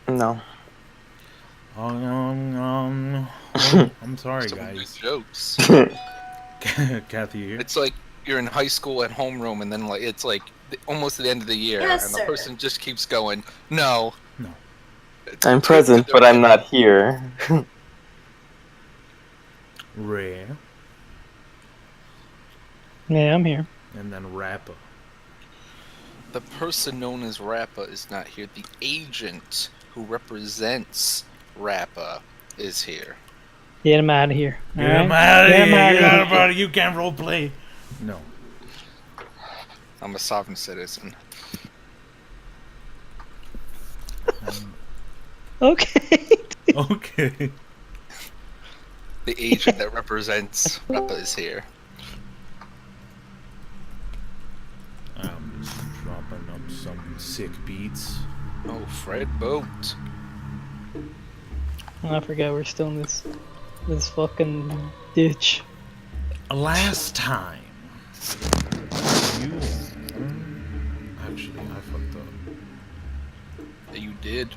No. Well, I'm sorry, Some good guys. jokes. Kathy, you here? It's like you're in high school at homeroom, and then it's like almost the end of the year, Yes, and the sir. person just keeps going, "No, No. I'm tape to present, their but I'm head. not here. Rare. Yeah, I'm here. And then Rappa. The person known as Rappa is not here. The agent who represents Rappa is here. Get him out of here. Get all him right? out of Get him here! out Get of out here. of here! You can't roleplay! No. I'm a sovereign citizen. Okay. Okay. The agent that represents Rappa is here. I'm just dropping up some sick beats. Oh, Fred Boat. I forgot we're still in this fucking ditch. Last time, you actually I fucked up. You did.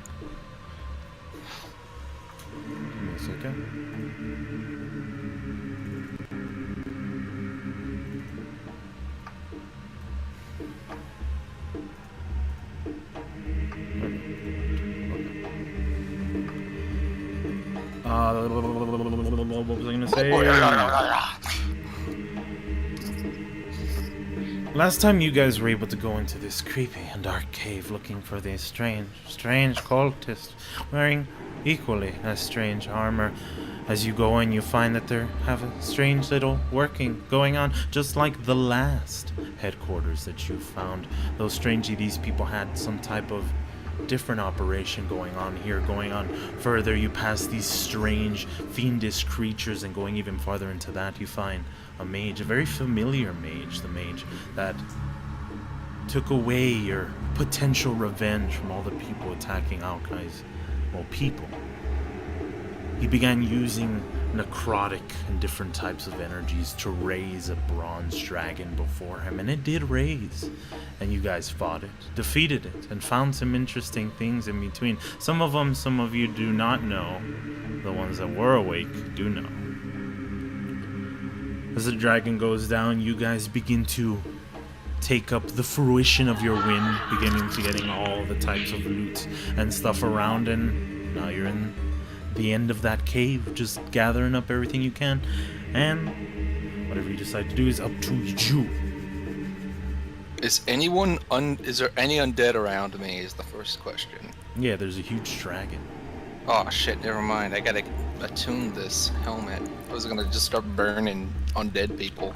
Give me a second. What was I gonna say? Last time you guys were able to go into this creepy and dark cave looking for these strange cultists wearing equally as strange armor. As you go in, you find that they have a strange little working going on, just like the last headquarters that you found. Though strangely, these people had some type of different operation going on here. Going on further, you pass these strange fiendish creatures, and going even farther into that, you find a mage, a very familiar mage, the mage that took away your potential revenge from all the people attacking Alkai's, well, people. He began using necrotic and different types of energies to raise a bronze dragon before him, and it did raise. And you guys fought it, defeated it, and found some interesting things in between. Some of them, some of you do not know. The ones that were awake do know. As the dragon goes down, you guys begin to take up the fruition of your win, beginning to getting all the types of loot and stuff around, and now you're in the end of that cave, just gathering up everything you can, and whatever you decide to do is up to you. Is there any undead around me? Is the first question. Yeah, there's a huge dragon. Oh shit! Never mind. I gotta attune this helmet. I was gonna just start burning undead people.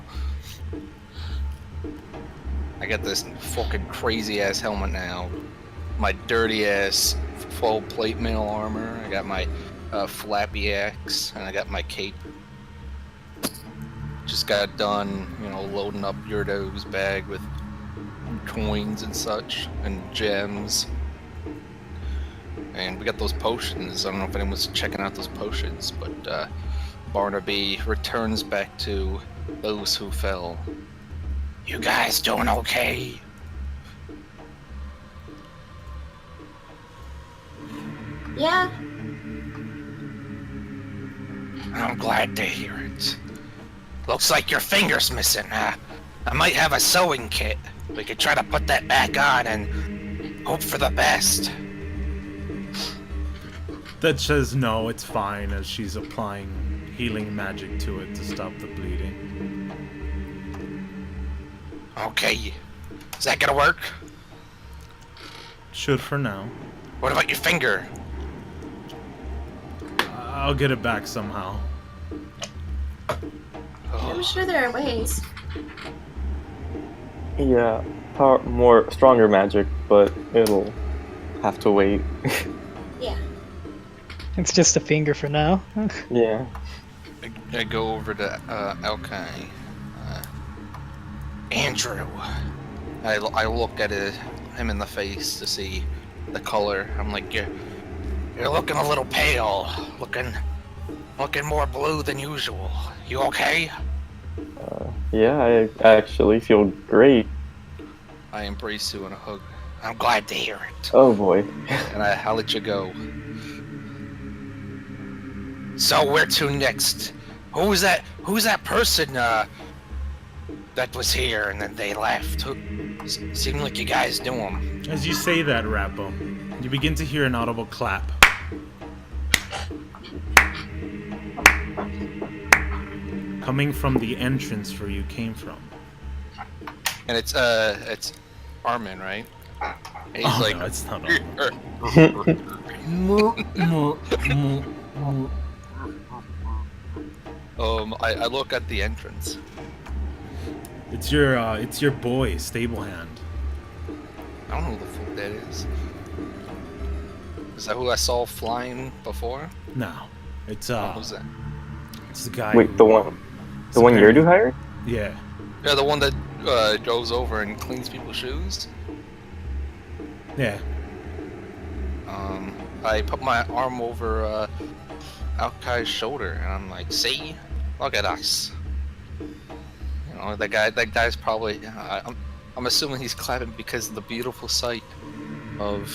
I got this fucking crazy ass helmet now. My dirty ass full plate mail armor. I got my flappy axe, and I got my cape. Just got done, loading up Yurdo's bag with coins and such, and gems. And we got those potions. I don't know if anyone's checking out those potions, but Barnaby returns back to those who fell. You guys doing okay? Yeah. I'm glad to hear it. Looks like your finger's missing. I might have a sewing kit. We could try to put that back on and hope for the best. That says no, it's fine, as she's applying healing magic to it to stop the bleeding. Okay. Is that gonna work? Should for now. What about your finger? I'll get it back somehow. I'm sure there are ways. Yeah, stronger magic, but it'll have to wait. Yeah. It's just a finger for now. Yeah. I go over to Alkai. Andrew. I look at him in the face to see the color. I'm like, you're looking a little pale. Looking more blue than usual. You okay? Yeah, I actually feel great. I embrace you and I'm glad to hear it. Oh boy. And I'll let you go. So where to next? Who's that person that was here and then they left? Seemed like you guys knew him. As you say that, Rappo, you begin to hear an audible clap. Coming from the entrance where you came from. And it's Armin, right? And he's like, no, it's not Armin. I look at the entrance. It's your boy, Stablehand. I don't know who the fuck that is. Is that who I saw flying before? No, it's Who's that? it's the guy. Wait, the one Yerdu hired? Yeah. Yeah, the one that goes over and cleans people's shoes. Yeah. I put my arm over Alkai's shoulder and I'm like, "See, look at us." You know, that guy's probably. I'm assuming he's clapping because of the beautiful sight of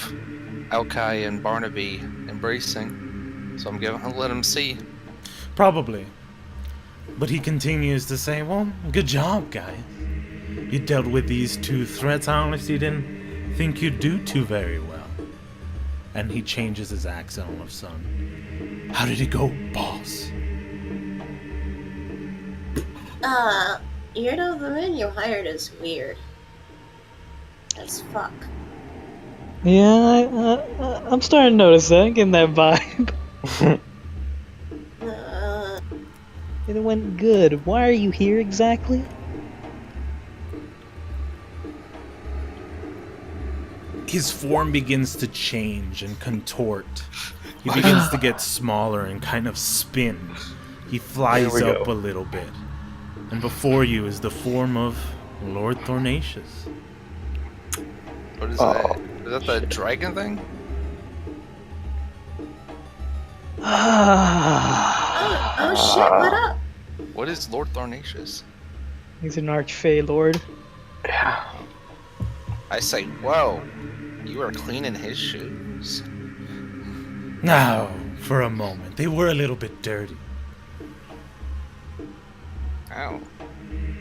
Alkai and Barnaby embracing. So I'll let him see. Probably. But he continues to say, well, good job, guys. You dealt with these two threats. I honestly didn't think you'd do too very well. And he changes his accent all of a sudden. How did it go, boss? The man you hired is weird. As fuck. Yeah, I'm starting to notice that. I'm getting that vibe. It went good. Why are you here exactly? His form begins to change and contort. He begins to get smaller and kind of spin. He flies There we up go. a little bit. And before you is the form of Lord Thornacious. What is Oh, that? Is that the dragon thing? Oh shit, what up? What is Lord Thornacious? He's an archfey lord. Yeah. I say, whoa, you are cleaning his shoes. Now, for a moment, they were a little bit dirty. Ow.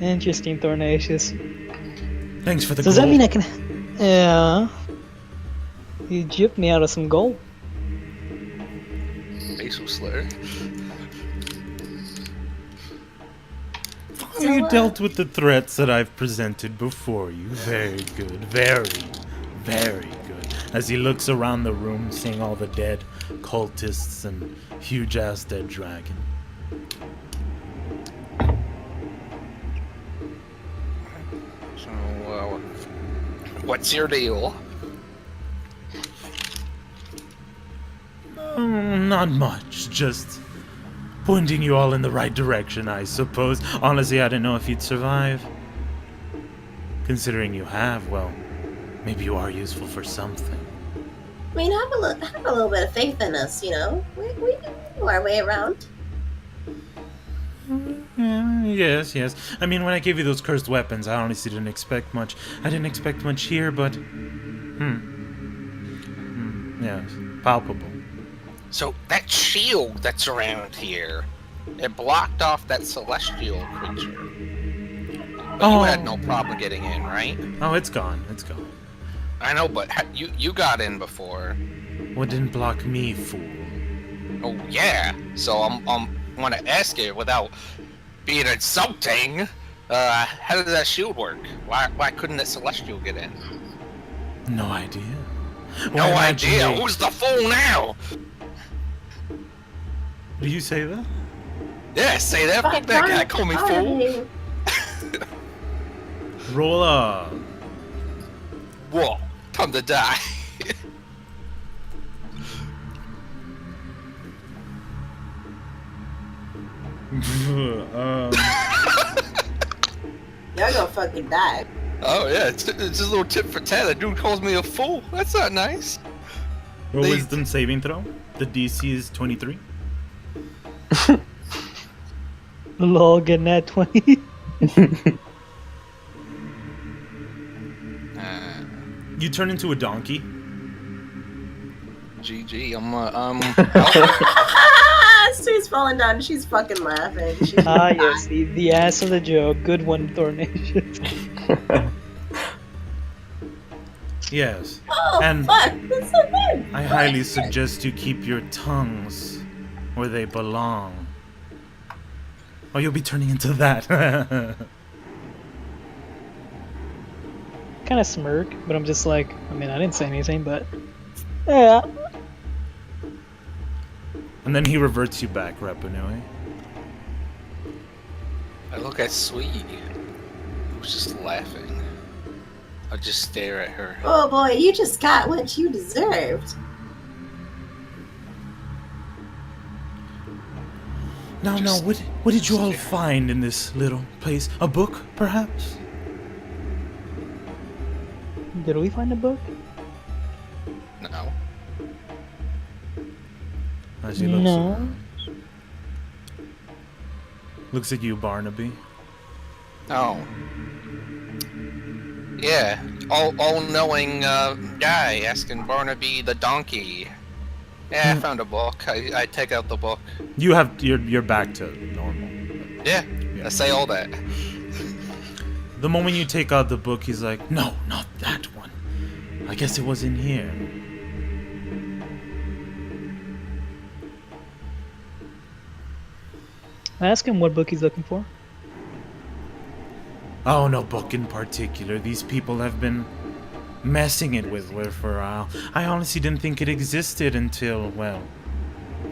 Interesting, Thornacious. Thanks for the Does that gold. mean I can... Yeah. You gypped me out of some gold. Facial slur. You dealt with the threats that I've presented before you. Very good. Very, very good. As he looks around the room, seeing all the dead cultists and huge-ass dead dragon. So, what's your deal? Not much. Just pointing you all in the right direction, I suppose. Honestly, I didn't know if you'd survive. Considering you have, well, maybe you are useful for something. I mean, have a little bit of faith in us, you know? We know our way around. Yes. I mean, when I gave you those cursed weapons, I honestly didn't expect much. I didn't expect much here, but... yes, palpable. So, that shield that's around here, it blocked off that celestial creature. But you had no problem getting in, right? Oh, it's gone. It's gone. I know, but you got in before. What didn't block me, fool? Oh, yeah. So, I'm want to ask you without being insulting, how does that shield work? Why couldn't the celestial get in? No idea. No Why, imagine idea. they- Who's the fool now? Do you say that? Yeah, say that. Fuck that guy. Call me fool. Roll up. Whoa. Time to die. Y'all gonna fucking die. Oh yeah, it's just a little tip for tat. That dude calls me a fool. That's not nice. Roll They- wisdom saving throw. The DC is 23. Lol, getting that 20. You turn into a donkey. GG, Stu's falling down. She's fucking laughing. She's Yes, the ass of the joke. Good one, Thornacious. Yes. Oh, And fuck. That's so good. I highly suggest you keep your tongues where they belong. Or you'll be turning into that. Kind of smirk, but I'm just like, I mean, I didn't say anything, but yeah. And then he reverts you back, Rapanui. I look at Sweet, who's just laughing. I just stare at her. Oh boy, you just got what you deserved. Now, what did you all find in this little place? A book, perhaps? Did we find a book? No. As he looks No. around. Looks at you, Barnaby. Oh. Yeah, all-knowing guy asking Barnaby the donkey. Yeah, I found a book. I take out the book. You're back to normal. Yeah, I say all that. The moment you take out the book, he's like, no, not that one. I guess it was in here. I asked him what book he's looking for. Oh, no book in particular. These people have been messing it with for a while. I honestly didn't think it existed until, well,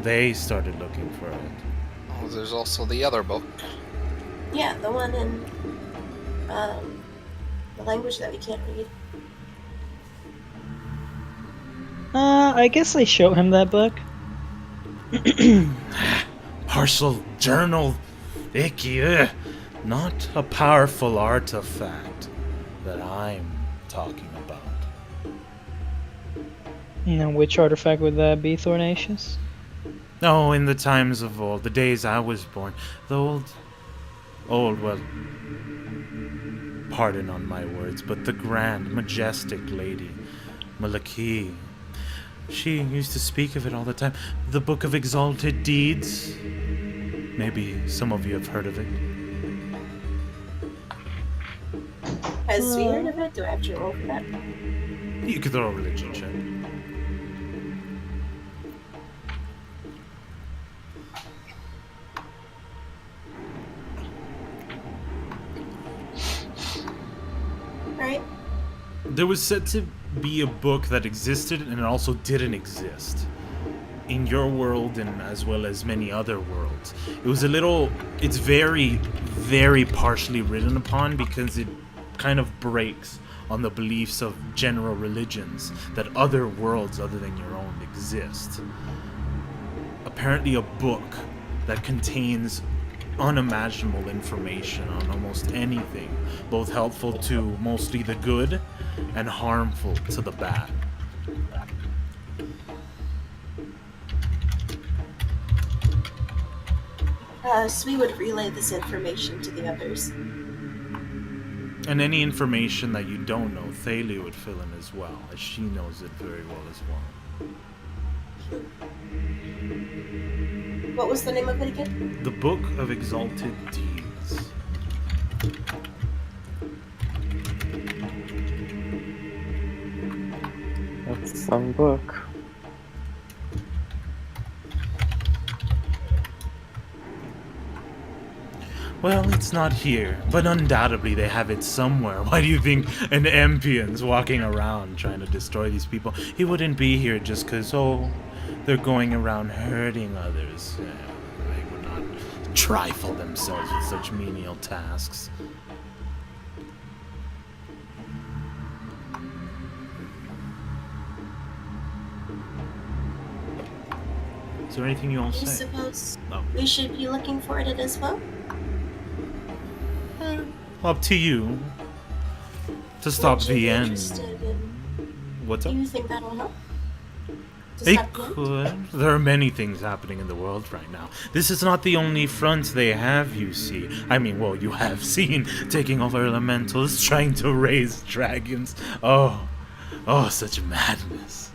they started looking for it. Oh, there's also the other book. Yeah, the one in the language that we can't read. I guess I show him that book. Partial journal. Icky. Ugh. Not a powerful artifact that I'm talking about. Now, which artifact would that be, Thornacious? Oh, in the times of old, the days I was born, the old, well, pardon on my words, but the grand, majestic lady, Malaki, she used to speak of it all the time. The Book of Exalted Deeds. Maybe some of you have heard of it. Has we heard of it? Do I have to roll for that? You could throw a religion check. Alright. There was said to be a book that existed and it also didn't exist. In your world and as well as many other worlds. It's very, very partially written upon because it kind of breaks on the beliefs of general religions that other worlds other than your own exist. Apparently a book that contains unimaginable information on almost anything, both helpful to mostly the good and harmful to the bad. So we would relay this information to the others. And any information that you don't know, Thalia would fill in as well, as she knows it very well as well. What was the name of it again? The Book of Exalted Deeds. That's some book. Well, it's not here, but undoubtedly they have it somewhere. Why do you think an Empian's walking around trying to destroy these people? He wouldn't be here just because, they're going around hurting others. They would not trifle themselves with such menial tasks. Is there anything you all I say? suppose No. we should be looking for it as well. Up to you. To stop Would you the be end. interested in- What's up? Do you think that'll help? To It stop the end? could. There are many things happening in the world right now. This is not the only front they have, you see. I mean, well, you have seen taking over elementals, trying to raise dragons. Oh, Oh, such madness.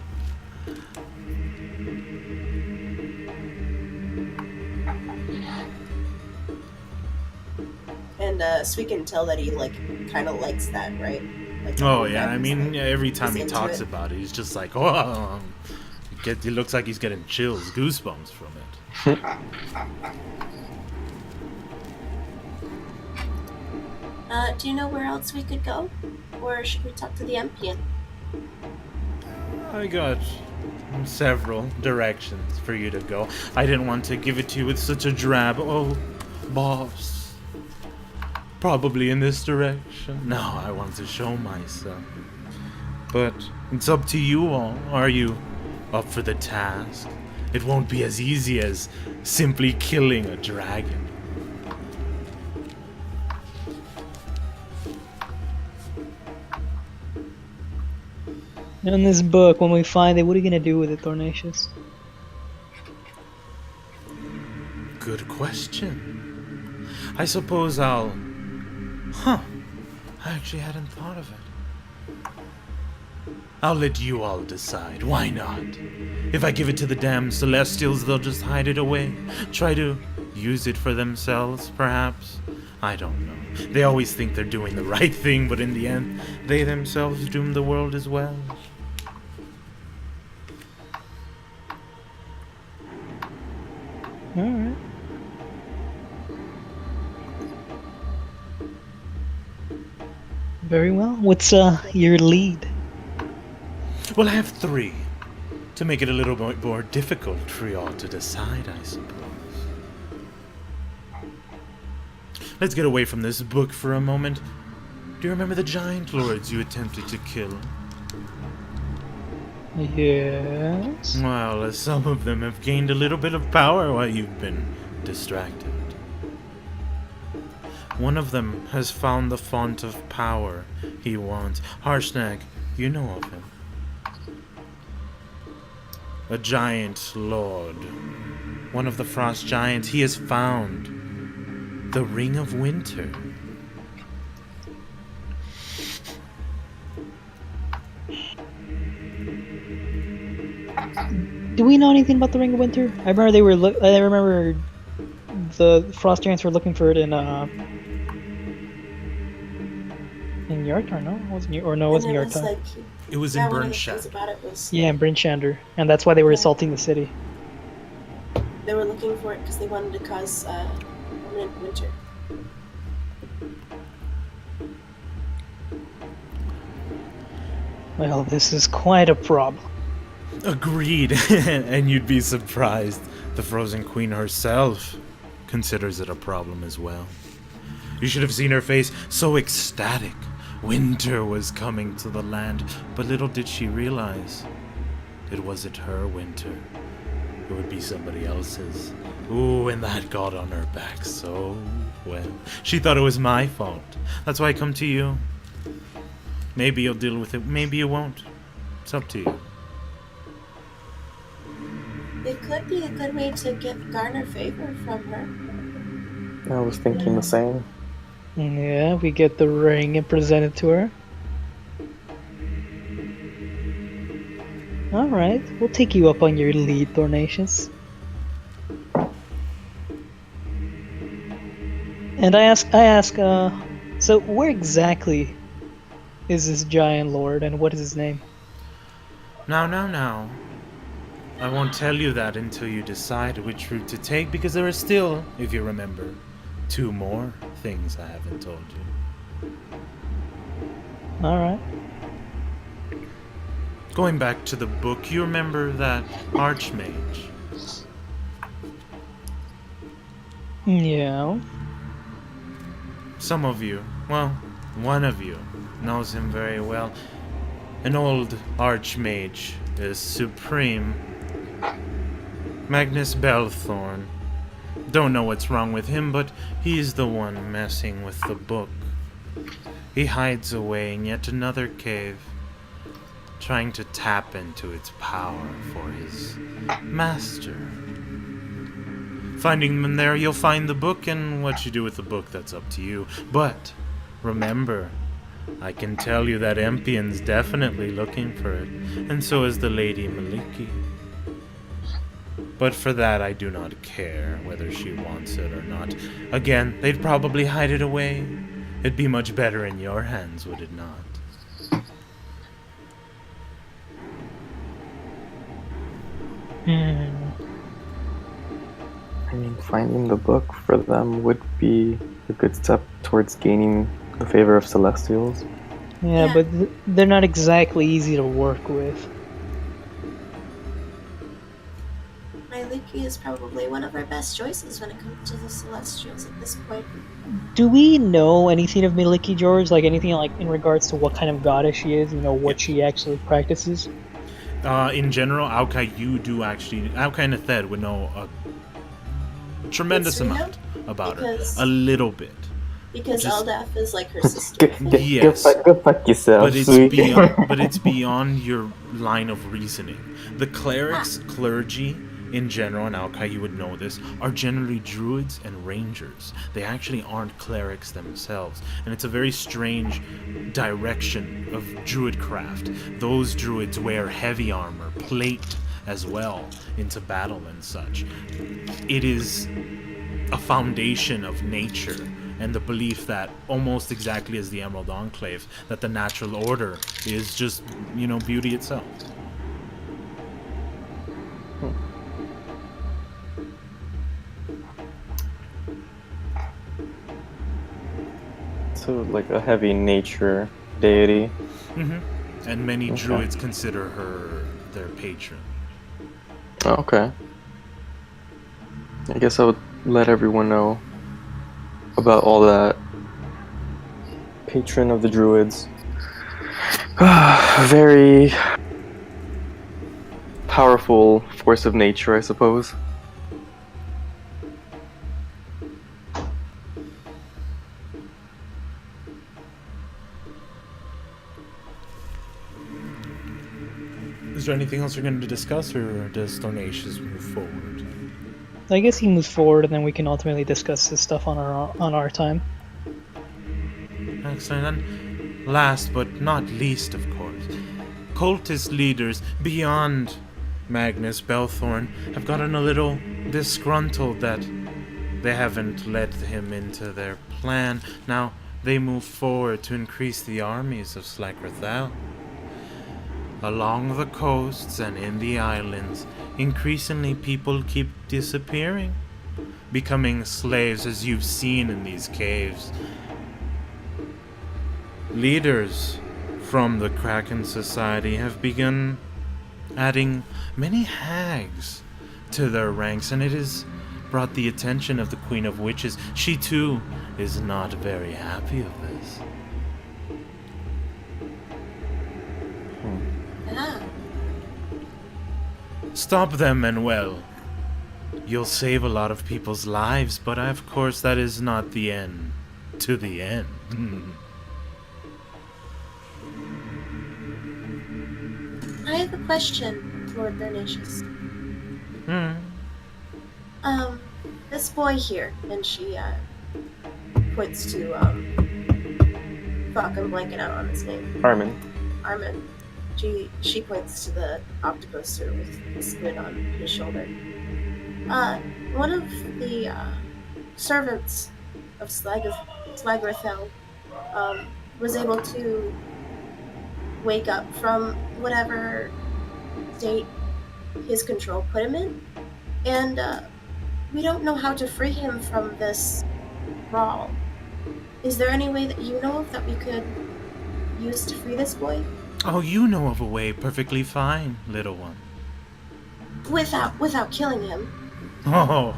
And so we can tell that he like kind of likes that, right? Like the Oh whole yeah, vibe I is, mean, like, every time he into talks it. about it, he's just like, oh, he looks like he's getting chills, goosebumps from it. Do you know where else we could go? Or should we talk to the MP? I got several directions for you to go. I didn't want to give it to you with such a drab, oh, boss. Probably in this direction. No, I want to show myself. But it's up to you all. Are you up for the task? It won't be as easy as simply killing a dragon. In this book, when we find it, what are you gonna do with it, Thornacious? Good question. I suppose I'll... Huh. I actually hadn't thought of it. I'll let you all decide. Why not? If I give it to the damn Celestials, they'll just hide it away. Try to use it for themselves, perhaps? I don't know. They always think they're doing the right thing, but in the end, they themselves doom the world as well. Alright. Very well. What's your lead? Well, I have 3. To make it a little bit more difficult for y'all to decide, I suppose. Let's get away from this book for a moment. Do you remember the giant lords you attempted to kill? Yes. Well, some of them have gained a little bit of power while you've been distracted. One of them has found the font of power he wants. Harshnag, you know of him. A giant lord. One of the frost giants. He has found the Ring of Winter. Do we know anything about the Ring of Winter? I remember they were. I remember the Frost Giants were looking for it in Yartar. No, it wasn't. Or no, it wasn't And it was Yartar. like, It was yeah, in one of the things Burnshaft. about it was Yeah, in Bryn Shander, and that's why they were assaulting the city. they were looking for it because they wanted to cause permanent winter. Well, this is quite a problem. Agreed. And you'd be surprised. The Frozen Queen herself considers it a problem as well. You should have seen her face, so ecstatic. Winter was coming to the land, but little did she realize it wasn't her winter. It would be somebody else's. Ooh, and that got on her back so well. She thought it was my fault. That's why I come to you. Maybe you'll deal with it, maybe you won't. It's up to you. It could be a good way to garner favor from her. I was thinking the same. Yeah, we get the ring and present it to her. Alright, we'll take you up on your lead, Thornacious. And I ask, so where exactly is this giant lord and what is his name? Now. I won't tell you that until you decide which route to take, because there are still, if you remember, 2 more things I haven't told you. Alright. Going back to the book, you remember that Archmage? Yeah. Some of you, well, one of you, knows him very well. An old Archmage is supreme. Magnus Belthorn. Don't know what's wrong with him, but he's the one messing with the book. He hides away in yet another cave, trying to tap into its power for his master. Finding them there, you'll find the book, and what you do with the book, that's up to you. But remember, I can tell you that Empion's definitely looking for it, and so is the Lady Maliki. But for that, I do not care whether she wants it or not. Again, they'd probably hide it away. It'd be much better in your hands, would it not? I mean, finding the book for them would be a good step towards gaining the favor of Celestials. Yeah, but they're not exactly easy to work with. Maliki is probably one of our best choices when it comes to the Celestials at this point. Do we know anything of Miliki, George? Like anything like in regards to what kind of goddess she is? You know, what she actually practices? In general, Aukai, Aukai and Thed would know a tremendous amount about her. A little bit. Because Aldaf is like her sister. Yes. Go fuck yourself, but it's beyond your line of reasoning. The clerics, clergy, in general, and Aukai, you would know this, are generally druids and rangers. They actually aren't clerics themselves. And it's a very strange direction of druid craft. Those druids wear heavy armor, plate as well, into battle and such. It is a foundation of nature, and the belief that, almost exactly as the Emerald Enclave, that the natural order is just, beauty itself. So, like a heavy nature deity. Mm-hmm. And many druids consider her their patron. Oh, okay. I guess I would let everyone know about all that. Patron of the druids. Very powerful force of nature, I suppose. Is there anything else you're going to discuss, or does Thornacious move forward? I guess he moves forward, and then we can ultimately discuss this stuff on our time. Excellent. And last but not least, of course, cultist leaders beyond Magnus Belthorn have gotten a little disgruntled that they haven't led him into their plan. Now they move forward to increase the armies of Slagrathal. Along the coasts and in the islands, increasingly people keep disappearing, becoming slaves as you've seen in these caves. Leaders from the Kraken Society have begun adding many hags to their ranks, and it has brought the attention of the Queen of Witches. She too is not very happy of this. Stop them, Manuel. You'll save a lot of people's lives, but of course that is not the end to the end. I have a question, Lord Bernacious. This boy here, and she points to fuck, I'm blanking out on his name. Armin. She points to the octopuser with the squid on his shoulder. One of the servants of Slagrathel was able to wake up from whatever state his control put him in, and we don't know how to free him from this thrall. Is there any way that you know of that we could use to free this boy? Oh, you know of a way perfectly fine, little one. Without killing him. Oh,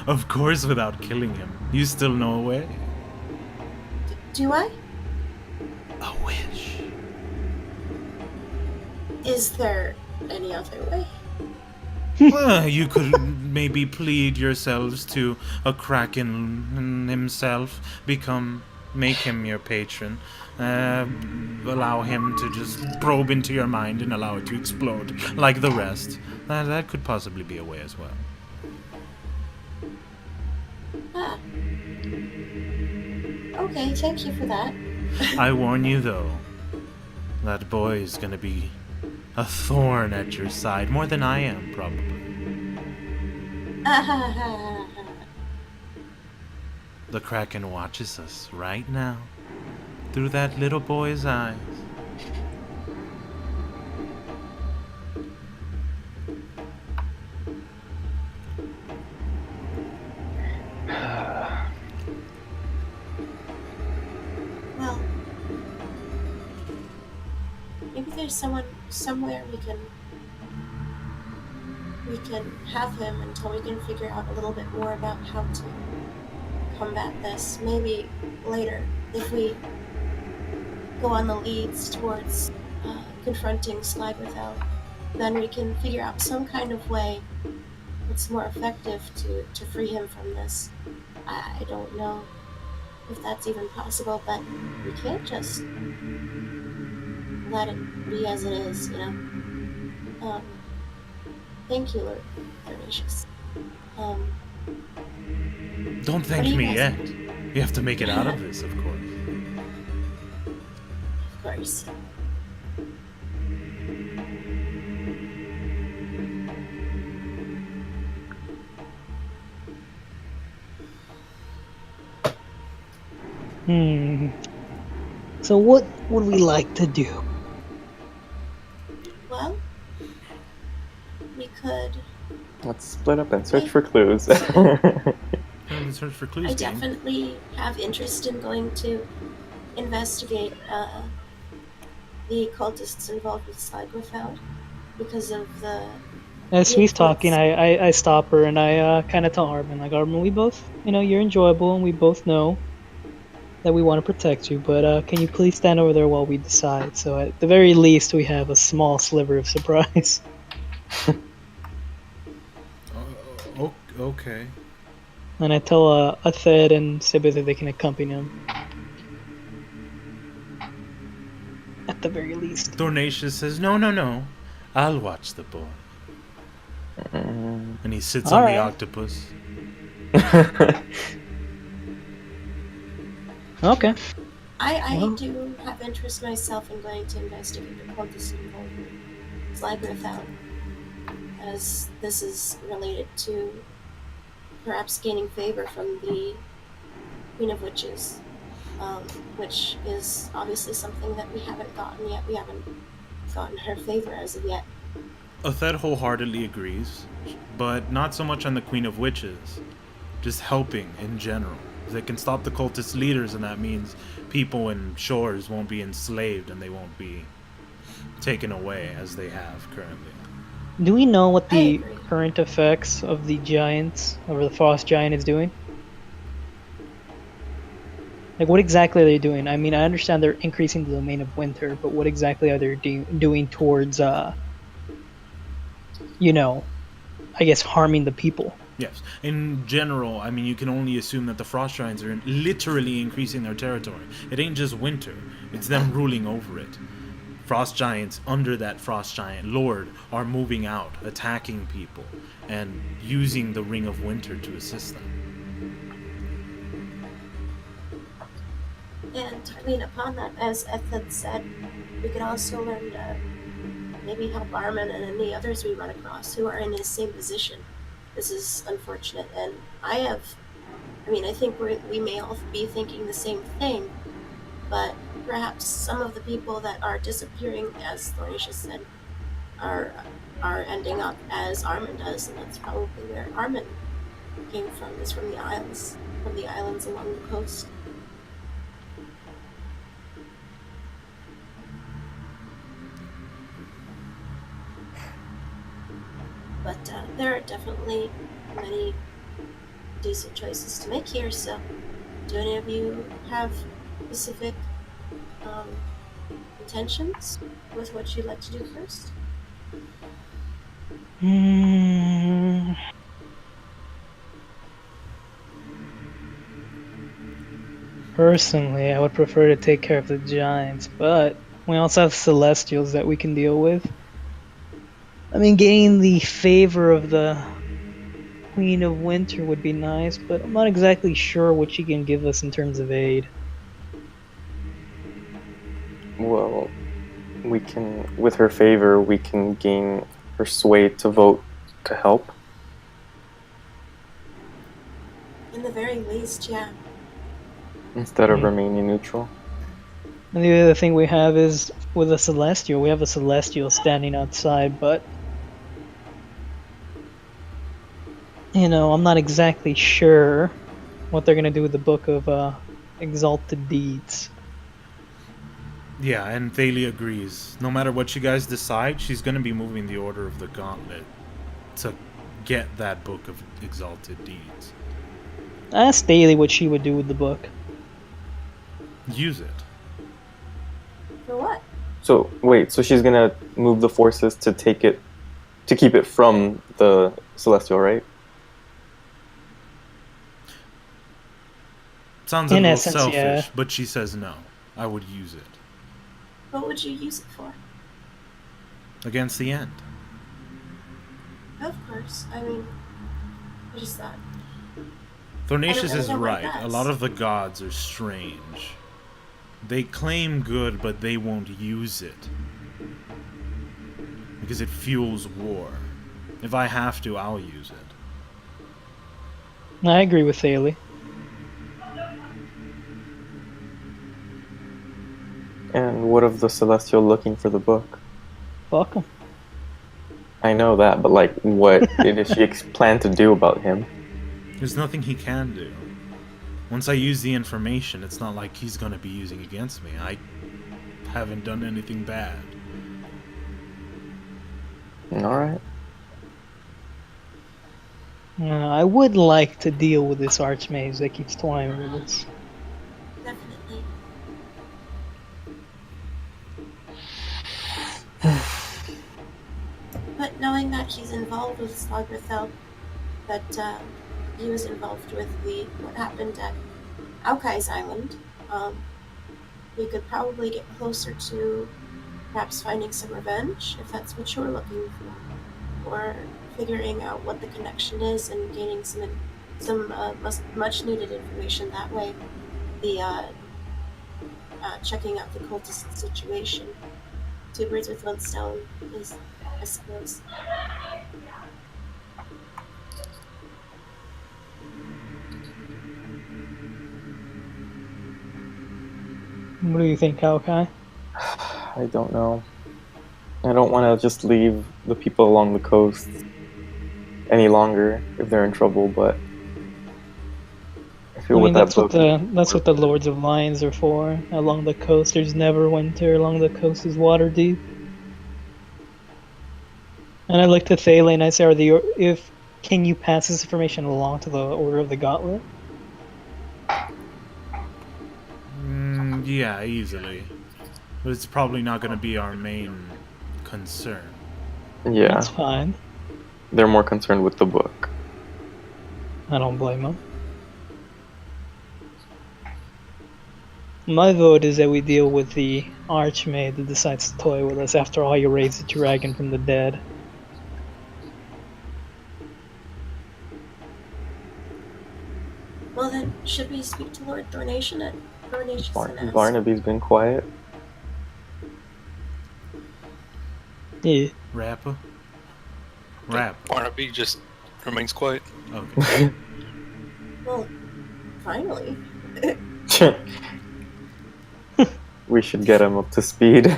of course without killing him. You still know a way. Do I? A wish. Is there any other way? You could maybe plead yourselves to a Kraken himself, make him your patron, allow him to just probe into your mind and allow it to explode like the rest. That could possibly be a way as well. Okay, thank you for that. I warn you, though, that boy is gonna be a thorn at your side, more than I am, probably. The Kraken watches us right now, through that little boy's eyes. Well, maybe there's someone somewhere we can have him until we can figure out a little bit more about how to combat this. Maybe later, if we go on the leads towards confronting Slagwithel, then we can figure out some kind of way that's more effective to free him from this. I don't know if that's even possible, but we can't just let it be as it is, you know? Thank you, Lord Thermatius. Don't thank do you me guys yet. think? You have to make it out of this, of course. Of course. So what would we like to do? Well, we could. Let's split up and search for clues. Time to search for clues, I game. definitely have interest in going to investigate the cultists involved with Slagwithel because of the. As the she's talking, influence. I stop her and I kind of tell Armin, like, Armin, we both, you're enjoyable and we both know that we want to protect you, but can you please stand over there while we decide? So at the very least, we have a small sliver of surprise. Okay. And I tell Athed and Sibith that they can accompany him. At the very least. Dornatius says, no. I'll watch the boy. And he sits on the octopus. Okay. I do have interest myself in going to investigate the cultists involved with Slagwithel, as this is related to perhaps gaining favor from the Queen of Witches, which is obviously something that we haven't gotten yet. We haven't gotten her favor as of yet. Othed wholeheartedly agrees, but not so much on the Queen of Witches, just helping in general. If they can stop the cultist leaders, and that means people in shores won't be enslaved and they won't be taken away as they have currently. Do we know what the current effects of the giants, or the frost giant, is doing? Like, what exactly are they doing? I mean, I understand they're increasing the domain of winter, but what exactly are they doing towards, I guess, harming the people? Yes. In general, I mean, you can only assume that the frost giants are literally increasing their territory. It ain't just winter. It's them ruling over it. Frost giants under that frost giant lord are moving out, attacking people, and using the Ring of Winter to assist them. And, I mean, upon that, as Ethed said, we could also learn to maybe help Armin and any others we run across who are in his same position. This is unfortunate, and I think we may all be thinking the same thing, but perhaps some of the people that are disappearing, as Thornatius said, are ending up as Armin does, and that's probably where Armin came from, is from the islands along the coast. But there are definitely many decent choices to make here, so do any of you have specific intentions with what you'd like to do first? Personally, I would prefer to take care of the giants, but we also have celestials that we can deal with. I mean, gaining the favor of the Queen of Winter would be nice, but I'm not exactly sure what she can give us in terms of aid. Well, we can, with her favor, we can gain her sway to vote to help. In the very least, yeah. Instead of remaining neutral. And the other thing we have is with a Celestial, we have a Celestial standing outside, but I'm not exactly sure what they're gonna do with the Book of Exalted Deeds. Yeah, and Thalia agrees. No matter what you guys decide, she's going to be moving the Order of the Gauntlet to get that Book of Exalted Deeds. I asked Daly what she would do with the book. Use it. For what? So wait, so she's gonna move the forces to keep it from the Celestial, right? Sounds a In little essence, selfish, yeah. but she says no. I would use it. What would you use it for? Against the end. Of course. I mean, I just thought. Thornatius I is don't like right. that. A lot of the gods are strange. They claim good, but they won't use it. Because it fuels war. If I have to, I'll use it. I agree with Thalia. And what of the Celestial looking for the book? Fuck 'em. I know that, but like, what did she plan to do about him? There's nothing he can do. Once I use the information, it's not like he's gonna be using against me. I haven't done anything bad. Alright. I would like to deal with this Archmage that keeps toying with us. Definitely. But knowing that he's involved with Slogrethel, that he was involved with what happened at Aokai's Island, we could probably get closer to perhaps finding some revenge, if that's what you're looking for, or figuring out what the connection is and gaining some much needed information that way. The checking out the cultist situation. 2 birds with 1 stone is, I suppose. What do you think, Aokai? I don't know. I don't want to just leave the people along the coast any longer if they're in trouble, but I feel with that book, that's what the Lords of Lions are for. Along the coast, there's never winter. Along the coast is water deep. And I look to Thalia and I say, can you pass this information along to the Order of the Gauntlet? Yeah, easily. But it's probably not gonna be our main concern. yeah, That's fine. they're more concerned with the book. I don't blame them. My vote is that we deal with the Archmage that decides to toy with us. After all, you raised the dragon from the dead. Well then, should we speak to Lord Thornatius and ask? Barnaby's been quiet. Yeah. Rapper? Rapper. Barnaby just remains quiet. Okay. Well, finally. We should get him up to speed.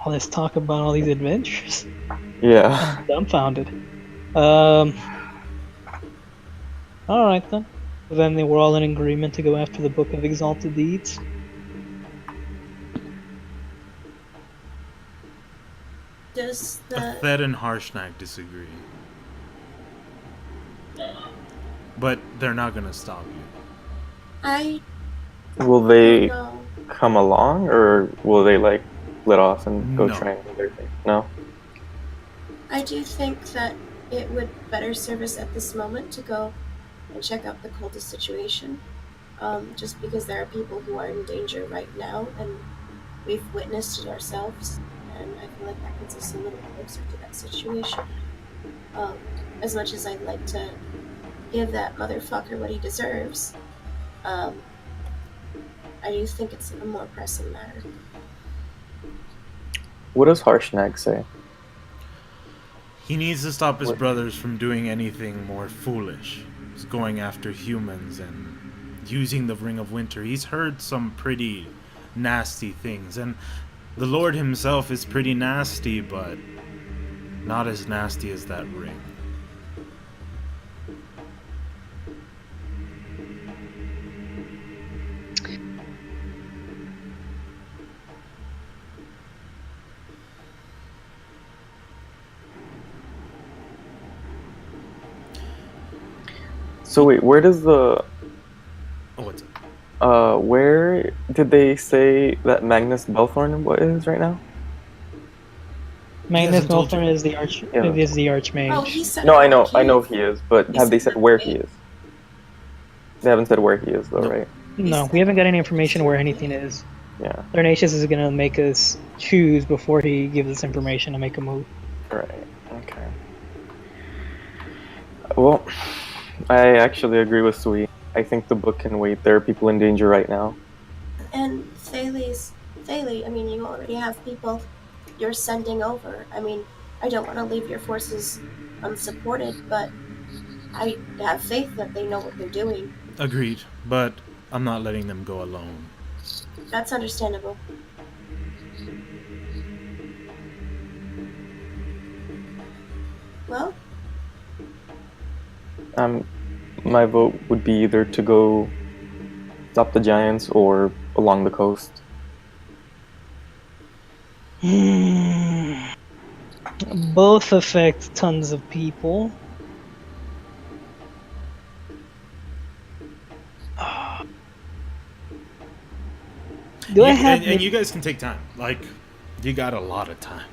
All this talk about all these adventures. Yeah. I'm dumbfounded. Alright then. Then they were all in agreement to go after the Book of Exalted Deeds. Does the Thed and Harshnag disagree. But they're not gonna stop you. I Will they don't know. come along, or will they like split off and go No. try and do their thing? No. I do think that it would better serve us at this moment to go and check out the cultist situation. Just because there are people who are in danger right now, and we've witnessed it ourselves, and I feel like that puts us a little closer to that situation. As much as I'd like to give that motherfucker what he deserves, I do think it's a more pressing matter. What does Harshnag say? He needs to stop his What- brothers from doing anything more foolish. He's going after humans and using the Ring of Winter. He's heard some pretty nasty things, and the Lord himself is pretty nasty, but not as nasty as that ring. So wait, where does the Oh, what's it? where did they say that Magnus Belthorn is right now? Magnus hasn't told Malthorn you. is the archmage. Oh, he said. No, I know he- he is, but he have they said said where that- he is? They haven't said where he is though, No. right? No, we haven't got any information where anything is. Yeah, Tharnatius is gonna make us choose before he gives us information to make a move. right. Okay. Well, I actually agree with Sui. I think the book can wait. There are people in danger right now. And Thales, I mean, you already have people you're sending over. I mean, I don't want to leave your forces unsupported, but I have faith that they know what they're doing. Agreed, but I'm not letting them go alone. That's understandable. Well, My vote would be either to go stop the giants or along the coast. Both affect tons of people. Do I have and you guys can take time. Like, you got a lot of time.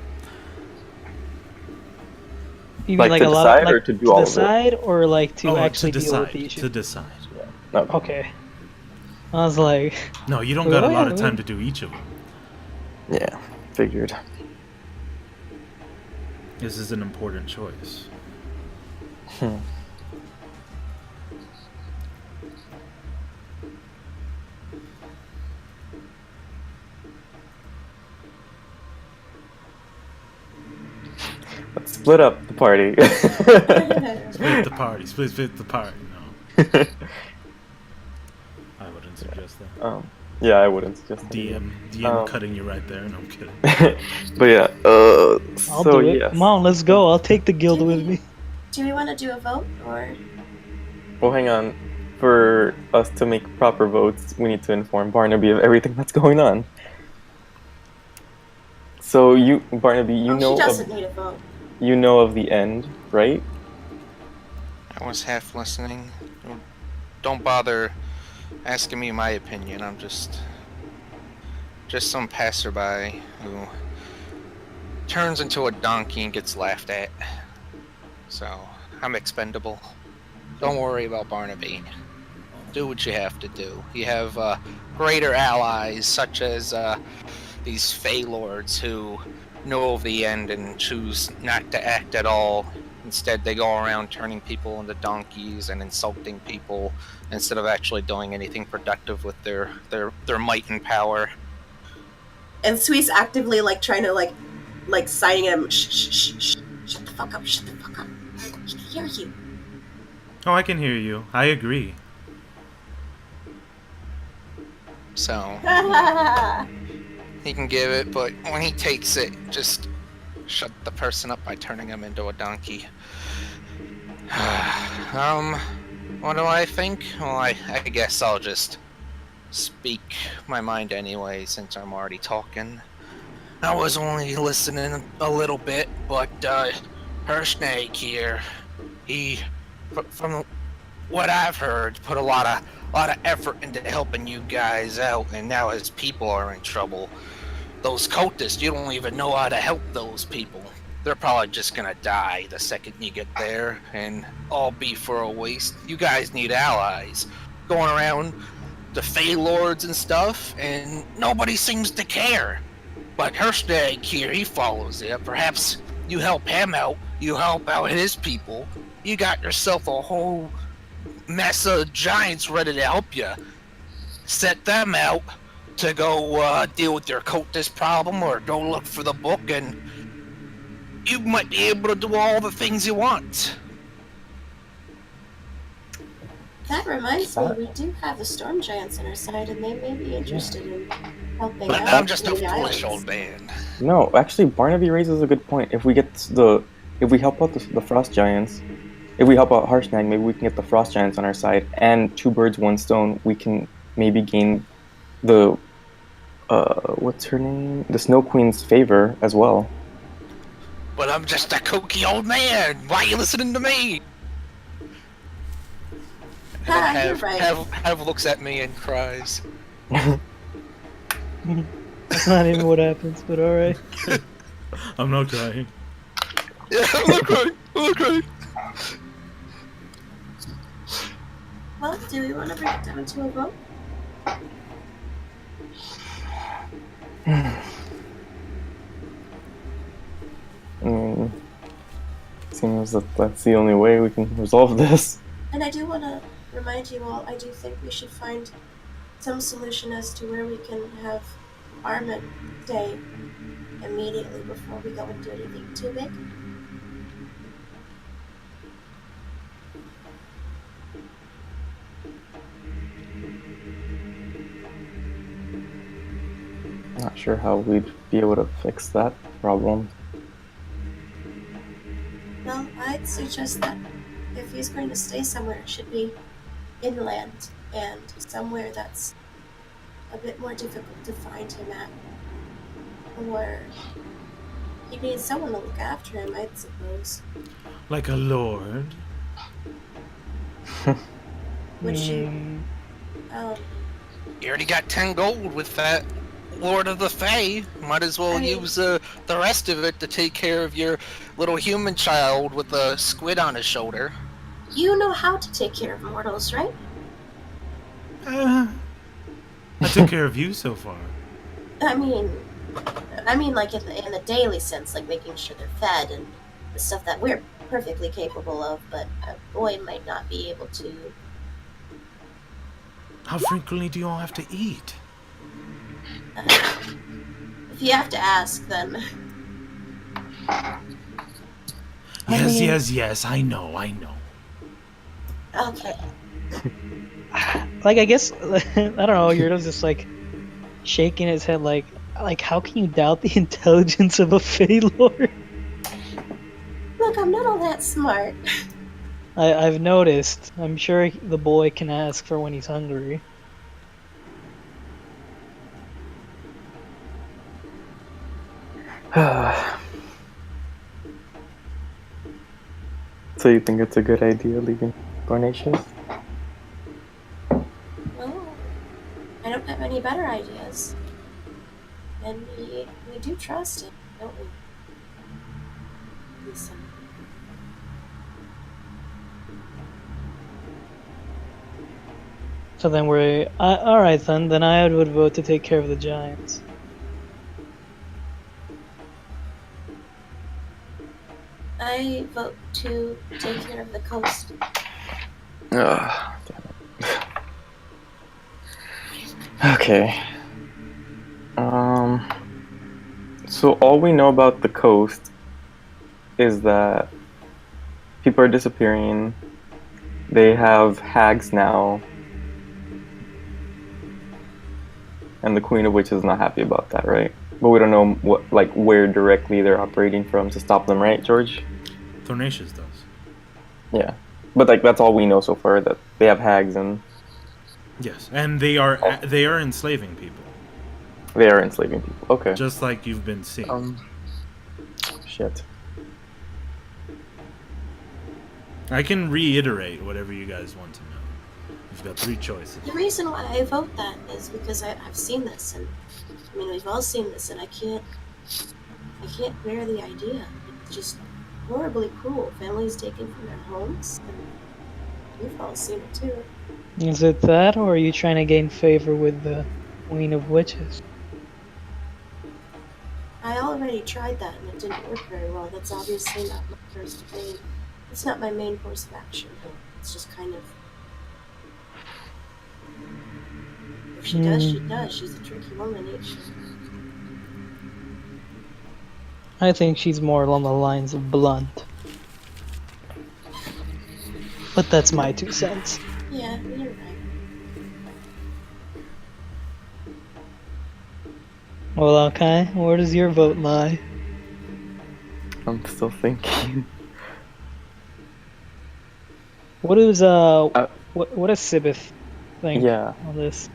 you like, mean to a lot, decide like or to do all of it? decide or like to actually to deal decide. with the issue? To decide. No. Okay. I was like, No, you don't got a lot of Well, time to do each of them. Yeah, figured. This is an important choice. Let's split up the party. Split the party. Split the party. No, I wouldn't suggest that. Yeah, I wouldn't suggest that. DM cutting you right there. No, I'm kidding. But yeah, I'll so do it. yes. Come on, let's go. I'll take the guild with me. do we want to do a vote, or Well, hang on. For us to make proper votes, we need to inform Barnaby of everything that's going on. So you, Barnaby, she doesn't need a vote. you know of the end, right? I was half listening. Don't bother asking me my opinion. I'm just some passerby who turns into a donkey and gets laughed at. So I'm expendable. Don't worry about Barnaby. Do what you have to do. You have greater allies such as these Fey Lords who know of the end and choose not to act at all. Instead, they go around turning people into donkeys and insulting people instead of actually doing anything productive with their might and power. And Sui's actively trying to like signing him. Shh, shut the fuck up. Shut the fuck up. He can hear you. Oh, I can hear you. I agree. So he can give it, but when he takes it, just shut the person up by turning him into a donkey. What do I think? Well, I guess I'll just speak my mind anyway, since I'm already talking. I was only listening a little bit, but her snake here, he, from what I've heard, put a lot of effort into helping you guys out, and now his people are in trouble. Those cultists, you don't even know how to help those people. They're probably just gonna die the second you get there, and all be for a waste. You guys need allies. Going around the Fey Lords and stuff, and nobody seems to care. But Herstag here, he follows it. Perhaps you help him out, you help out his people. You got yourself a whole mess of giants ready to help you. set them out to go deal with your cultist problem or go look for the book, and you might be able to do all the things you want. That reminds me, we do have the storm giants on our side, and they may be interested in helping But out. I'm just a in the foolish islands. old man. No, actually, Barnaby raises a good point. If we help out the frost giants, if we help out Harshnag, maybe we can get the frost giants on our side, and 2 birds, 1 stone. We can maybe gain the what's her name? The Snow Queen's favor as well. But I'm just a kooky old man. Why are you listening to me? And then You're right. Have looks at me and cries. That's not even what happens, but alright. I'm not crying. Yeah, I'm not crying. I'm not crying. Well, do we want to bring it down to a vote? Seems that that's the only way we can resolve this. And I do want to remind you all, I do think we should find some solution as to where we can have Armin stay immediately before we go and do anything too big. Not sure how we'd be able to fix that problem. Well, I'd suggest that if he's going to stay somewhere, it should be inland and somewhere that's a bit more difficult to find him at. Or he needs someone to look after him, I suppose. Like a lord. Would you? You already got 10 gold with that Lord of the Fae. Might as well use the rest of it to take care of your little human child with a squid on his shoulder. You know how to take care of mortals, right? I took care of you so far. I mean, like in the daily sense, like making sure they're fed and the stuff that we're perfectly capable of, but a boy might not be able to. How frequently do you all have to eat? If you have to ask, then. Yes, I know. Okay. Like, I guess, I don't know, Yurdo's just like shaking his head like how can you doubt the intelligence of a Fey Lord? Look, I'm not all that smart. I've noticed. I'm sure the boy can ask for when he's hungry. So you think it's a good idea leaving Cornatius? Well, I don't have any better ideas. And we do trust him, don't we? Lisa. So then we're alright then. Then I would vote to take care of the giants. I vote to take care of the coast. Damn it. Okay. So all we know about the coast is that people are disappearing. They have hags now. And the Queen of Witches is not happy about that, right? But we don't know where directly they're operating from to stop them, right, George? Thornatius does. Yeah. But that's all we know so far, that they have hags and Yes, and they are enslaving people. they are enslaving people. Okay. Just like you've been seeing. Shit. I can reiterate whatever you guys want to know. You've got 3 choices. The reason why I vote that is because I've seen this, and I mean we've all seen this, and I can't bear the idea. It's just horribly cruel. Families taken from their homes, and we've all seen it too. Is it that, or are you trying to gain favor with the Queen of Witches? I already tried that, and it didn't work very well. That's obviously not my first main. It's not my main course of action. It's just kind of she does, she does. She's a tricky woman, ain't she? I think she's more along the lines of blunt. But that's my 2 cents. Yeah, you're right. Well, okay, where does your vote lie? I'm still thinking. What is what does Sibith think Yeah. on this?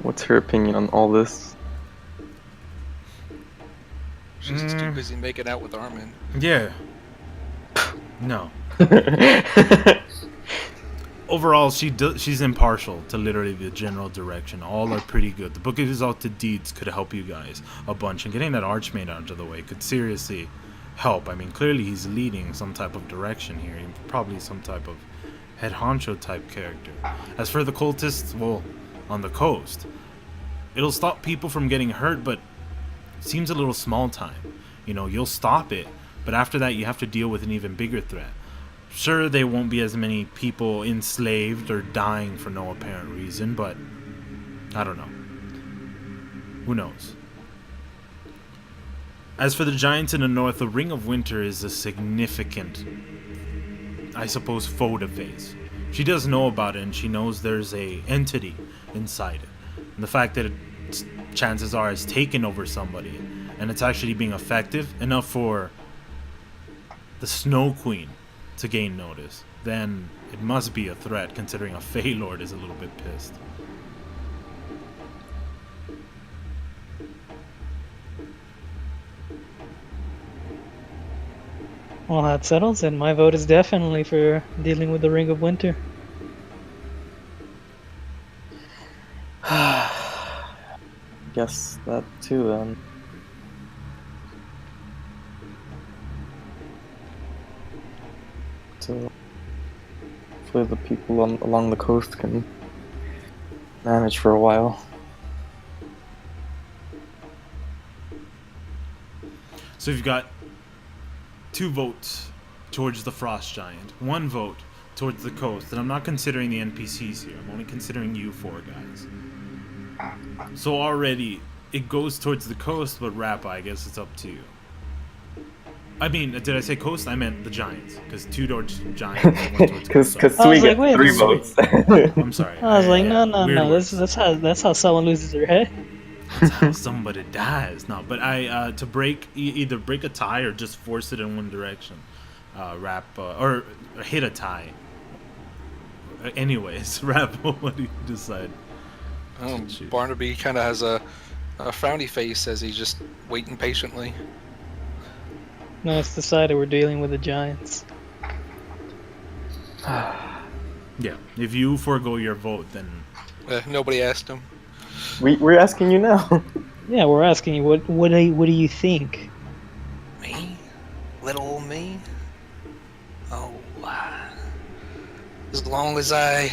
What's her opinion on all this? She's too busy making out with Armin. Yeah. No. Overall, she's impartial to literally the general direction. All are pretty good. The Book of Exalted Deeds could help you guys a bunch, and getting that Archmage out of the way could seriously help. I mean, clearly he's leading some type of direction here. Probably some type of head honcho type character. As for the cultists, well, on the coast, it'll stop people from getting hurt, but it seems a little small time. You know, you'll stop it, but after that you have to deal with an even bigger threat. Sure, there won't be as many people enslaved or dying for no apparent reason, but I don't know. Who knows? As for the giants in the north, the Ring of Winter is a significant, I suppose, foe to face. She does know about it, and she knows there's a entity inside it. And the fact that chances are it's taken over somebody, and it's actually being effective enough for the Snow Queen to gain notice, then it must be a threat, considering a Fey Lord is a little bit pissed. Well, that settles it. My vote is definitely for dealing with the Ring of Winter. Guess that too then. So hopefully the people along the coast can manage for a while. So you've got 2 votes towards the Frost Giant, 1 vote towards the coast, and I'm not considering the NPCs here. I'm only considering you 4 guys. So already it goes towards the coast, but Rappa, I guess it's up to you. I mean, did I say coast? I meant the Giants, because 2 towards Giants, and 1 towards coast. Because I we was get like, wait, 3 this- votes. I'm sorry. I was like, no, Weird words. that's how someone loses their head. That's how somebody dies. No, but I to break either break a tie or just force it in one direction. Or hit a tie. Anyways, Rappa, what do you decide? Shoot. Barnaby kind of has a frowny face as he's just waiting patiently. No, it's decided we're dealing with the Giants. Yeah, if you forego your vote, then Nobody asked him. We're asking you now. Yeah, we're asking you, what do you think? Me? Little old me? Oh, as long as I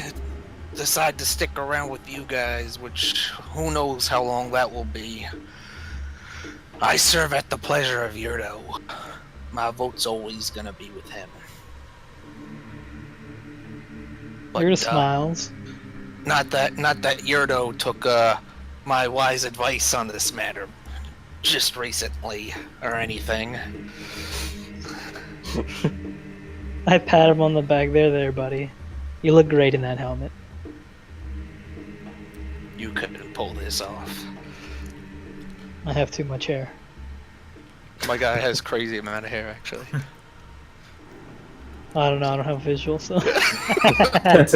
decide to stick around with you guys, which who knows how long that will be. I serve at the pleasure of Yurdo. My vote's always gonna be with him. But, You're smiles. Not that Yurdo took my wise advice on this matter just recently or anything. I pat him on the back. There, buddy. You look great in that helmet. You couldn't pull this off. I have too much hair. My guy has crazy amount of hair, actually. I don't know. I don't have visual, so. it's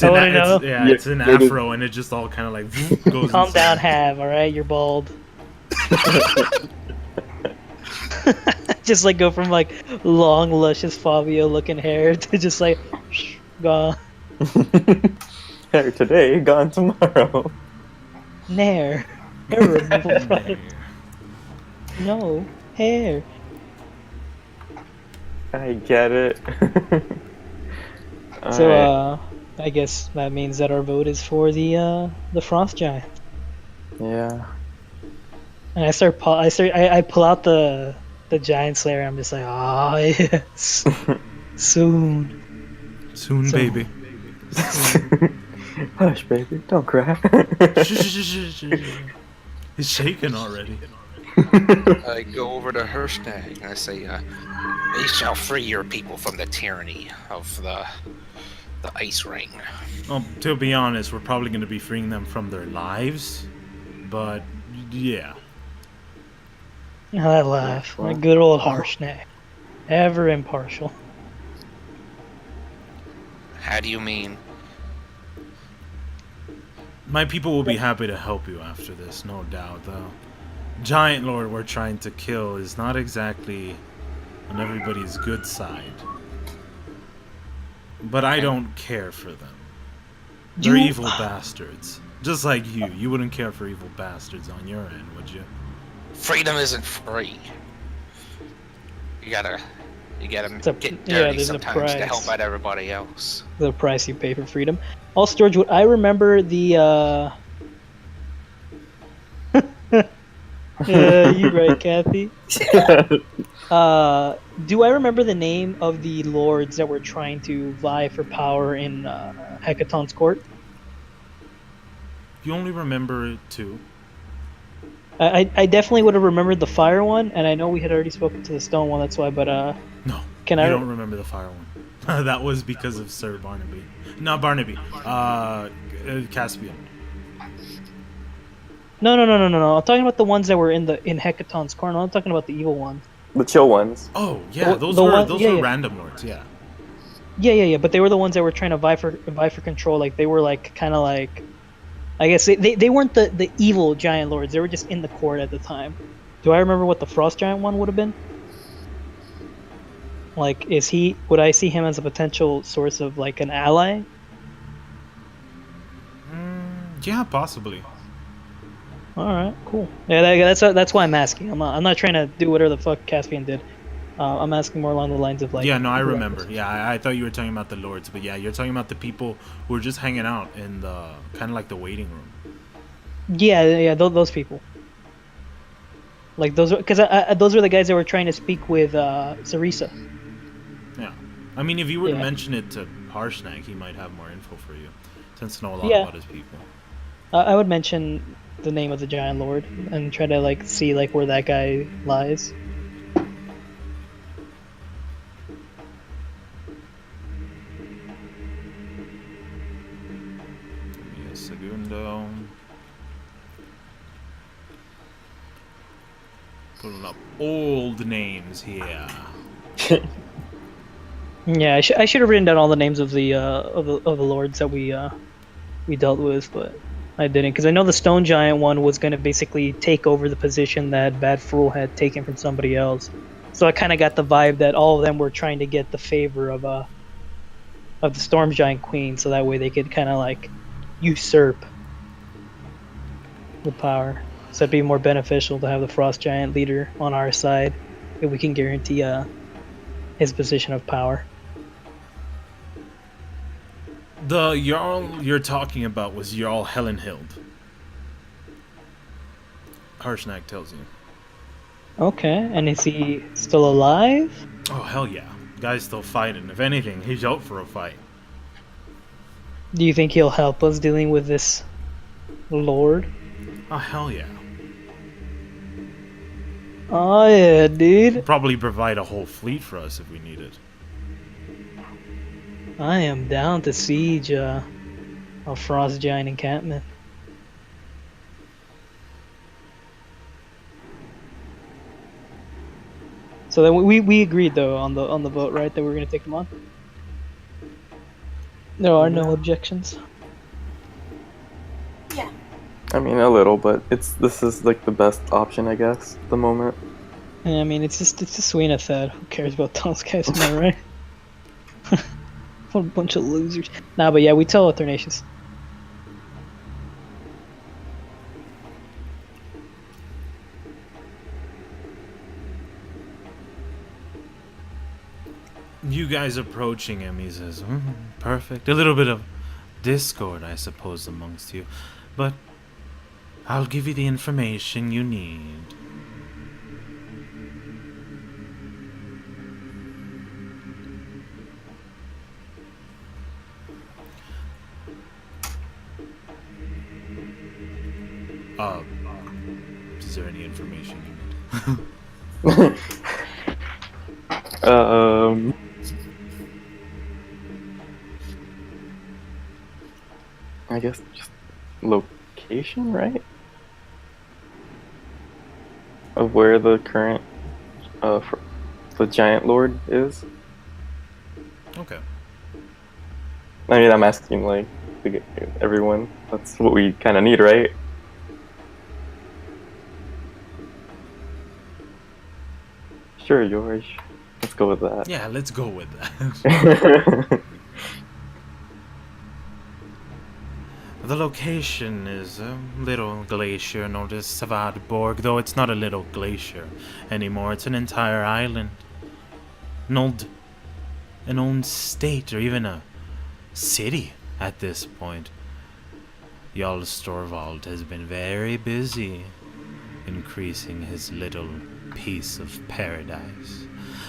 I wanna know. it's an afro, and it just all kind of like goes. Calm inside. down, Hav. All right, you're bald. Just like go from like long, luscious Fabio-looking hair to just like gone. Hair today, gone tomorrow. Nair. Hair removal product. No hair. I get it. So Alright. I guess that means that our vote is for the Frost Giant. Yeah. And I pull out the Giant Slayer. I'm just like, ah, yes, soon. Soon, baby. Hush, baby, don't cry. He's shaking already. I go over to Herstag and I say, "They shall free your people from the tyranny of the ice ring." Well, to be honest, we're probably going to be freeing them from their lives. But, yeah. I laugh. My good old Harshnag. Ever impartial. How do you mean? My people will be happy to help you after this, no doubt, though. Giant Lord we're trying to kill is not exactly on everybody's good side. But I don't care for them. They're evil bastards. Just like you. You wouldn't care for evil bastards on your end, would you? Freedom isn't free. You gotta It's a- get yeah, dirty there's a sometimes to price. help out everybody else. The price you pay for freedom. Also, George, would I remember the you're right, Kathy. Do I remember the name of the lords that were trying to vie for power in Hecaton's court? You only remember two. I definitely would have remembered the fire one, and I know we had already spoken to the stone one. That's why. But No, can you I? don't remember the fire one. That was because of Sir Barnaby. Not Barnaby. Caspian. No. I'm talking about the ones that were in Hecaton's court. I'm talking about the evil ones. The chill ones. Oh yeah, those the were one- those yeah, were yeah. random lords. Yeah. Yeah. But they were the ones that were trying to vie for control. Like they were like kind of like, I guess they weren't the evil giant lords. They were just in the court at the time. Do I remember what the frost giant one would have been? Like, would I see him as a potential source of like an ally? Yeah, possibly. All right, cool. Yeah, that's why I'm asking. I'm not trying to do whatever the fuck Caspian did. I'm asking more along the lines of like. Yeah, no, I remember. Yeah, I thought you were talking about the lords, but yeah, you're talking about the people who were just hanging out in the kind of like the waiting room. Yeah, those people. Like those, because those were the guys that were trying to speak with Sarisa. Yeah, I mean, if you were to Yeah. mention it to Harshnag, he might have more info for you. Tends to know a lot Yeah. about his people. I would mention the name of the giant lord and try to like see like where that guy lies. Give me a segundo. Pulling up old names here. Yeah, I should have written down all the names of the lords that we dealt with, but I didn't, because I know the stone giant one was going to basically take over the position that Bad Fool had taken from somebody else. So I kind of got the vibe that all of them were trying to get the favor of the storm giant queen, so that way they could kind of like usurp the power. So it'd be more beneficial to have the frost giant leader on our side if we can guarantee his position of power. The Jarl you're talking about was Jarl Helenhild. Harshnag tells you. Okay, and is he still alive? Oh, hell yeah. Guy's still fighting. If anything, he's out for a fight. Do you think he'll help us dealing with this lord? Oh, hell yeah. Oh yeah, dude. Probably provide a whole fleet for us if we need it. I am down to siege a frost giant encampment. So then we agreed though on the vote, right? That we were gonna take them on. There are no objections. Yeah. I mean, a little, but this is like the best option, I guess, at the moment. And I mean, it's just Sweeney said. Who cares about those guys, am I right? What a bunch of losers. Nah, but yeah, we tell Athanasius. You guys approaching him, he says, perfect. A little bit of discord, I suppose, amongst you. But I'll give you the information you need. Is there any information you need? I guess just location, right? Of where the current, the giant lord is. Okay. I mean, I'm asking like to get everyone. That's what we kind of need, right? Sure, George. Let's go with that. Yeah, let's go with that. The location is a little glacier known as Savadborg, though it's not a little glacier anymore. It's an entire island. An old state, or even a city at this point. Jarl Storvald has been very busy increasing his little piece of paradise.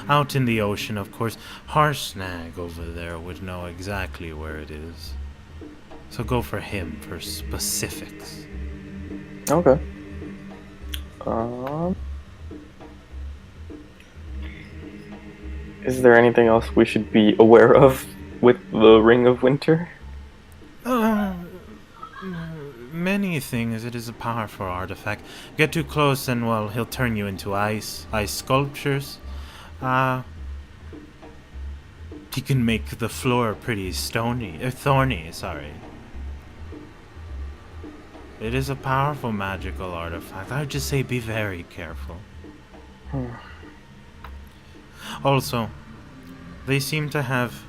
Out in the ocean, of course, Harsnag over there would know exactly where it is. So go for him for specifics. Okay. Is there anything else we should be aware of with the Ring of Winter? Many things. It is a powerful artifact. Get too close and, well, he'll turn you into ice sculptures. He can make the floor pretty thorny, sorry. It is a powerful magical artifact. I would just say be very careful. Also, they seem to have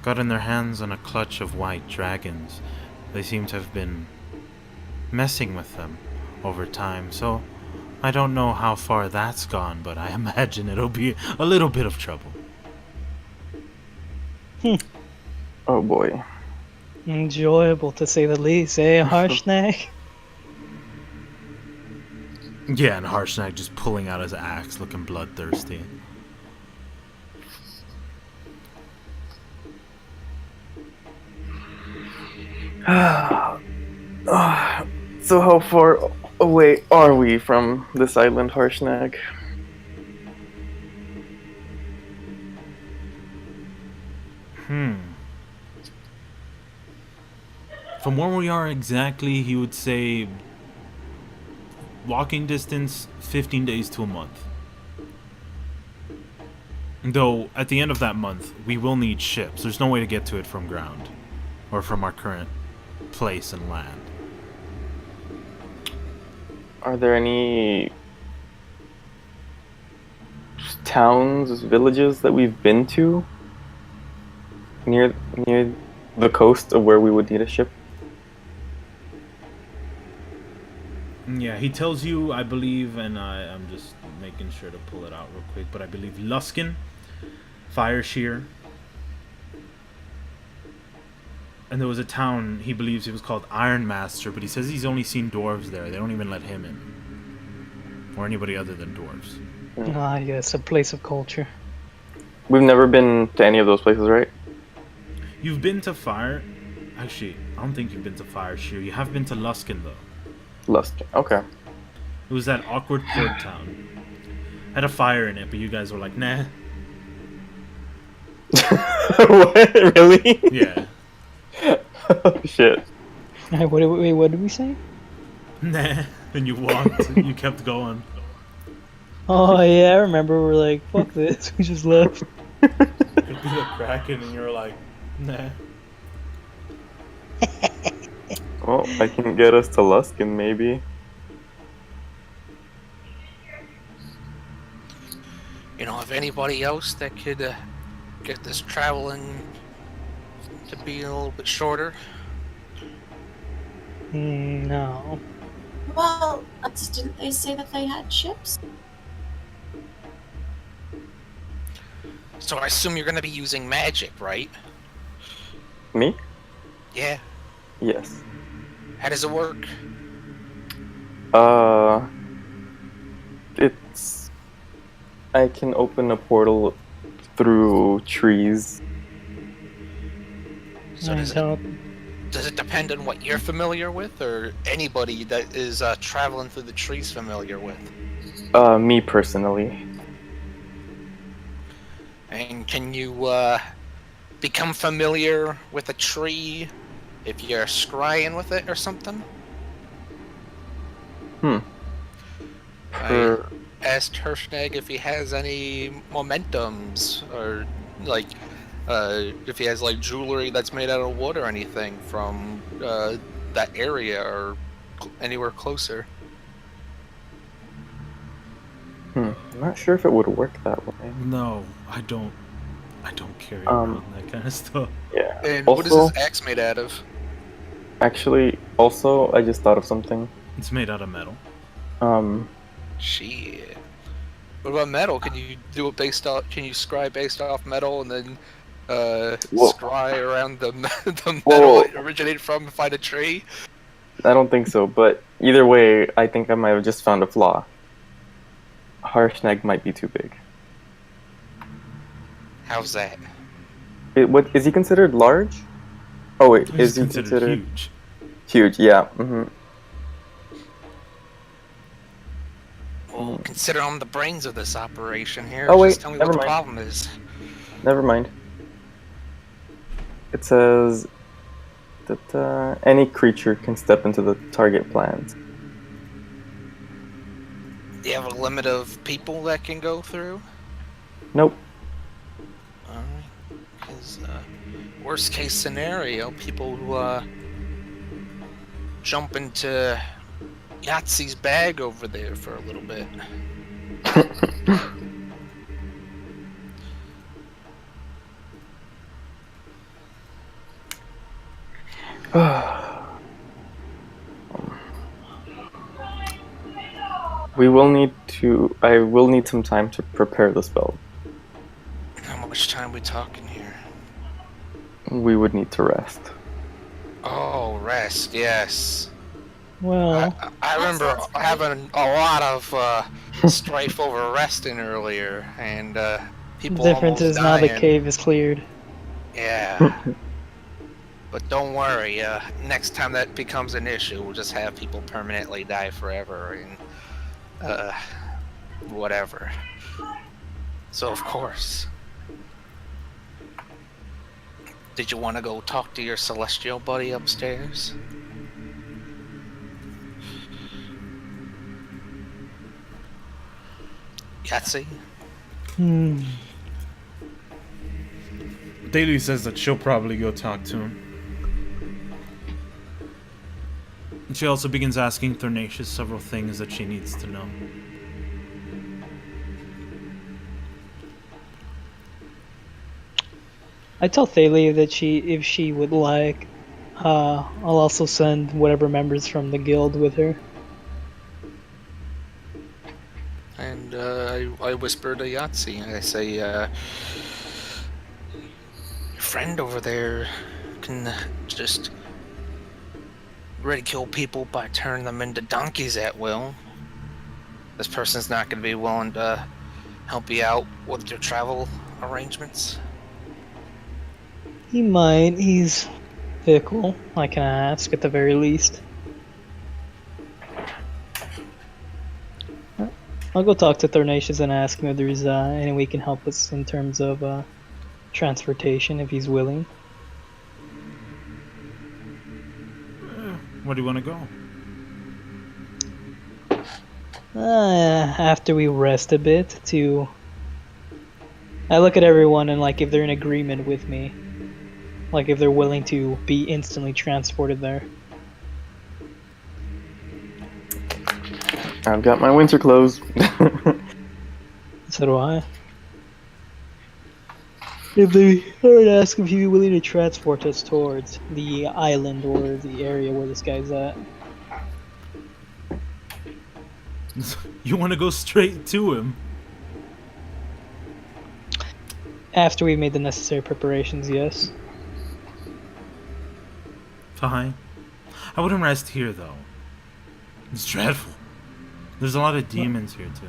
gotten their hands on a clutch of white dragons. They seem to have been messing with them over time, so I don't know how far that's gone, but I imagine it'll be a little bit of trouble. Oh boy. Enjoyable to say the least, eh, Harshnag? Yeah, and Harshnag just pulling out his axe, looking bloodthirsty. So how far away are we from this island, Harshnag? From where we are exactly, he would say walking distance 15 days to a month. Though, at the end of that month, we will need ships. There's no way to get to it from ground. Or from our current place and land. Are there any towns, villages that we've been to near the coast of where we would need a ship? Yeah, he tells you, I believe, and I'm just making sure to pull it out real quick, but I believe Luskin, Fireshear, and there was a town, he believes it was called Ironmaster, but he says he's only seen dwarves there. They don't even let him in. Or anybody other than dwarves. Ah, yes, a place of culture. We've never been to any of those places, right? You've been to Actually, I don't think you've been to Fireshear. You have been to Luskin, though. Luskin, okay. It was that awkward port town. Had a fire in it, but you guys were like, nah. What? Really? Yeah. Oh, shit. Wait, what did we say? Nah. And you walked. You kept going. Oh, yeah, I remember. We're like, fuck this. We just left. It'd be the Kraken, and you were like, nah. Well, I can get us to Luskin, maybe. You know, if anybody else that could get this traveling to be a little bit shorter. No. Well, didn't they say that they had ships? So I assume you're going to be using magic, right? Me? Yeah. Yes. How does it work? It's... I can open a portal through trees. So I does it, don't. does it depend on what you're familiar with, or anybody that is traveling through the trees familiar with? Me personally. And can you become familiar with a tree if you're scrying with it or something? I asked Hirschnag if he has any momentums, or like if he has like jewelry that's made out of wood or anything from that area or anywhere closer. I'm not sure if it would work that way. No, I don't carry around that kind of stuff. Yeah. And also, what is this axe made out of? Actually, also, I just thought of something. It's made out of metal. Shit. What about metal? Can you do it based off? Can you scry based off metal and then scry around the metal it originated from and find a tree? I don't think so, but either way, I think I might have just found a flaw. Harshnag might be too big. How's that? What is he considered large? Oh wait, He's is he considered huge? huge? Yeah. Well, consider I'm the brains of this operation here. Oh, wait, Just tell me what never the mind. problem is. Never mind. It says that any creature can step into the target plans. Do you have a limit of people that can go through? Nope. Alright. Because, worst case scenario, people who, jump into Yahtzee's bag over there for a little bit. We will need to. I will need some time to prepare the spell. How much time we talking here? We would need to rest. Oh, rest, yes. Well, I remember sounds great. having a lot of strife over resting earlier, and the people difference almost is now the dying. cave is cleared. Yeah. But don't worry, next time that becomes an issue, we'll just have people permanently die forever and, whatever. So, of course. Did you want to go talk to your celestial buddy upstairs? Yahtzee? Daly says that she'll probably go talk to him. And she also begins asking Thornatius several things that she needs to know. I tell Thalia that if she would like, I'll also send whatever members from the guild with her. And I whisper to Yahtzee, I say, your friend over there can just ridicule people by turning them into donkeys at will. This person's not going to be willing to help you out with your travel arrangements. He might. He's fickle. I can ask at the very least. I'll go talk to Thornatius and ask him if there's any way he can help us in terms of transportation, if he's willing. Where do you want to go? After we rest a bit, I look at everyone and like if they're in agreement with me, like if they're willing to be instantly transported there. I've got my winter clothes. So do I. If they are to ask if he'd be willing to transport us towards the island or the area where this guy's at. You want to go straight to him? After we've made the necessary preparations, yes. Fine. I wouldn't rest here, though. It's dreadful. There's a lot of demons here, too.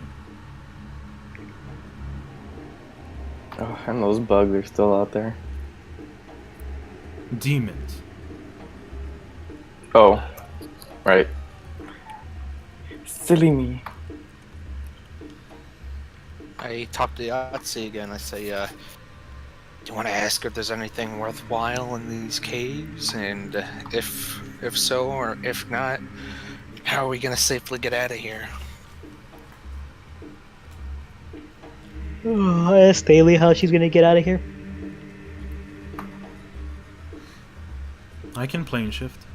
Oh, and those bugs are still out there. Demons. Oh, right. Silly me. I talk to Yahtzee again. I say, do you want to ask if there's anything worthwhile in these caves? And if so, or if not, how are we gonna safely get out of here? I asked Daly how she's gonna get out of here. I can plane shift.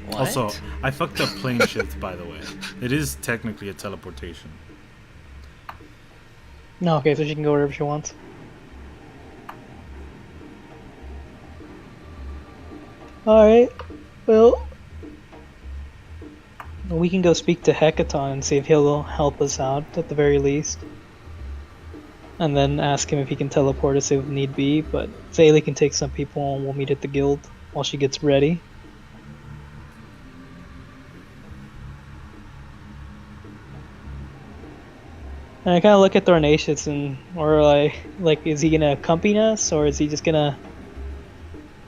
What? Also, I fucked up plane shift, by the way. It is technically a teleportation. No, okay, so she can go wherever she wants. Alright, well, we can go speak to Hecaton and see if he'll help us out, at the very least. And then ask him if he can teleport us if need be, but Zaylee can take some people and we'll meet at the guild while she gets ready. And I kind of look at Thornacious and, or like, is he gonna accompany us, or is he just gonna,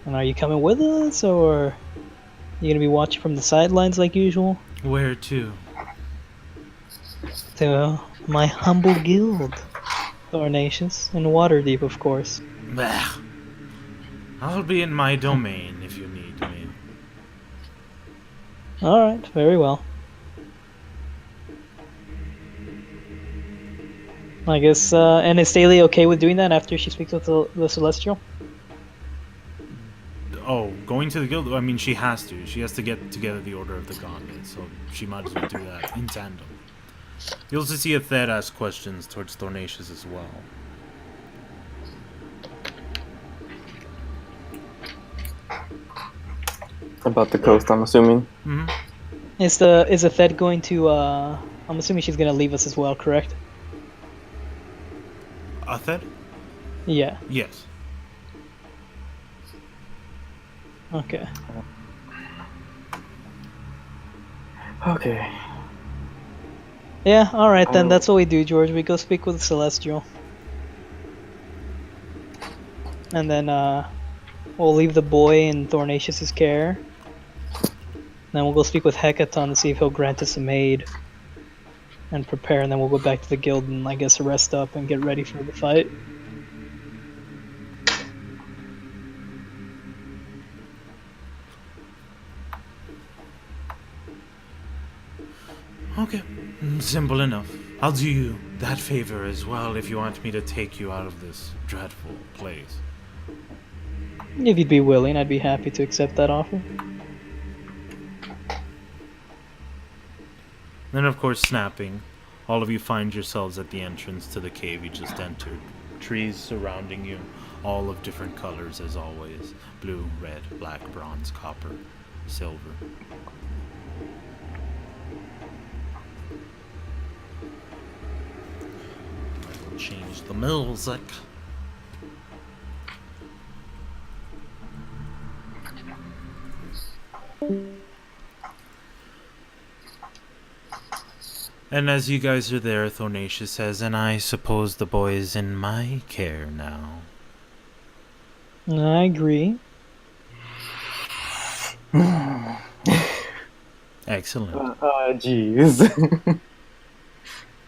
and are you coming with us, or you gonna be watching from the sidelines like usual? Where to? To my humble guild, Thornacious, in Waterdeep, of course. Bah. I'll be in my domain if you need me. Alright, very well. I guess, and is Staley okay with doing that after she speaks with the Celestial? Oh, going to the guild? I mean, she has to. She has to get together the Order of the Gauntlet, so she might as well do that in tandem. You'll also see Athed ask questions towards Thornacious as well. About the coast, I'm assuming. Mm-hmm. Is Athed going to, I'm assuming she's gonna leave us as well, correct? Athed? Yeah, Yes. okay. Okay. Yeah, alright then, that's what we do, George. We go speak with the Celestial. And then, we'll leave the boy in Thornacious' care. Then we'll go speak with Hecaton to see if he'll grant us some aid. And prepare, and then we'll go back to the guild and, I guess, rest up and get ready for the fight. Okay. Simple enough. I'll do you that favor as well if you want me to take you out of this dreadful place. If you'd be willing, I'd be happy to accept that offer. Then, of course, snapping. All of you find yourselves at the entrance to the cave you just entered. Trees surrounding you, all of different colors as always. Blue, red, black, bronze, copper, silver. I will change the music. And as you guys are there, Thornacious says, and I suppose the boy is in my care now. I agree. Excellent. Jeez.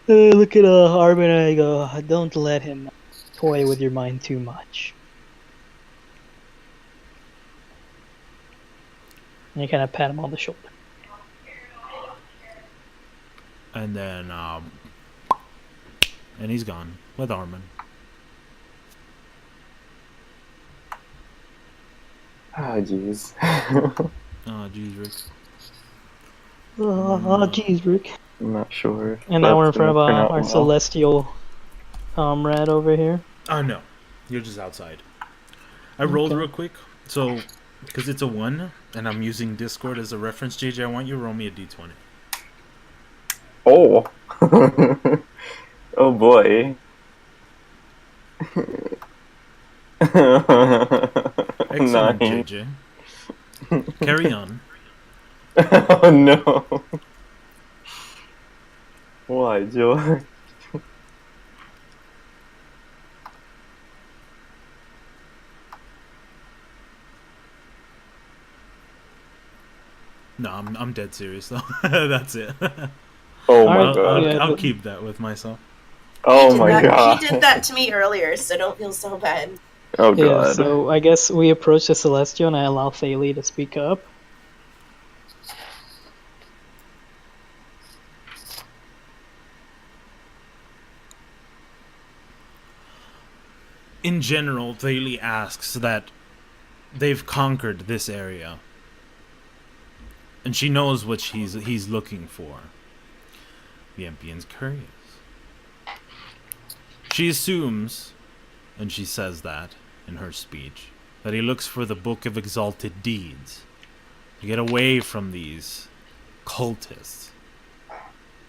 Look at Armin and I go, don't let him toy with your mind too much. And you kind of pat him on the shoulder. And then, and he's gone with Armin. Jeez. Oh, jeez, Rick. Oh, jeez, Rick. I'm not sure. And now we're in That's front of gonna turn out our well. celestial comrade over here. Oh, no. You're just outside. I rolled real quick, so, because it's a 1, and I'm using Discord as a reference, JJ, I want you to roll me a d20. Oh. Oh boy. Excellent, Nine. JJ. Carry on. Oh no. Why, George? No, I'm dead serious though. That's it. Oh Alright, my god. yeah. I'll keep that with myself. Oh He my did that, god. He did that to me earlier, so don't feel so bad. Oh Yeah, god. so I guess we approach the Celestial and I allow Thalie to speak up. In general, Thalie asks that they've conquered this area. And she knows what he's looking for. The Empian's curious. She assumes, and she says that in her speech, that he looks for the Book of Exalted Deeds to get away from these cultists.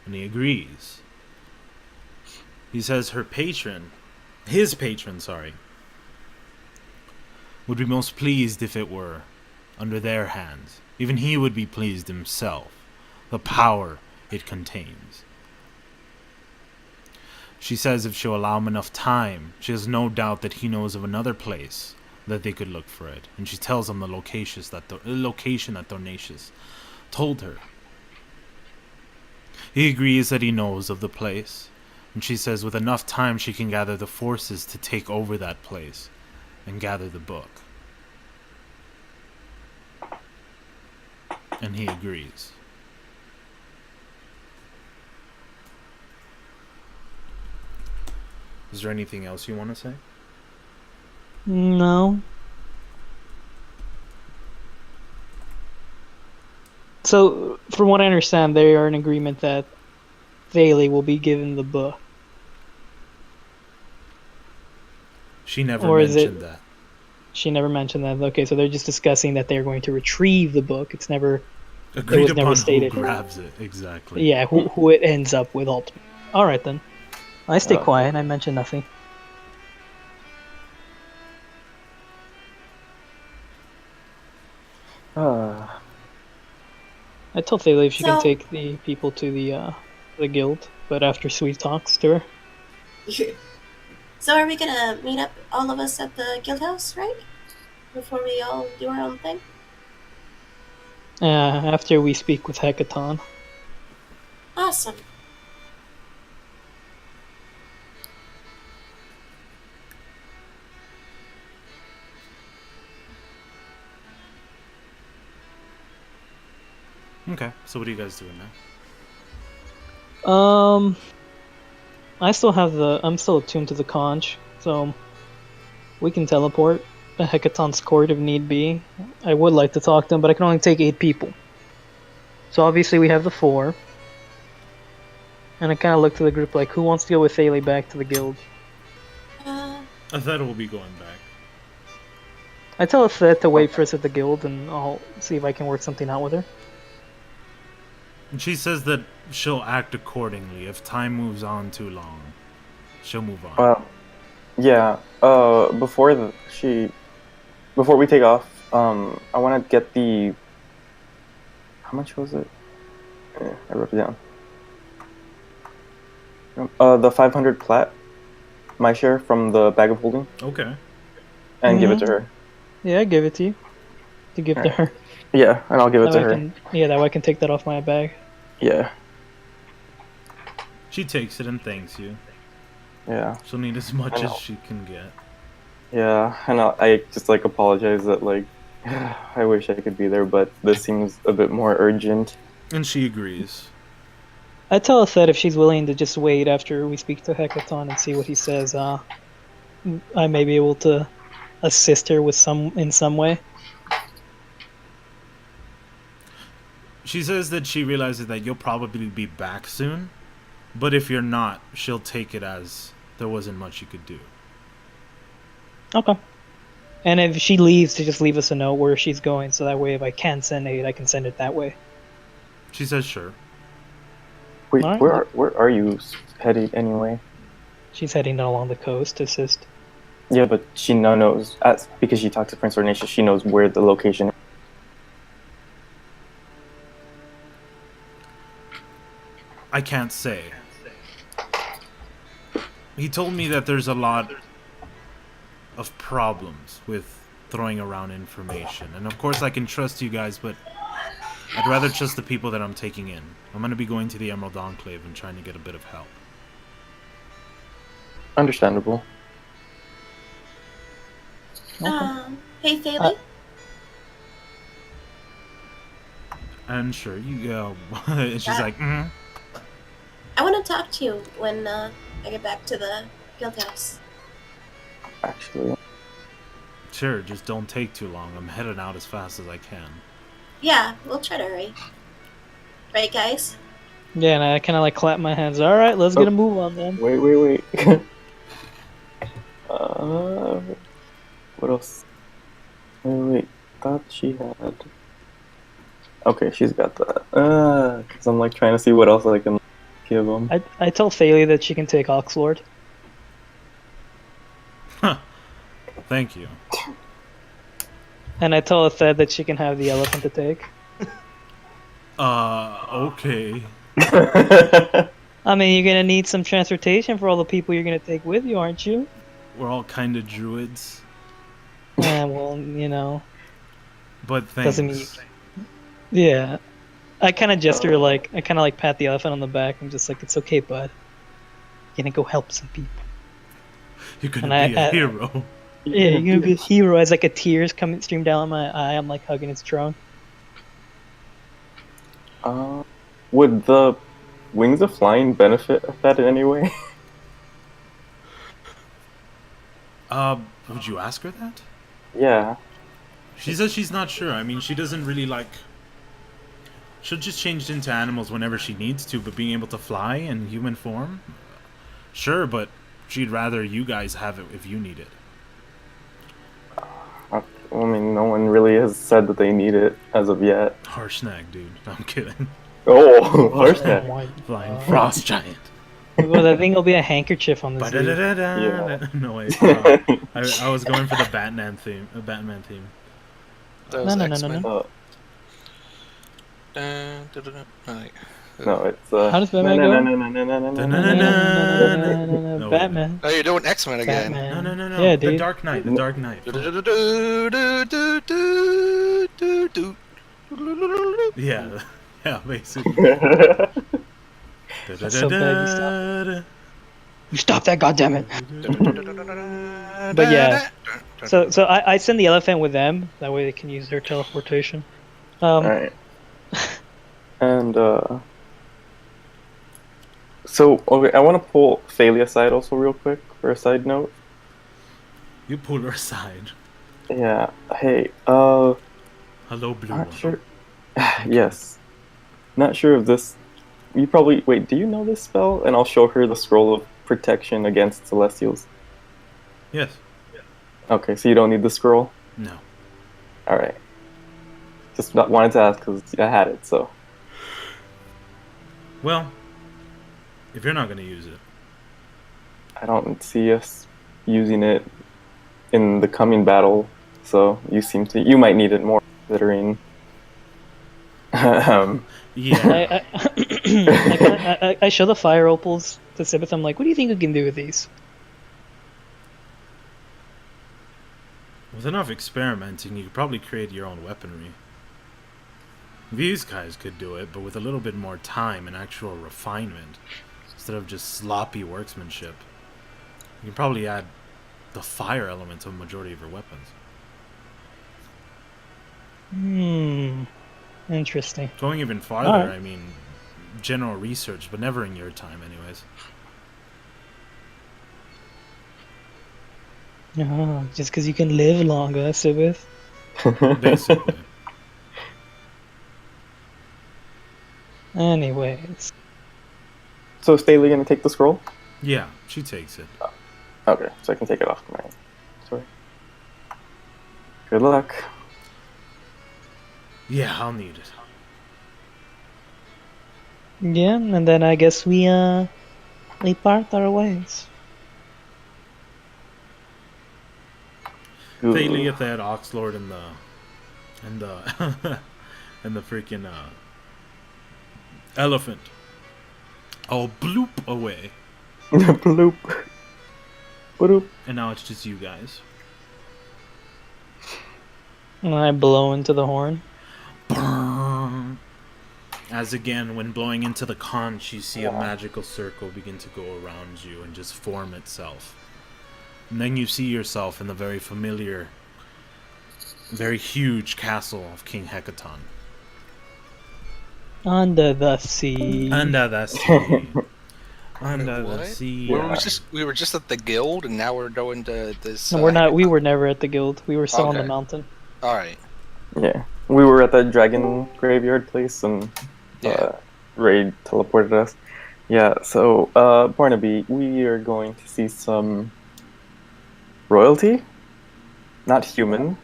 And he agrees. He says his patron, would be most pleased if it were under their hands. Even he would be pleased himself. The power it contains. She says if she'll allow him enough time, she has no doubt that he knows of another place that they could look for it. And she tells him the location that Dornatius told her. He agrees that he knows of the place. And she says with enough time she can gather the forces to take over that place and gather the book. And he agrees. Is there anything else you want to say? No. So, from what I understand, they are in agreement that Thalie will be given the book. She never Or is mentioned it- that. She never mentioned that. Okay, so they're just discussing that they're going to retrieve the book. It's never, Agreed was upon never stated. who grabs it, exactly. yeah, who it ends up with ultimately. Alright then. I stay Okay. quiet, I mention nothing. I told Thalie if she can So- take the people to the guild, but after Sweet talks to her. So are we gonna meet up, all of us, at the guild house, right? Before we all do our own thing? After we speak with Hecaton. Awesome. Okay, so what are you guys doing now? I'm still attuned to the conch, so we can teleport to Hecaton's court if need be. I would like to talk to him, but I can only take 8 people. So obviously we have the 4. And I kind of look to the group like, who wants to go with Thalie back to the guild? I thought we'll be going back. I tell Thet to wait for us at the guild, and I'll see if I can work something out with her. And she says that she'll act accordingly. If time moves on too long, she'll move on. Well, yeah. Before we take off, I want to get the. How much was it? I wrote it down. The 500 plat, my share from the bag of holding, Okay. and give it to her. Yeah, I give it to you. To give to Alright. her. Yeah, and I'll give it That to way I her. can, that way I can take that off my bag. Yeah, She takes it and thanks you. yeah, She'll need as much I as know. she can get. yeah. And I just like apologize that like I wish I could be there, but this seems a bit more urgent. And she agrees. I tell Thet if she's willing to just wait after we speak to Hecaton and see what he says, I may be able to assist her with in some way. She says that she realizes that you'll probably be back soon, but if you're not, she'll take it as there wasn't much you could do. Okay. And if she leaves, to just leave us a note where she's going, so that way if I can send aid, I can send it that way. She says sure. Wait, Alright. where are you headed anyway? She's heading down along the coast to assist. Yeah, but she now knows, because she talked to Prince Ornatius, she knows where the location is. I can't say. He told me that there's a lot of problems with throwing around information. And of course I can trust you guys, but I'd rather trust the people that I'm taking in. I'm going to be going to the Emerald Enclave and trying to get a bit of help. Understandable. Hey, Thalie? And sure, you go. And she's like, I want to talk to you when I get back to the guild house. Actually, sure, just don't take too long. I'm heading out as fast as I can. Yeah, we'll try to hurry. Right, guys? Yeah, and I kind of like clap my hands. All right, let's get a move on then. wait. What else? Wait. Thought she had. Okay, she's got that. Cause I'm like trying to see what else I can give them. I tell Thalie that she can take Oxlord. Thank you. And I tell Thed that she can have the elephant to take. Okay. I mean, you're gonna need some transportation for all the people you're gonna take with you, aren't you? We're all kind of druids. Yeah, well, you know. But thanks. Doesn't mean. Yeah. I kind of gesture like, I kind of like pat the elephant on the back. I'm just like, it's okay, bud. You're gonna go help some people. You're gonna be a hero. Yeah, you're gonna be a hero. As like a tears stream down my eye, I'm like hugging its trunk. Would the wings of flying benefit that in any way? Would you ask her that? Yeah. She says she's not sure. I mean, she doesn't really like... She'll just change into animals whenever she needs to, but being able to fly in human form? Sure, but she'd rather you guys have it if you need it. I mean, no one really has said that they need it as of yet. Harshnag, dude. I'm kidding. Oh, Harshnag. Flying frost giant. Well, I think it'll be a handkerchief on the zoo. Yeah. No, wait. I was going for the Batman theme. Batman theme. That was No. X-Men. No, it's How does Batman go? No, Batman. Oh, you're doing X-Men again. Batman. No. Yeah, The dude. Dark Knight. The Dark Knight. Yeah. Yeah, basically. That's so bad you stop that, goddammit. But yeah. So I send the elephant with them. That way they can use their teleportation. Alright. And, so, okay, I want to pull Thalie aside also real quick for a side note. You pull her aside. Yeah, hey, Hello, blue not one. sure. Yes. Not sure if this... You probably... Wait, do you know this spell? And I'll show her the scroll of protection against celestials. Yes. Okay, so you don't need the scroll? No. Alright. Just wanted to ask because I had it, so... Well, if you're not going to use it. I don't see us using it in the coming battle, so you might need it more considering... Yeah. I show the fire opals to Sibith. I'm like, what do you think we can do with these? With enough experimenting, you could probably create your own weaponry. These guys could do it, but with a little bit more time and actual refinement, instead of just sloppy workmanship. You can probably add the fire element to a majority of your weapons. Interesting. Going even farther, Alright. I mean, general research, but never in your time anyways. Oh, just because you can live longer, Sibith. Basically. Anyways. So is Thalie gonna take the scroll? Yeah, she takes it. Okay, so I can take it off my... Sorry. Good luck. Yeah, I'll need it. Yeah, and then I guess we part our ways. Thalie, if they had Oxlord and the and the freaking elephant, I'll bloop away. Bloop. Bloop. And now it's just you guys. And I blow into the horn. Brrrr. as again, when blowing into the conch, you see a Yeah. magical circle begin to go around you and just form itself. And then you see yourself in the very familiar, very huge castle of King Hecaton. Under the sea. Under the sea. Under the What? sea. Yeah. We were just at the guild, and now we're going to this. No, we're not. We were never at the guild. We were still on the Okay. mountain. All right. Yeah, we were at that dragon graveyard place, and Yeah. Raid teleported us. Yeah, so Barnaby, we are going to see some royalty, not human,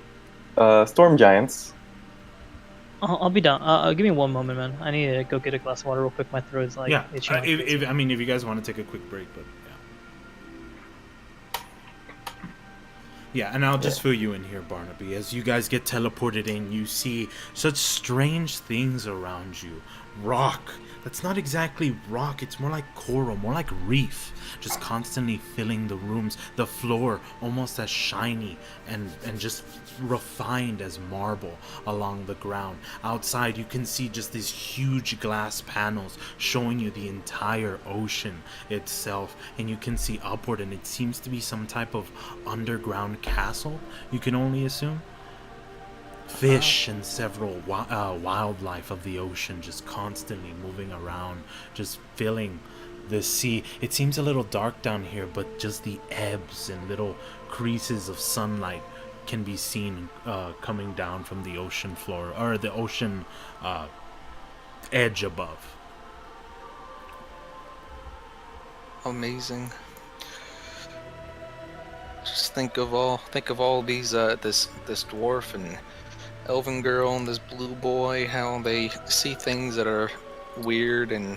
storm giants. I'll be down. Give me one moment, man. I need to go get a glass of water real quick. My throat's like Yeah, itching. like crazy. if you guys want to take a quick break, but yeah. Yeah, and I'll just fill you in here, Barnaby. As you guys get teleported in, you see such strange things around you. Rock. That's not exactly rock, it's more like coral, more like reef. Just constantly filling the rooms. The floor almost as shiny and just refined as marble along the ground. Outside you can see just these huge glass panels showing you the entire ocean itself. And you can see upward, and it seems to be some type of underground castle, you can only assume. Fish and several wildlife of the ocean just constantly moving around, just filling the sea. It seems a little dark down here, but just the ebbs and little creases of sunlight can be seen coming down from the ocean floor, or the ocean edge above. Amazing. Just think of all these this dwarf and elven girl and this blue boy, how they see things that are weird and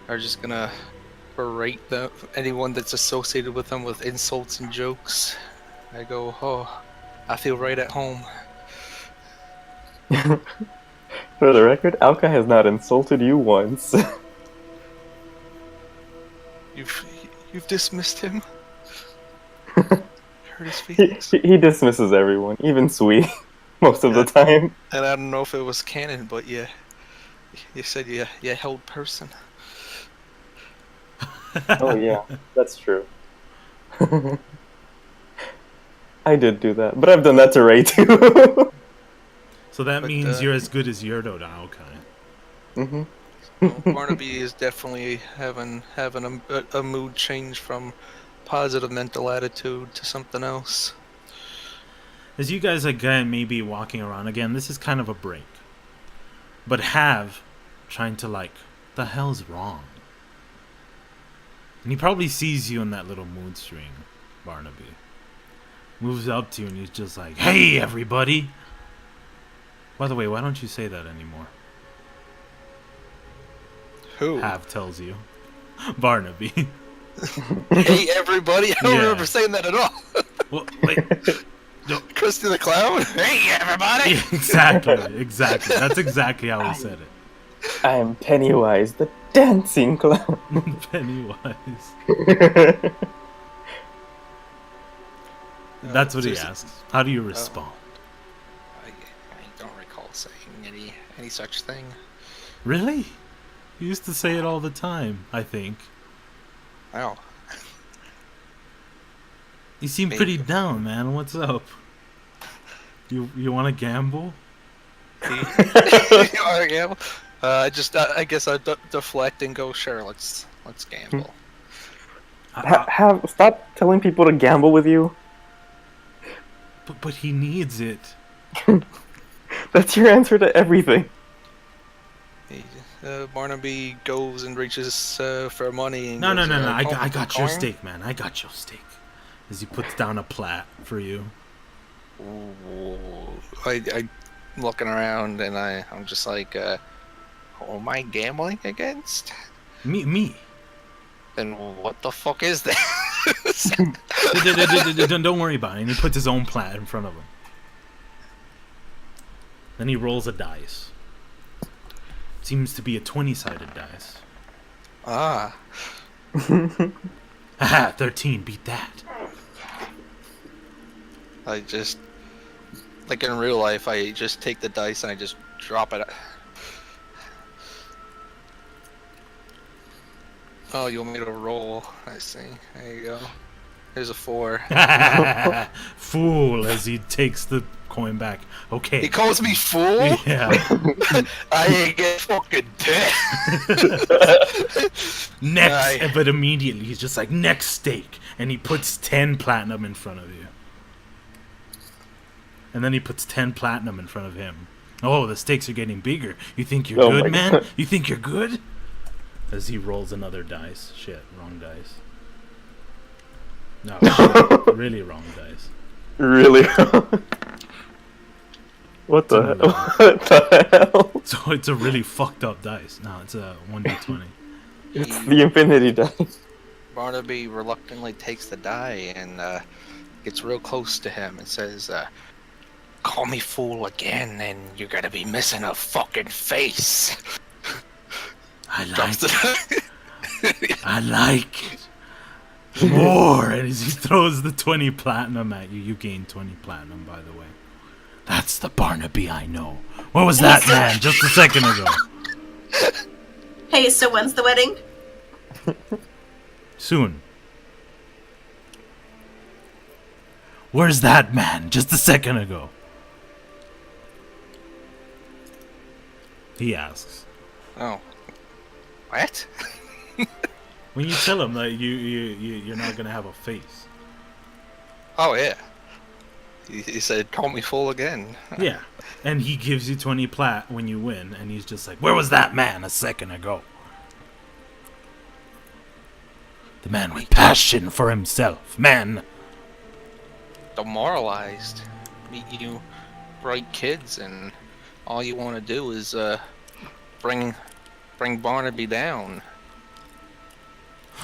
are just gonna berate anyone that's associated with them with insults and jokes. I go, oh, I feel right at home. For the record, Alka has not insulted you once. You've dismissed him. Hurt his feelings. he dismisses everyone, even Sui, most of the time. And I don't know if it was canon, but you said you held person. Oh yeah, that's true. I did do that, but I've done that to Ray too. So that But, means you're as good as Yerdo now, okay? Barnaby is definitely having a mood change from positive mental attitude to something else. As you guys again may be walking around, again, this is kind of a break. But trying to the hell's wrong? And he probably sees you in that little mood swing, Barnaby. Moves up to you and he's just like, hey everybody! By the way, why don't you say that anymore? Who? Hav tells you. Barnaby. Hey everybody! I don't Yeah. remember saying that at all. Well, wait. No. Krusty the Clown. Hey everybody! Yeah, exactly. That's exactly how he said it. I'm Pennywise, the dancing clown. Pennywise. That's what he seriously. asks. How do you respond? I don't recall saying any such thing. Really? You used to say it all the time, I think. Wow. You seem Maybe. pretty down, man. What's up? You want to gamble? I guess I deflect and go. Sure, let's gamble. Stop telling people to gamble with you. But he needs it. That's your answer to everything. Barnaby goes and reaches for money. And No. goes, I got your coin? steak, man. I got your steak. As he puts down a plat for you. Ooh. I'm looking around and I'm just like, who am I gambling against? Me. Then what the fuck is this? Don't worry about it. And he puts his own plat in front of him. Then he rolls a dice. Seems to be a 20-sided dice. Ah. Haha, 13. Beat that. I just, like in real life, I just take the dice and I just drop it. Oh, you want me to roll? I see. There you go. There's a 4. Fool, as he takes the coin back. Okay. He calls me fool? Yeah. I ain't get fucking dead. Next, Aye. but immediately he's just like, next stake. And he puts 10 platinum in front of you. And then he puts 10 platinum in front of him. Oh, the stakes are getting bigger. You think you're Oh my good, man? God. You think you're good? As he rolls another dice. Shit, wrong dice. No, shit, really wrong dice. Really? What the hell? What the hell? So it's a really fucked up dice. No, it's a 1d20. It's the infinity dice. Barnaby reluctantly takes the die and gets real close to him and says, call me fool again and you're gonna be missing a fucking face. I like Drops it. the I like it. More! And as he throws the 20 platinum at you, you gain 20 platinum, by the way. That's the Barnaby I know. What was that, man? Just a second ago. Hey, so when's the wedding? Soon. Where's that man? Just a second ago. He asks. Oh. What? When you tell him that you're not gonna have a face. Oh, yeah. He said, call me fool again. Yeah. And he gives you 20 plat when you win, and he's just like, where was that man a second ago? The man with passion for himself. Man. Demoralized. Meet you bright kids, and all you want to do is bring Barnaby down.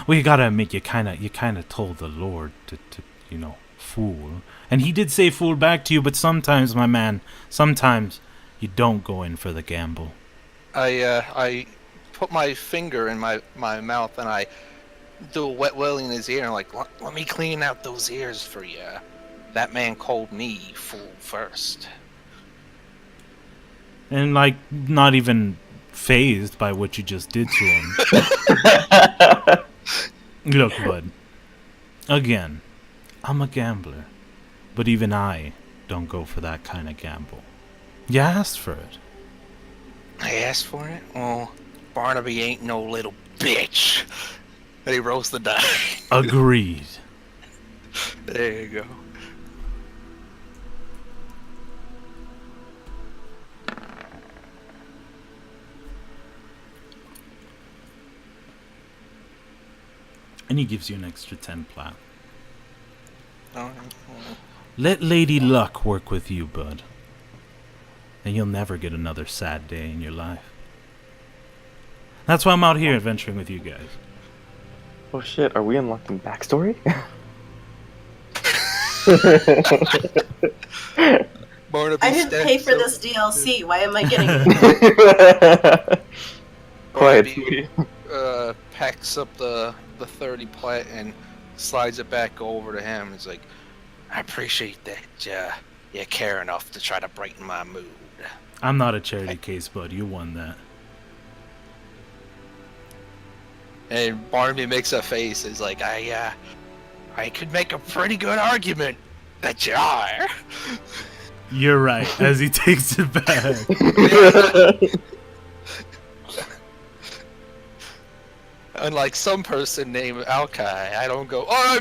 Well, you gotta admit, you kind of told the Lord to fool. And he did say fool back to you, but sometimes, my man, sometimes you don't go in for the gamble. I put my finger in my mouth and I do a wet willy in his ear and like, let me clean out those ears for you. That man called me fool first. And, like, not even phased by what you just did to him. Look, bud. Again, I'm a gambler. But even I don't go for that kind of gamble. You asked for it. I asked for it? Well, Barnaby ain't no little bitch. And he rolls the die. Agreed. There you go. And he gives you an extra 10 plat. Oh, Let Lady Luck work with you, bud. And you'll never get another sad day in your life. That's why I'm out here adventuring with you guys. Oh shit, are we unlocking backstory? Barnaby I didn't steps pay for up- this DLC. Why am I getting it? Quiet, Barnaby, sweetie. packs up the 30 plat and slides it back over to him. He's like, I appreciate that you care enough to try to brighten my mood. I'm not a charity case, bud. You won that. And Barnaby makes a face. He's like, I could make a pretty good argument that you are. You're right, as he takes it back. Unlike some person named Alkai, I don't go, I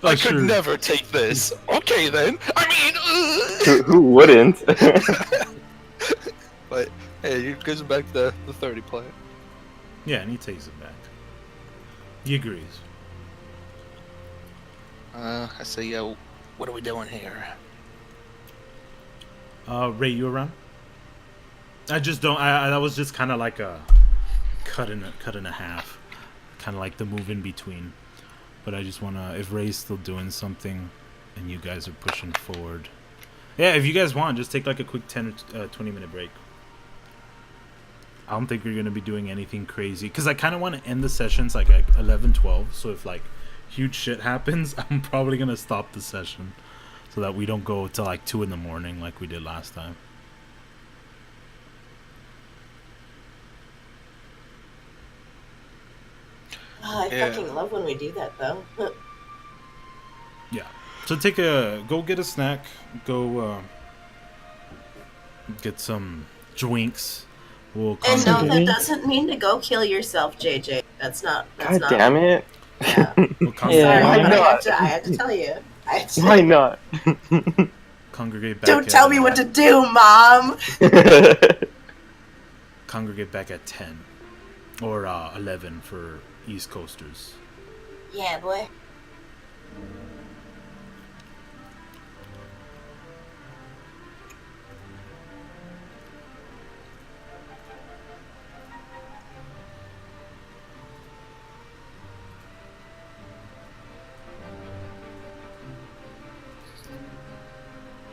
could sure. never take this. Okay then. I mean, Who wouldn't? But hey, he gives him back the 30 plat. Yeah, and he takes it back. He agrees. I say, yo, what are we doing here? Ray, you around? I just don't. That was just kind of like a cut in a half, kind of like the move in between. But I just wanna, if Ray's still doing something, and you guys are pushing forward, yeah. If you guys want, just take like a quick 10 or 20-minute break. I don't think we're gonna be doing anything crazy because I kind of want to end the sessions like at 11, 12. So if like huge shit happens, I'm probably gonna stop the session so that we don't go till like 2 in the morning like we did last time. Oh, I Yeah. fucking love when we do that, though. Yeah. So go get a snack. Go get some drinks. We'll And no, congregate. that doesn't mean to go kill yourself, JJ. That's not. God damn it. Yeah. We'll Sorry, Why congregate, not? I have to tell you. I have to, Why not? congregate back. Don't tell me what to do, Mom. Congregate back at 10 or 11 for East Coasters. Yeah, boy.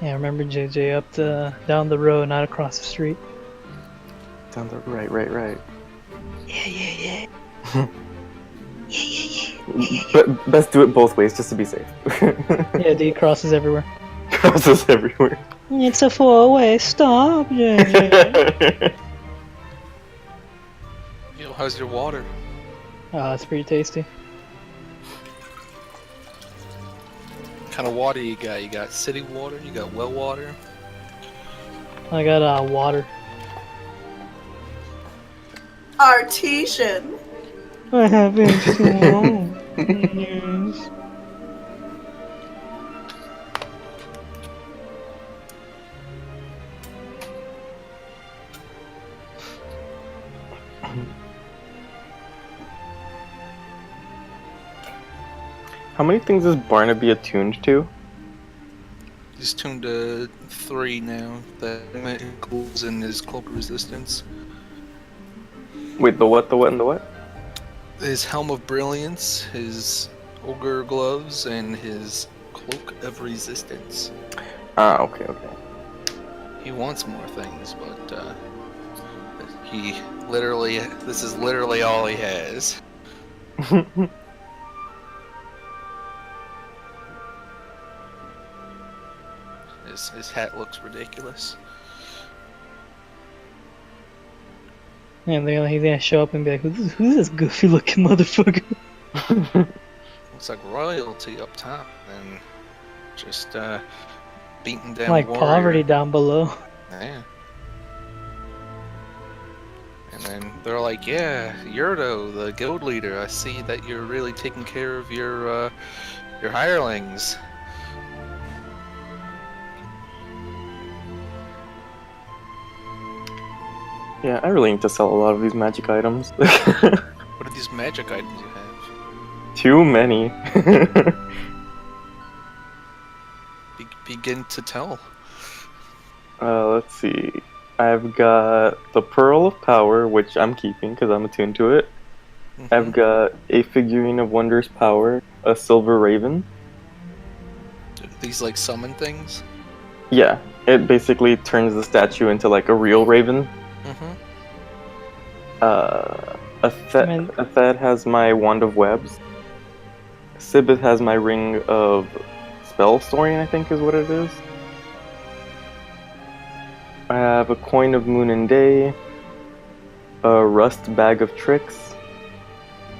Yeah, remember JJ down the road, not across the street. Down the right. Yeah. But best do it both ways just to be safe. Yeah, D crosses everywhere. Crosses everywhere. It's a 4-way stop, JJ. Yo, how's your water? It's pretty tasty. What kind of water you got? You got city water? You got well water? I got water. Artesian. I haven't too long. Yes. How many things is Barnaby attuned to? He's tuned to 3 now. That includes in his cloak resistance. Wait, the what, and the what? His Helm of Brilliance, his Ogre Gloves, and his Cloak of Resistance. Ah, okay. He wants more things, but he literally, this is literally all he has. His hat looks ridiculous. And he's gonna show up and be like, who's this goofy looking motherfucker? Looks like royalty up top, and just beating down Like warrior. poverty down below. Yeah. And then they're like, yeah, Yurdo, the guild leader, I see that you're really taking care of your hirelings. Yeah, I really need to sell a lot of these magic items. What are these magic items you have? Too many. Begin to tell. Let's see. I've got the Pearl of Power, which I'm keeping because I'm attuned to it. I've got a figurine of Wondrous Power, a Silver Raven. These like summon things? Yeah, it basically turns the statue into like a real raven. Athad has my Wand of Webs. Sibith has my Ring of Spellstoring, I think is what it is. I have a Coin of Moon and Day, a Rust Bag of Tricks,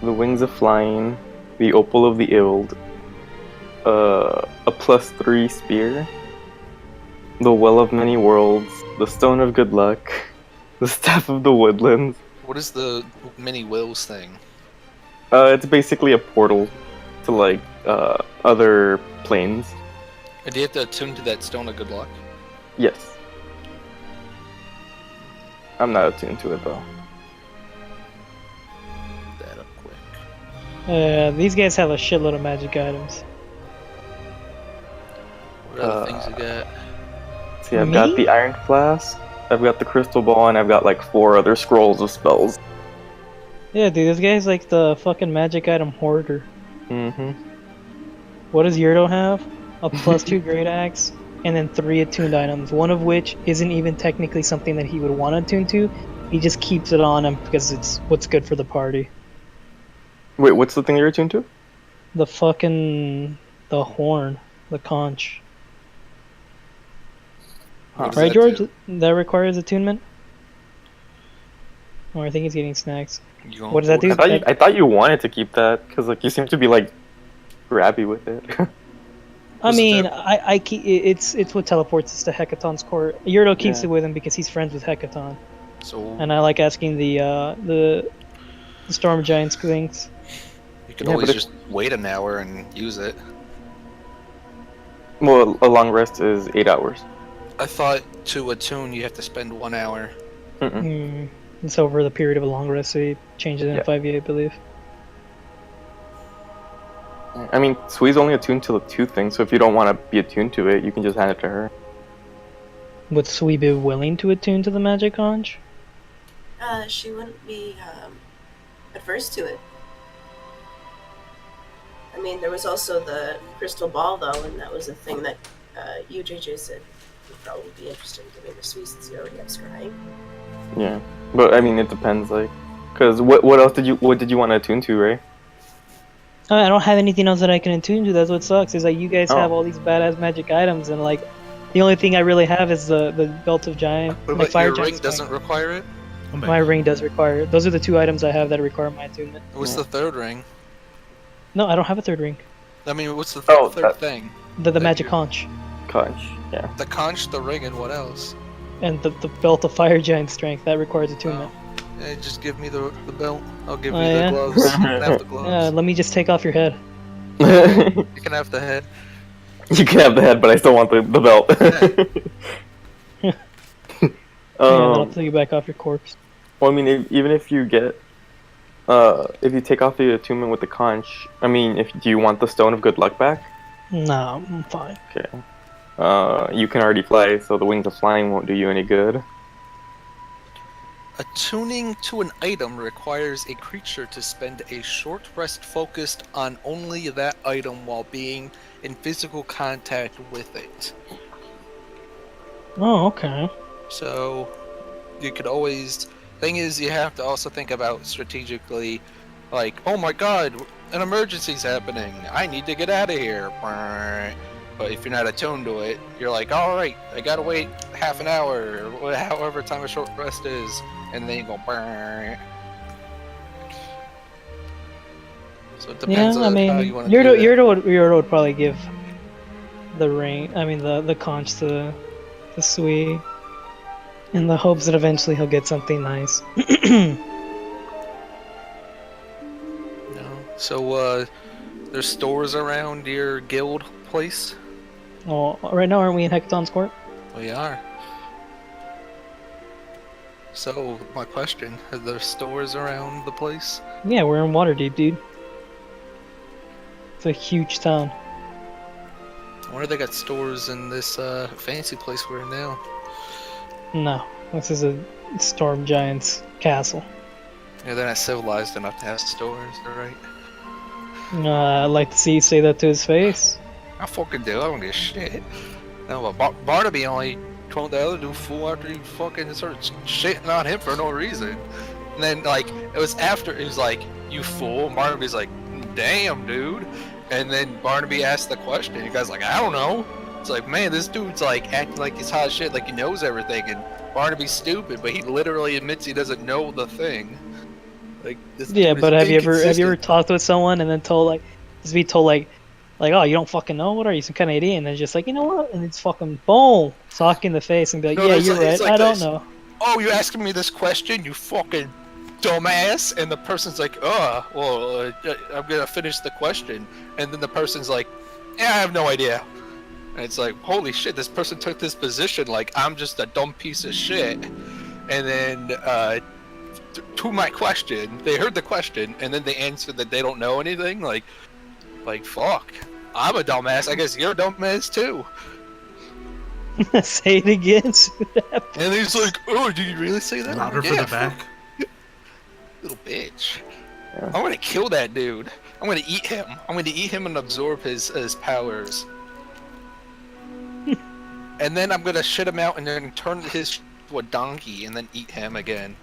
the Wings of Flying, the Opal of the Ild, a +3 Spear, the Well of Many Worlds, the Stone of Good Luck, the Staff of the Woodlands. What is the many wills thing? It's basically a portal to like other planes. And do you have to attune to that Stone of Good Luck? Yes. I'm not attuned to it though. That up quick. These guys have a shitload of magic items. What other things you got? See, I've got the Iron Flask, I've got the Crystal Ball, and I've got like 4 other scrolls of spells. Yeah, dude, this guy's like the fucking magic item hoarder. What does Yurdo have? A +2 Great Axe, and then 3 attuned items, one of which isn't even technically something that he would want to attune to. He just keeps it on him because it's what's good for the party. Wait, what's the thing you're attuned to? The horn, the conch. What does Right, that George? do? That requires attunement? Or I think he's getting snacks. You gonna What does that hold do? it? I thought you wanted to keep that because like you seem to be like grabby with it. I Was it mean, that- I keep it's what teleports us to Hecaton's court. Yurdo keeps Yeah. it with him because he's friends with Hecaton, So and I like asking the storm giants things. you can Yeah, always but if- just wait an hour and use it. Well, a long rest is 8 hours. I thought to attune you have to spend 1 hour. Mm-mm. It's over the period of a long rest, so he changes it in Yeah. 5e, I believe. I mean, Sui's only attuned to the 2 things, so if you don't want to be attuned to it, you can just hand it to her. Would Sui be willing to attune to the magic conch? She wouldn't be adverse to it. I mean, there was also the crystal ball, though, and that was a thing that you, JJ, said would probably be interested in giving to Sui since you already have scrying. Yeah, but I mean, it depends, like, because what else did you want to attune to, Ray? I don't have anything else that I can attune to. That's what sucks. Is like you guys Oh. have all these badass magic items, and like the only thing I really have is the belt of giant. But like fire your ring giant doesn't require it? Come back. My ring does require it. Those are the 2 items I have that require my attunement. What's Yeah. the third ring? No, I don't have a 3rd ring. I mean, what's the Oh, third that- thing? The Thank magic you. conch Conch, yeah. The conch, the ring, and what else? and the belt of fire giant strength that requires attunement. Oh. Yeah, just give me the belt. I'll give Oh, you yeah? the gloves. You can have the gloves. Let me just take off your head. You You can have the head. can have the head, but I still want the belt. Yeah, then I'll um, take you back off your corpse. well, I mean, even if you get, if you take off the attunement with the conch, I mean, do you want the stone of good luck back? No, I'm fine. Okay. You can already fly, so the wings of flying won't do you any good. Attuning to an item requires a creature to spend a short rest focused on only that item while being in physical contact with it. Oh, okay. So you could always. Thing is, you have to also think about strategically, like, oh my god, an emergency's happening. I need to get out of here. But if you're not attuned to it, you're like, all right, I gotta wait half an hour, or however time a short rest is, and then you go. So it depends Yeah, I on mean, how you want to do that. Yurdo would probably give the ring. I mean, the conch to Sui, in the hopes that eventually he'll get something nice. No. So there's stores around your guild place. Oh, right now aren't we in Hecaton's court? We are. So, my question, are there stores around the place? Yeah, we're in Waterdeep, dude. It's a huge town. I wonder if they got stores in this fancy place we're in now. No, this is a storm giant's castle. Yeah, they're not civilized enough to have stores, alright? I'd like to see you say that to his face. I fucking do, I don't give a shit. No, but Barnaby only told the other dude fool after he fucking started shitting on him for no reason. And then, like, it was after, he was like, you fool. And Barnaby's like, damn, dude. And then Barnaby asked the question. You guys like, I don't know. It's like, man, this dude's like acting like he's hot shit, like he knows everything. And Barnaby's stupid, but he literally admits he doesn't know the thing. Like, this Yeah, dude is but have you ever inconsistent. talked with someone and then told just be told like, oh, you don't fucking know? What are you, some kind of idiot? And they're just like, you know what? And it's fucking boom, sock in the face and be like, No, yeah, it's you're like- right. it's like I don't this. know. Oh, you asking me this question, you fucking dumbass? And the person's like, well, I'm gonna finish the question. And then the person's like, yeah, I have no idea. And it's like, holy shit, this person took this position like I'm just a dumb piece of shit. And then, to my question, they heard the question, and then they answered that they don't know anything. Like fuck, I'm a dumbass. I guess you're a dumbass too. Say it again. And he's like, oh, did you really say that? Louder for Yeah, the back. little bitch. Yeah. I'm gonna kill that dude. I'm gonna eat him. I'm gonna eat him and absorb his powers. And then I'm gonna shit him out and then turn his to a donkey and then eat him again.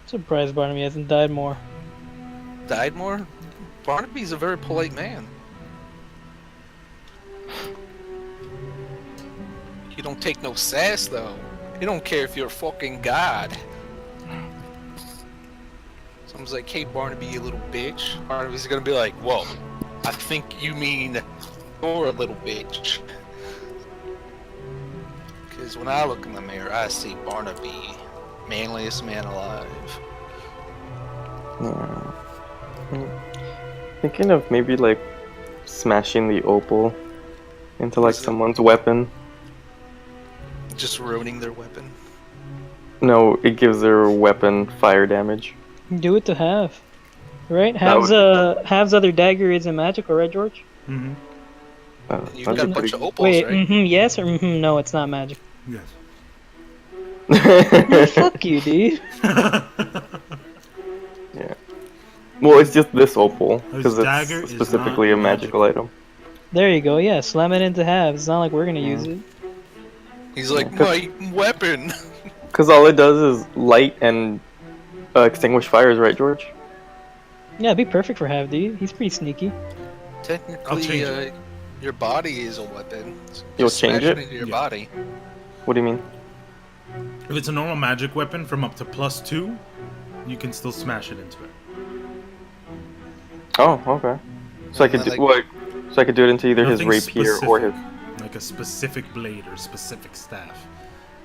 Surprised Barnaby hasn't died more. Died more? Barnaby's a very polite man. He don't take no sass though. He don't care if you're a fucking god. comes like, "Hey, Barnaby, you little bitch," Barnaby's gonna be like, "Whoa, I think you mean you're a little bitch." Because when I look in the mirror, I see Barnaby, manliest man alive. Yeah. Thinking of maybe like smashing the opal into like Is it- someone's weapon. Just ruining their weapon. No, it gives their weapon fire damage. Do it to Have. Right? That Have's other dagger isn't magical, right, George? Mm-hmm. You've that'd got a be bunch pretty of opals, Wait, right? yes or no, it's not magic. Yes. good. Fuck you, dude. Yeah. Well, it's just this opal because This dagger it's is specifically not a magical item. There you go, yeah, slam it into Have. It's not like we're gonna Yeah. use it. He's like, Yeah, "My weapon." Because all it does is light and extinguish fires, right, George? Yeah, it'd be perfect for Have, dude. He's pretty sneaky. I'll Technically, change it. your body is a weapon. You'll Just change smash it? into your Yeah. body. What do you mean? If it's a normal magic weapon from up to +2, you can still smash it into it. Oh, okay. So I could do Like- what? So I could do it into either his Nothing rapier or his. specific, like a specific blade or specific staff.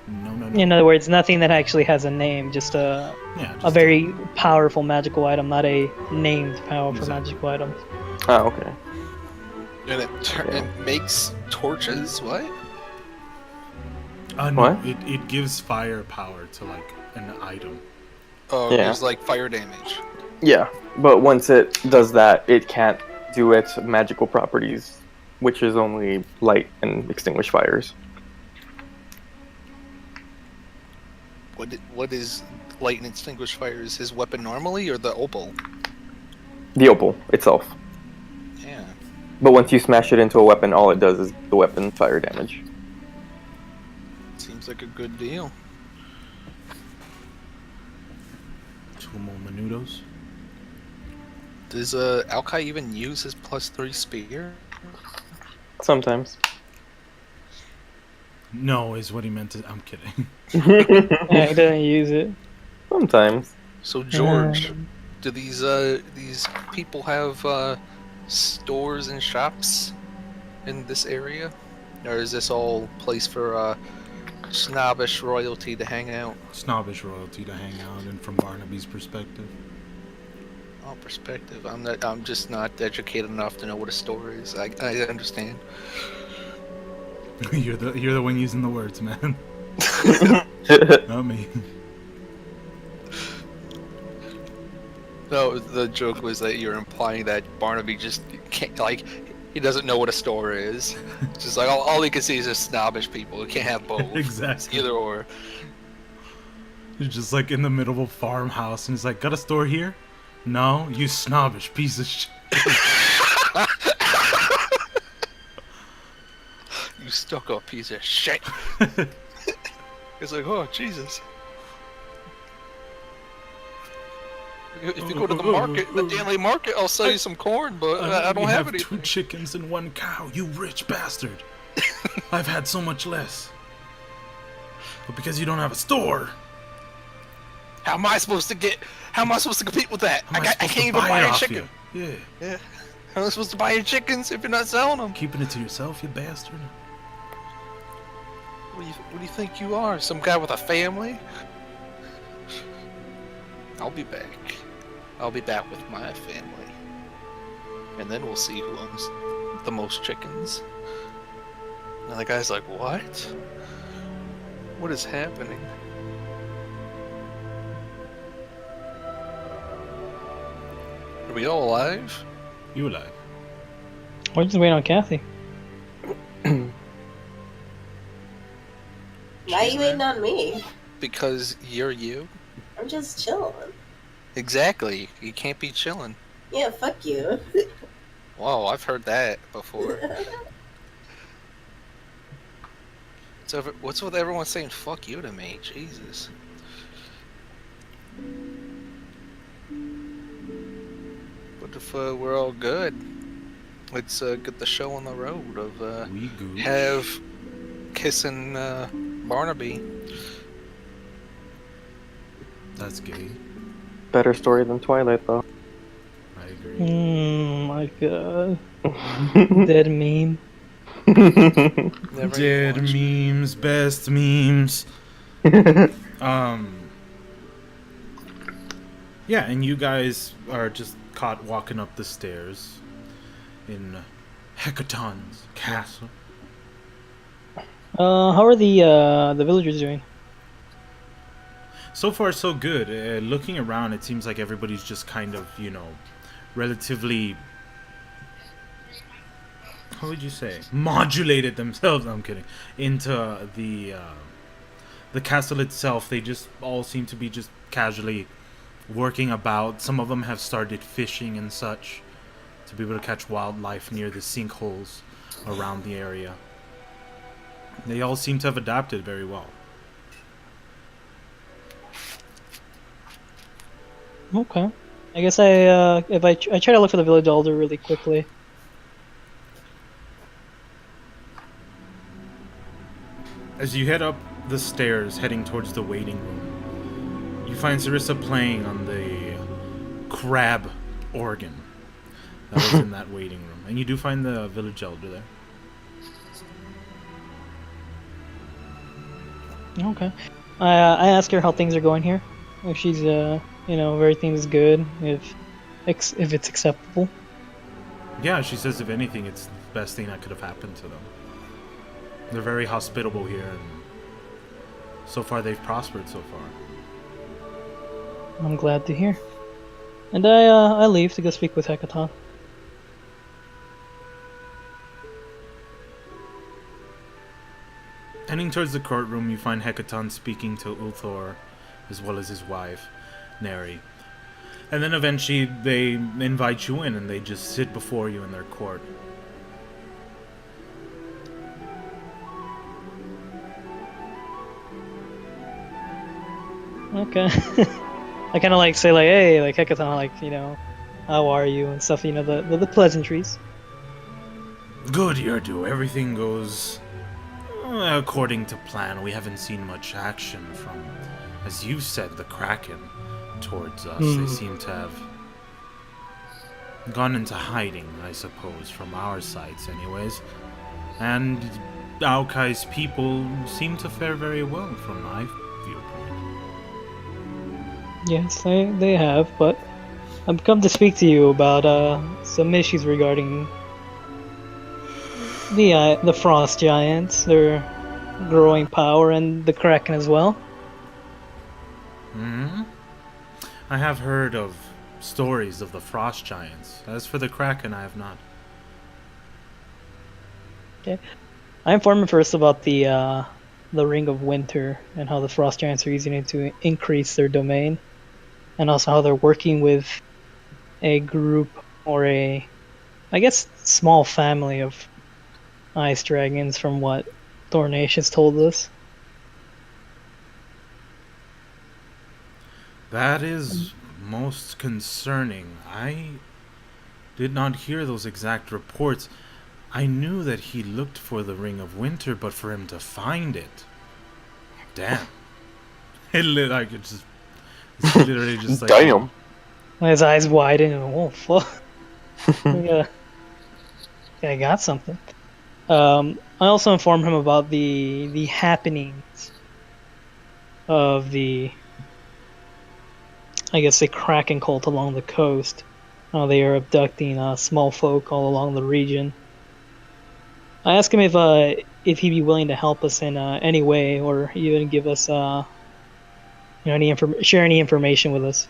No. In other words, nothing that actually has a name, just Yeah, a just very powerful magical item, not a named powerful Exactly. magical item. Oh, okay. And Yeah. it makes torches. What? No, What? It gives fire power to like an item. Oh, Yeah. there's like fire damage. Yeah, but once it does that, it can't do its magical properties, which is only light and extinguish fires. What is light and extinguish fires? His weapon normally, or the opal? The opal itself. Yeah. But once you smash it into a weapon, all it does is the weapon fire damage. Seems like a good deal. 2 more minutos. Does Alkai even use his +3 spear? Sometimes. No, is what he meant to. I'm kidding. Yeah, he doesn't use it. Sometimes. So George, do these people have stores and shops in this area, or is this all place for snobbish royalty to hang out? Snobbish royalty to hang out in from Barnaby's perspective. Oh, perspective. I'm just not educated enough to know what a store is. I understand. you're the one using the words, man. Not me. No, the joke was that you're implying that Barnaby just can't, like, he doesn't know what a store is. It's just like all he can see is just snobbish people who can't have both. Exactly. Either or. You're just like in the middle of a farmhouse, and he's like, "Got a store here?" No, you snobbish piece of shit. You stuck up piece of shit. It's like, oh Jesus. If you go to the market, the daily market, I'll sell you some corn, but I don't We have have anything. 2 chickens and 1 cow. You rich bastard. I've had so much less. But because you don't have a store, How am I supposed to compete with that? how am I supposed can't to even buy buy it a off chicken. you? Yeah. How am I supposed to buy your chickens if you're not selling them? Keeping it to yourself, you bastard. What do you think you are? Some guy with a family? I'll be back. I'll be back with my family. And then we'll see who owns the most chickens. And the guy's like, what? What is happening? Are we all alive? You alive? We're just waiting on Kathy. Why are you waiting on me? Because you're you? I'm just chilling. Exactly. You can't be chilling. Yeah, fuck you. Whoa, I've heard that before. So what's with everyone saying "fuck you" to me? Jesus. What if we're all good? Let's get the show on the road of We good. Have kissing Barnaby. That's gay. Better story than Twilight, though. I agree. My god. Dead meme. Never Dead watched. memes, best memes. Yeah, and you guys are just caught walking up the stairs in Hecaton's castle. How are the villagers doing? So far, so good. Looking around, it seems like everybody's just kind of, relatively. How would you say? Modulated themselves. I'm kidding. Into the castle itself. They just all seem to be just casually working about. Some of them have started fishing and such to be able to catch wildlife near the sinkholes around the area. They all seem to have adapted very well. Okay. I guess I try to look for the village elder really quickly. As you head up the stairs, heading towards the waiting room, you find Sarissa playing on the crab organ that was in that waiting room. And you do find the village elder there. Okay. I ask her how things are going here. If she's if everything's good, if it's acceptable. Yeah, she says if anything, it's the best thing that could have happened to them. They're very hospitable here, and so far they've prospered so far. I'm glad to hear. And I leave to go speak with Hecaton. Heading towards the courtroom, you find Hecaton speaking to Ulthor, as well as his wife, Neri. And then eventually they invite you in, and they just sit before you in their court. Okay. I kind of say hey, Hecaton, how are you and stuff, the pleasantries. Good, Yerdu. Everything goes according to plan. We haven't seen much action from, as you said, the Kraken towards us. They seem to have gone into hiding, I suppose, from our sights anyways. And Aokai's people seem to fare very well from my viewpoint. Yes, they have, but I've come to speak to you about some issues regarding the frost giants, their growing power, and the Kraken as well. I have heard of stories of the frost giants. As for the Kraken, I have not. Okay. I informed him first about the Ring of Winter and how the frost giants are using it to increase their domain, and also how they're working with a group or I guess small family of ice dragons, from what Thornatius told us. That is most concerning. I did not hear those exact reports. I knew that he looked for the Ring of Winter, but for him to find it, damn! It's literally just like Damn. His eyes widen and oh fuck! I got something. I also informed him about the happenings of the Kraken cult along the coast. How they are abducting small folk all along the region. I asked him if he'd be willing to help us in any way, or even give us share any information with us.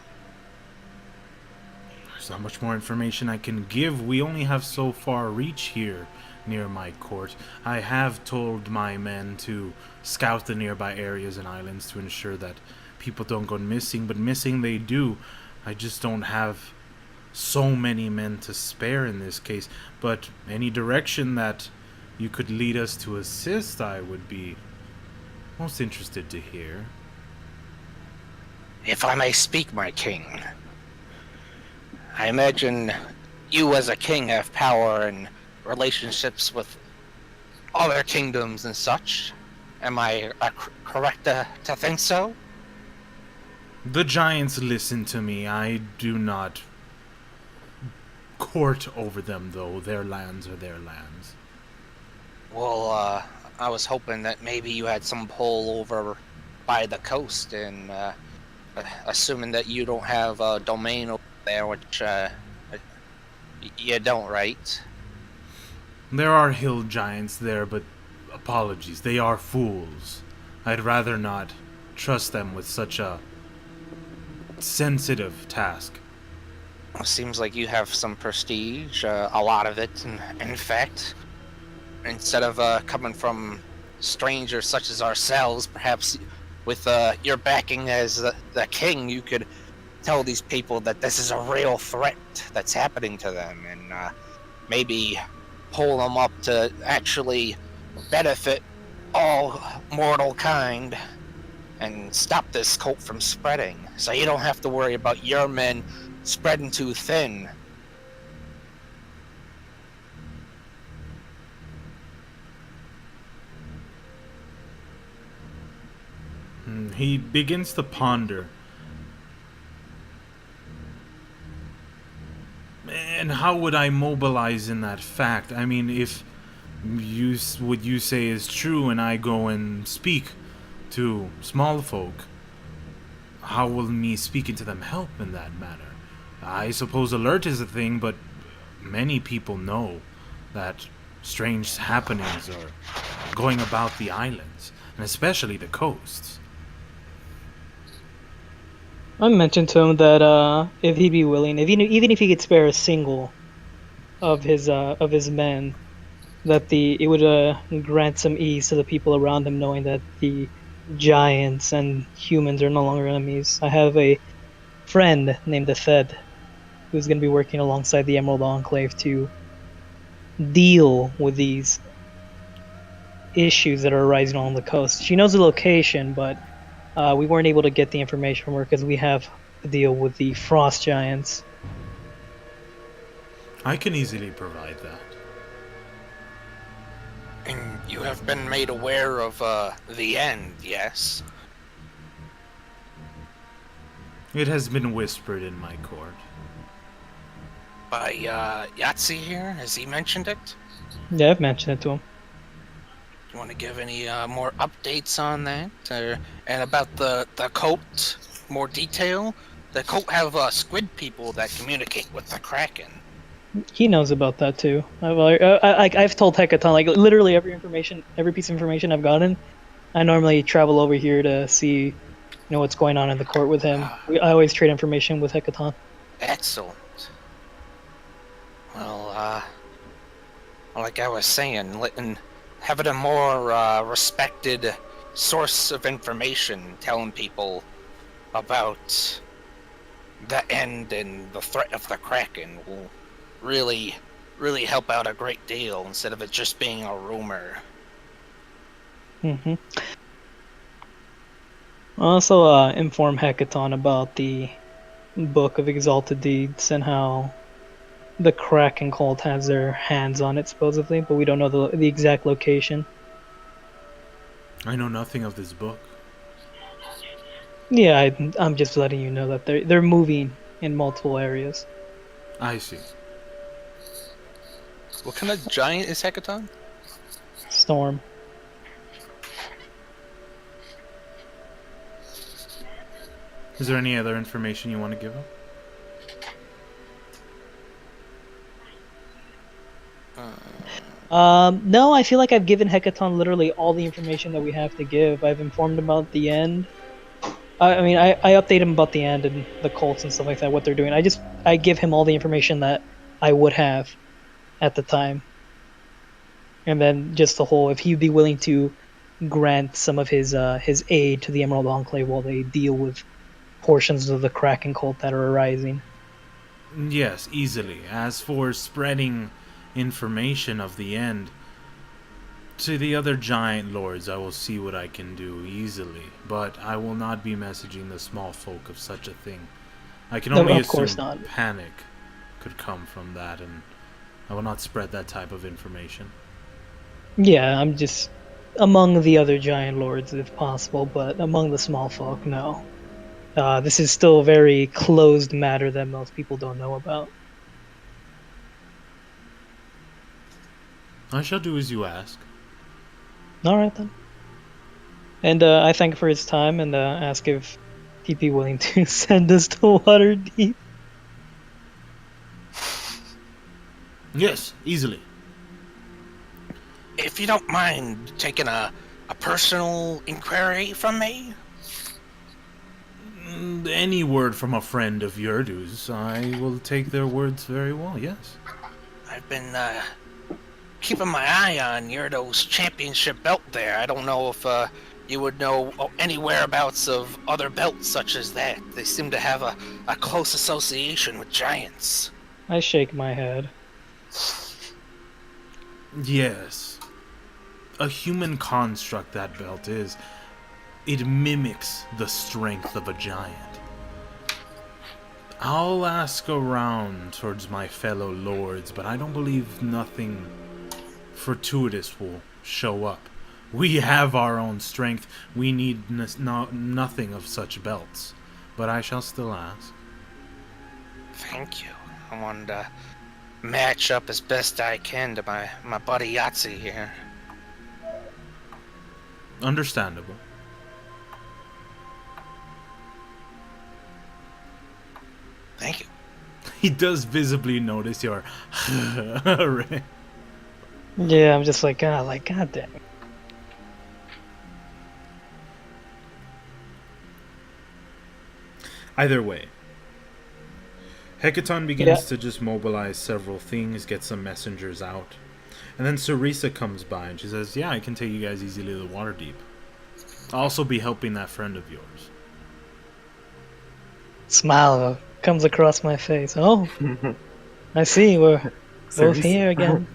There's not much more information I can give. We only have so far reach here near my court. I have told my men to scout the nearby areas and islands to ensure that people don't go missing, but missing they do. I just don't have so many men to spare in this case, but any direction that you could lead us to assist, I would be most interested to hear. If I may speak, my king, I imagine you as a king have power and relationships with other kingdoms and such. Am I correct to think so? The giants listen to me. I do not court over them, though. Their lands are their lands. Well, I was hoping that maybe you had some pull over by the coast, and assuming that you don't have a domain over there, which you don't, right? There are hill giants there, but apologies, they are fools. I'd rather not trust them with such a sensitive task. Seems like you have some prestige, a lot of it, in fact. Instead of coming from strangers such as ourselves, perhaps with your backing as the king, you could tell these people that this is a real threat that's happening to them, and maybe pull them up to actually benefit all mortal kind and stop this cult from spreading, so you don't have to worry about your men spreading too thin. He begins to ponder. And how would I mobilize in that fact? I mean, if what you say is true and I go and speak to small folk, how will me speaking to them help in that matter? I suppose alert is a thing, but many people know that strange happenings are going about the islands, and especially the coasts. I mentioned to him that if he'd be willing, even if he could spare a single of his men, that it would grant some ease to the people around him, knowing that the giants and humans are no longer enemies. I have a friend named Thed who's going to be working alongside the Emerald Enclave to deal with these issues that are arising along the coast. She knows the location, but we weren't able to get the information from her because we have to deal with the frost giants. I can easily provide that. And you have been made aware of the end, yes? It has been whispered in my court. By Yahtzee here? Has he mentioned it? Yeah, I've mentioned it to him. Do you want to give any more updates on that? And about the cult, more detail? The cult have squid people that communicate with the Kraken. He knows about that too. I've told Hecaton, like, literally every piece of information I've gotten. I normally travel over here to see, what's going on in the court with him. I always trade information with Hecaton. Excellent. Well, like I was saying, having a more respected source of information, telling people about the end and the threat of the Kraken will really help out a great deal instead of it just being a rumor. Mm-hmm. Also, inform Hecaton about the Book of Exalted Deeds and how the Kraken cult has their hands on it, supposedly, but we don't know the exact location. I know nothing of this book. Yeah, I'm just letting you know that they're moving in multiple areas. I see. What kind of giant is Hecaton? Storm. Is there any other information you want to give him? No, I feel like I've given Hecaton literally all the information that we have to give. I've informed him about the end. I update him about the end and the cults and stuff like that, what they're doing. I give him all the information that I would have at the time. And then just the whole, if he'd be willing to grant some of his aid to the Emerald Enclave while they deal with portions of the Kraken cult that are arising. Yes, easily. As for spreading information of the end to the other giant lords, I will see what I can do easily, but I will not be messaging the small folk of such a thing. I can only assume panic could come from that, and I will not spread that type of information. Yeah, I'm just among the other giant lords if possible, but among the small folk, no. This is still a very closed matter that most people don't know about. I shall do as you ask. All right then. And I thank for his time and ask if he'd be willing to send us to Waterdeep. Yes, easily. If you don't mind taking a personal inquiry from me? Any word from a friend of Yurdu's, I will take their words very well, yes. I've been keeping my eye on Yurdo's championship belt there. I don't know if you would know any whereabouts of other belts such as that. They seem to have a close association with giants. I shake my head. Yes. A human construct, that belt is. It mimics the strength of a giant. I'll ask around towards my fellow lords, but I don't believe nothing fortuitous will show up. We have our own strength. We need nothing of such belts. But I shall still ask. Thank you. I wanted to match up as best I can to my buddy Yahtzee here. Understandable. Thank you. He does visibly notice your right. Yeah, I'm just like, God damn it. Either way, Hecaton begins to just mobilize several things, get some messengers out. And then Cerisa comes by and she says, yeah, I can take you guys easily to the Waterdeep. I'll also be helping that friend of yours. Smile comes across my face. Oh, I see. We're both here again.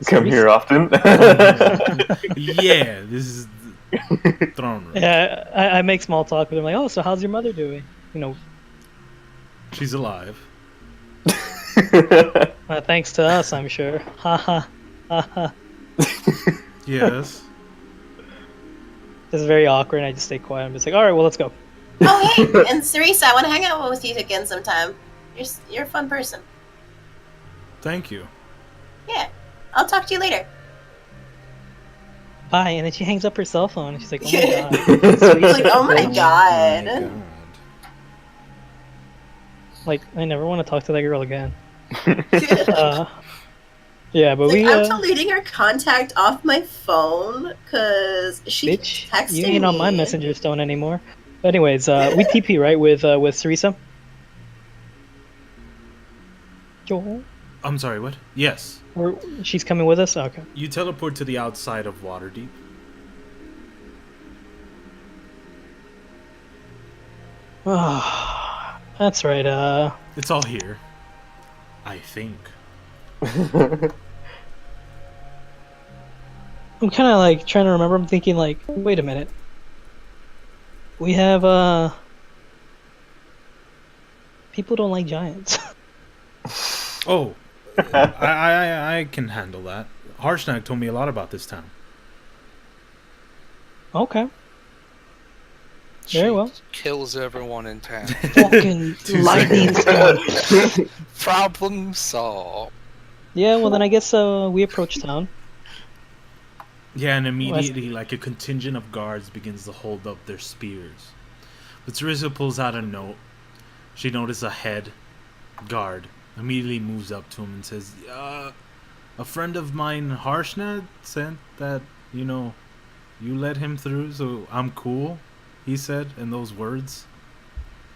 Come here often. Yeah, this is the throne room. Yeah, I make small talk with him. Like, oh, so how's your mother doing? You know, She's alive. thanks to us, I'm sure. Ha ha, ha ha. Yes. This is very awkward, and I just stay quiet. I'm just like, all right, well, let's go. Oh, hey, and Cerisa, I want to hang out with you again sometime. You're a fun person. Thank you. Yeah, I'll talk to you later. Bye. And then she hangs up her cell phone, and she's like, oh my god. He's like, oh my god. Oh my God. Like, I never want to talk to that girl again. Yeah, but Like, I'm deleting her contact off my phone because she bitch, texted you ain't on my me. messenger stone anymore. But anyways, we TP, right, with Cerisa? Joel? I'm sorry, what? Yes. Or she's coming with us? Okay. You teleport to the outside of Waterdeep. That's right, It's all here. I think. I'm kind of like trying to remember. I'm thinking like, wait a minute. We have people don't like giants. Oh, I can handle that. Harshnag told me a lot about this town. Okay. She Very well. kills everyone in town. Fucking lightning storm. Problem solved. Yeah, well then I guess we approach town. Yeah, and immediately, like a contingent of guards begins to hold up their spears. But Teresa pulls out a note. She notices a head guard. Immediately moves up to him and says, a friend of mine, Harshnag, sent that, you let him through, so I'm cool, he said in those words.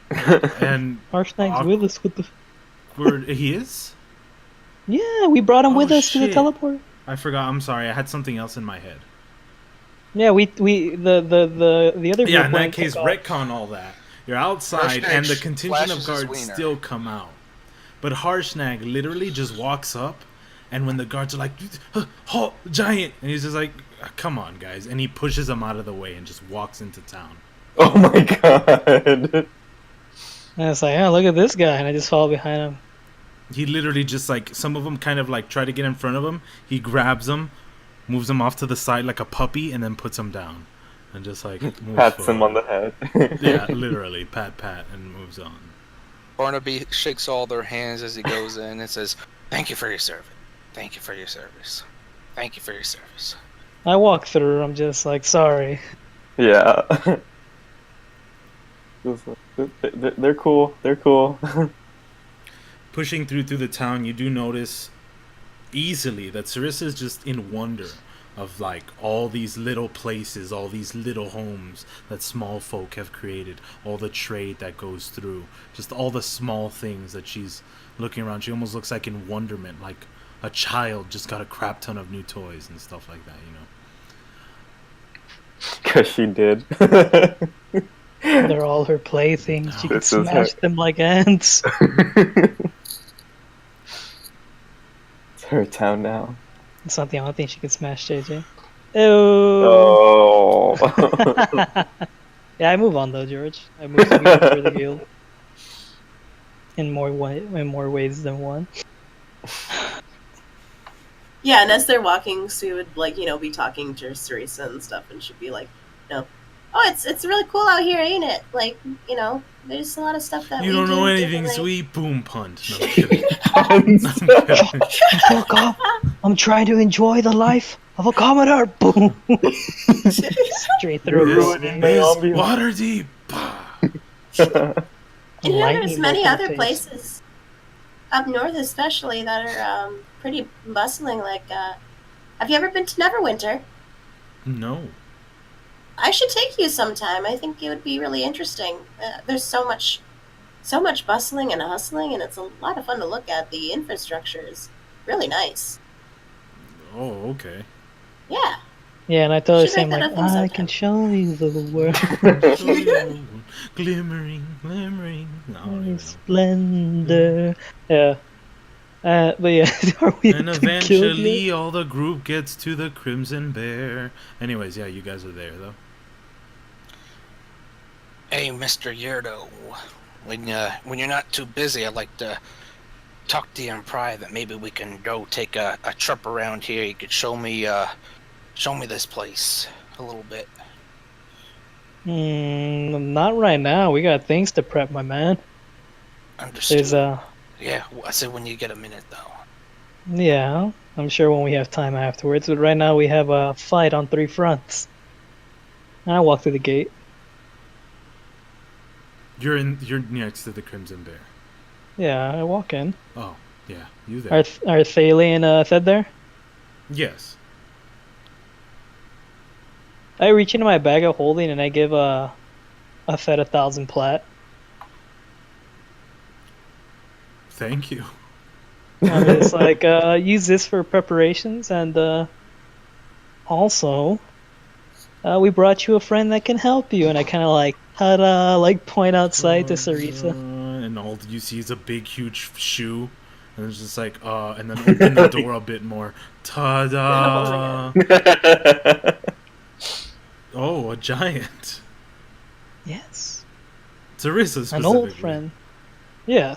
And Harshnag's with us with the... he is? Yeah, we brought him with us to the shit. teleport. I forgot, I'm sorry, I had something else in my head. Yeah, the other Yeah, group in that went case, took off. retcon all that. You're outside, Harshnag and the contingent of flashes his guards wiener. still come out. But Harshnag literally just walks up, and when the guards are like, halt, giant! And he's just like, come on, guys. And he pushes them out of the way and just walks into town. Oh my god. And it's like, oh, look at this guy, and I just follow behind him. He literally just like, some of them kind of like try to get in front of him. He grabs them, moves them off to the side like a puppy, and then puts them down. and just like moves Pats him on forward. the head. Yeah, literally, pat, and moves on. Barnaby shakes all their hands as he goes in and says, "Thank you for your service. Thank you for your service. Thank you for your service." I walk through. I'm just like, sorry. Yeah. They're cool. They're cool. Pushing through the town, you do notice easily that Sarissa's just in wonder of like all these little places, all these little homes that small folk have created, all the trade that goes through, just all the small things that she's looking around. She almost looks like in wonderment, like a child just got a crap ton of new toys and stuff like that, you know. Because she did. They're all her playthings. She can This is smash her. them like ants. It's her town now. It's not the only thing she can smash, JJ. Ew. Oh. Yeah, I move on though, George. I move to for the guild. In more ways than one. Yeah, and as they're walking, Sue would like, be talking to Teresa and stuff, and she'd be like, oh, it's really cool out here, ain't it? Like, there's a lot of stuff that You we don't know do anything, differently." sweet. Boom, punt. No, I'm kidding. I'm kidding. Fuck off! I'm trying to enjoy the life of a commoner. Boom! Straight through. You're ruining my Miss ambiance. Waterdeep. And Lightning there's many bolt in other the face. places up north, especially that are pretty bustling. Like, have you ever been to Neverwinter? No. I should take you sometime. I think it would be really interesting. There's so much bustling and hustling, and it's a lot of fun to look at. The infrastructure is really nice. Oh, okay. Yeah. Yeah, and I tell her Should same make like, that a thing I sometime. can show you the world. Glimmering. No, I don't even know. Splendor. Yeah. But yeah, are we And at the guild eventually, yet? all the group gets to the Crimson Bear. Anyways, yeah, you guys are there, though. Hey, Mr. Yerdo, when you're not too busy, I'd like to talk to you in private. Maybe we can go take a trip around here. You could show me this place a little bit. Not right now. We got things to prep, my man. Understood. There's Yeah, I said when you get a minute, though. yeah, I'm sure when we have time afterwards. But right now we have a fight on 3 fronts. I walk through the gate. You're next to the Crimson Bear. Yeah, I walk in. Oh, yeah, you there. Are Thalie and Thed there? Yes. I reach into my bag of holding and I give a Thed 1,000 plat. Thank you. It's like use this for preparations, and also we brought you a friend that can help you. And I kind of like point outside to Sarisa. And all you see is a big, huge shoe. And it's just like, and then open the door a bit more. Ta-da! Oh, a giant. Yes, Sarissa specifically. an old friend. Yeah.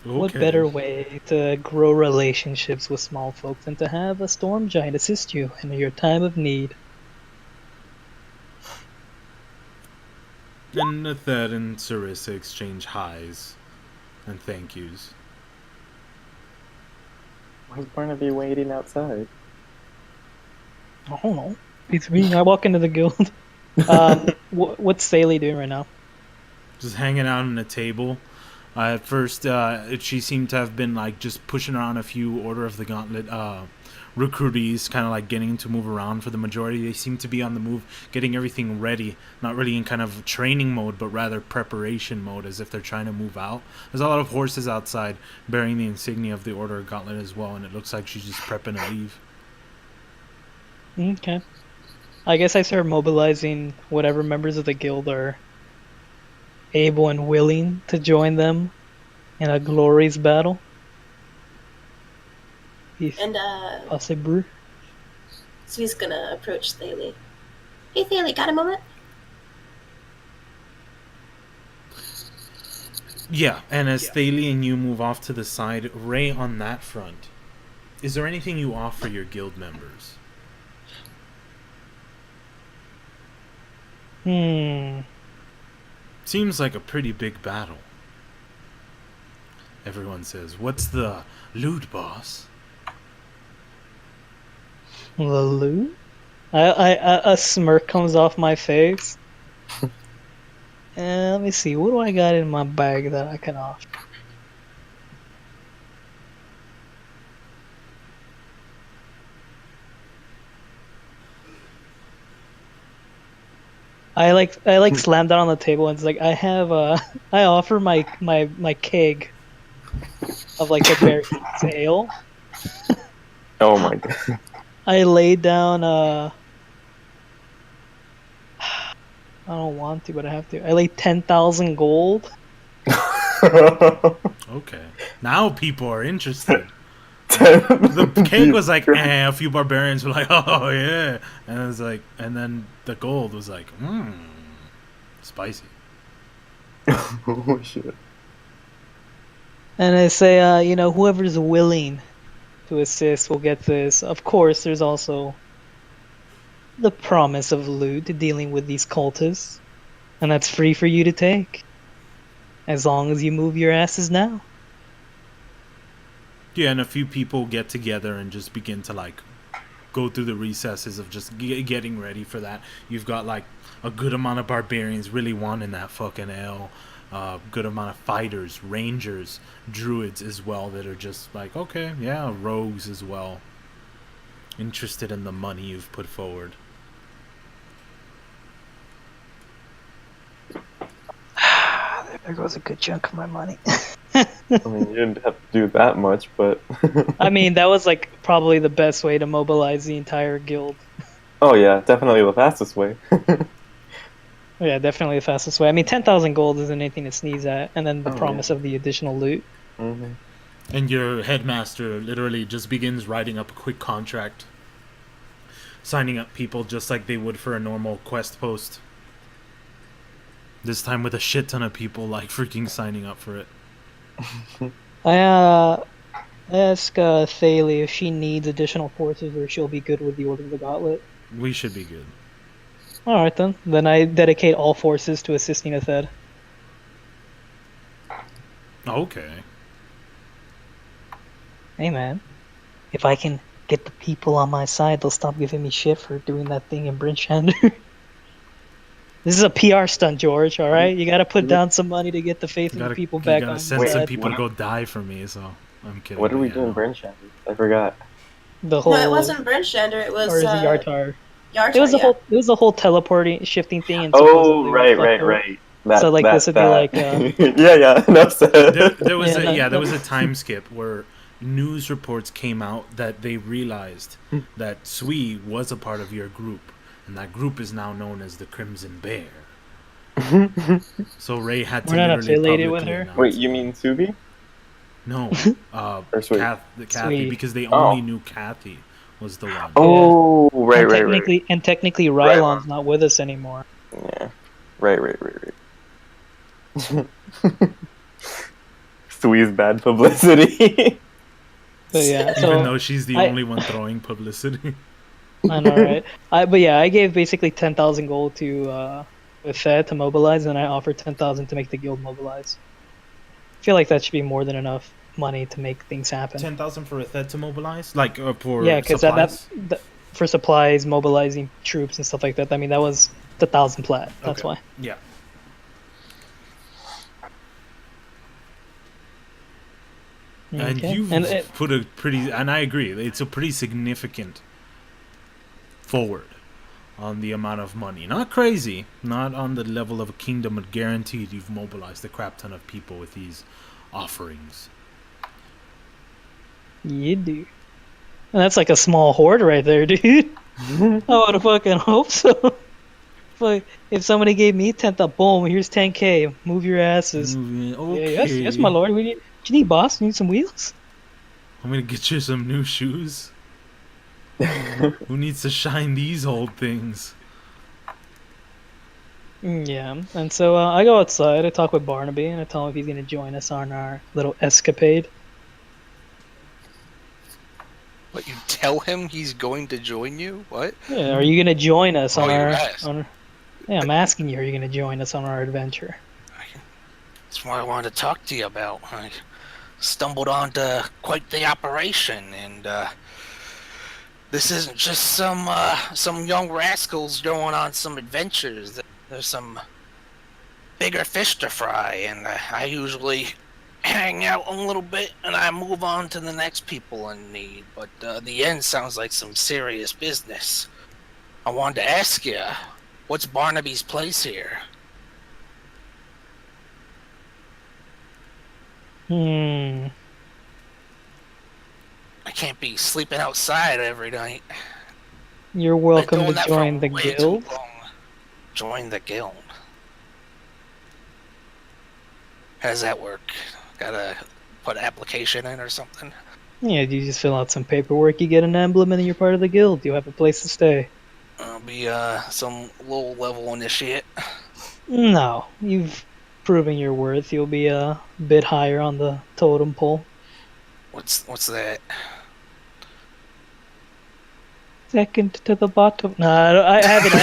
Okay. What better way to grow relationships with small folk than to have a storm giant assist you in your time of need? And Thed and Sarissa exchange highs and thank yous. Why's Barnaby waiting outside? I don't know. It's me. I walk into the guild. What's Thalie doing right now? Just hanging out on a table. At first, she seemed to have been like just pushing around a few Order of the Gauntlet recruitees, kind of like getting to move around. For the majority, they seem to be on the move, getting everything ready. Not really in kind of training mode, but rather preparation mode, as if they're trying to move out. There's a lot of horses outside bearing the insignia of the Order of Gauntlet as well, and it looks like she's just prepping to leave. Okay. I guess I start mobilizing whatever members of the guild are able and willing to join them in a glorious battle. If And possible. Sue's gonna approach Thalie. Hey, Thalie, got a moment? Yeah, and as Thalie and you move off to the side, Ray, on that front, is there anything you offer your guild members? Seems like a pretty big battle. Everyone says, "What's the loot, boss?" The loot? A smirk comes off my face. And let me see, what do I got in my bag that I can offer? I like slam down on the table and it's like I have I offer my keg of like the berry ale. Oh my god. I laid down I don't want to, but I have to. I laid 10,000 gold. Okay. Now people are interested. The cake was like, a few barbarians were like, oh yeah. And it was like, and then the gold was like, spicy. Oh shit. And I say, you know, whoever's willing to assist will get this. Of course, there's also the promise of loot dealing with these cultists. And that's free for you to take. As long as you move your asses now. Yeah, and a few people get together and just begin to like go through the recesses of just getting ready for that. You've got like a good amount of barbarians really wanting that fucking ale. Good amount of fighters, rangers, druids as well that are just like, okay, yeah, rogues as well. Interested in the money you've put forward. There goes a good chunk of my money. I mean, you didn't have to do that much, but... I mean, that was like probably the best way to mobilize the entire guild. Oh yeah, definitely the fastest way. Yeah, definitely the fastest way. I mean, 10,000 gold isn't anything to sneeze at, and then the Oh, promise of the additional loot. Mm-hmm. And your headmaster literally just begins writing up a quick contract, signing up people just like they would for a normal quest post. This time with a shit ton of people like freaking signing up for it. I ask Thalie if she needs additional forces or she'll be good with the Order of the Gauntlet. We should be good. Alright then. Then I dedicate all forces to assisting Athed. Okay. Hey man, if I can get the people on my side, they'll stop giving me shit for doing that thing in Brinchander. This is a PR stunt, George, alright? You gotta put down some money to get the faith of the people back on gotta your send some side. people to go die for me, so I'm kidding. What are we yeah. doing, Brinchander? I forgot. The whole, No, it wasn't Brinchander. It was. or is it Yartar? Yartar. It was yeah. a whole teleporting, shifting thing. And Oh, supposedly right. So, like, this would be like, yeah, enough said. There was Yeah, there was a time skip where news reports came out that they realized that Sui was a part of your group, and that group is now known as the Crimson Bear. So Ray had to We're not literally affiliated with publicly her? announce Wait, it. you mean Subi? No, Or Sui? Kathy, Sui. because they Oh. only knew Kathy was the one. Oh, right. And technically, Rylon's not with us anymore. Yeah, right. Sui's bad publicity. But yeah, so Even though she's the only one throwing publicity. I know, right? But yeah, I gave basically 10,000 gold to Athed to mobilize, and I offered 10,000 to make the guild mobilize. I feel like that should be more than enough money to make things happen. 10,000 for Athed to mobilize, like for Yeah, because supplies? that for supplies, mobilizing troops and stuff like that. I mean, that was 1,000 plat. That's Okay. why. Yeah. And Okay. you've And it- put a pretty, and I agree, it's a pretty significant forward on the amount of money. Not crazy, not on the level of a kingdom, but guaranteed you've mobilized a crap ton of people with these offerings. You do. And that's like a small horde right there, dude. I would fucking hope so. Like, if somebody gave me 10,000, boom, here's 10k, move your asses. Okay. Yeah, yes, my lord. What you need, boss? You need some wheels? I'm gonna get you some new shoes. Who needs to shine these old things? Yeah, and so I go outside, I talk with Barnaby, and I tell him if he's going to join us on our little escapade. What, you tell him he's going to join you? What? Yeah, are you going to join us Oh, on you our... asked. On our Yeah, I'm asking you, are you going to join us on our adventure? That's what I wanted to talk to you about. I stumbled onto quite the operation, and this isn't just some young rascals going on some adventures. There's some bigger fish to fry, and I usually hang out a little bit and I move on to the next people in need. But the end sounds like some serious business. I wanted to ask you, what's Barnaby's place here? I can't be sleeping outside every night. You're welcome to join the guild. Join the guild. How does that work? Gotta put an application in or something? Yeah, you just fill out some paperwork, you get an emblem, and then you're part of the guild. You have a place to stay. I'll be some low-level initiate. No, you've proven your worth. You'll be a bit higher on the totem pole. What's that? Second to the bottom. No, I haven't.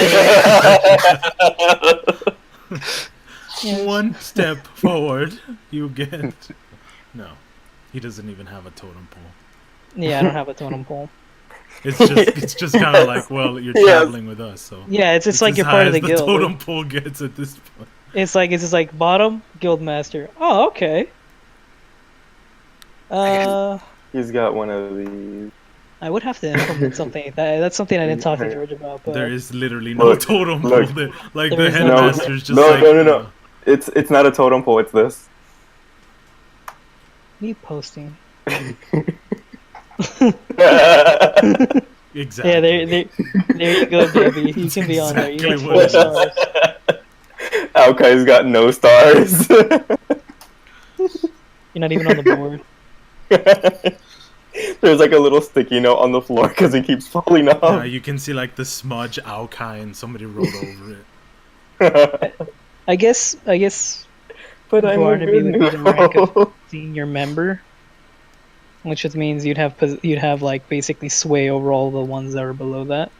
One step forward, you get. No, he doesn't even have a totem pole. Yeah, I don't have a totem pole. It's just kind of like, well, you're traveling with us, so. Yeah, it's just like you're part of the guild. The totem pole gets at this point. It's just like bottom guild master. Oh, okay. He's got one of these. I would have to implement something like that. That's something I didn't talk to George about. But there is literally no totem pole there. Like the headmaster's just no, like... No. It's not a totem pole, it's this. Me posting. Exactly. Yeah, there you go, Debbie. You can be on there. You get 4 stars. Alkai's got no stars. You're not even on the board. There's like a little sticky note on the floor because it keeps falling off. Yeah, you can see like the smudge Alkai and somebody wrote over it. I guess. But I'm Barnaby would be the rank of senior member, which just means you'd have like basically sway over all the ones that are below that.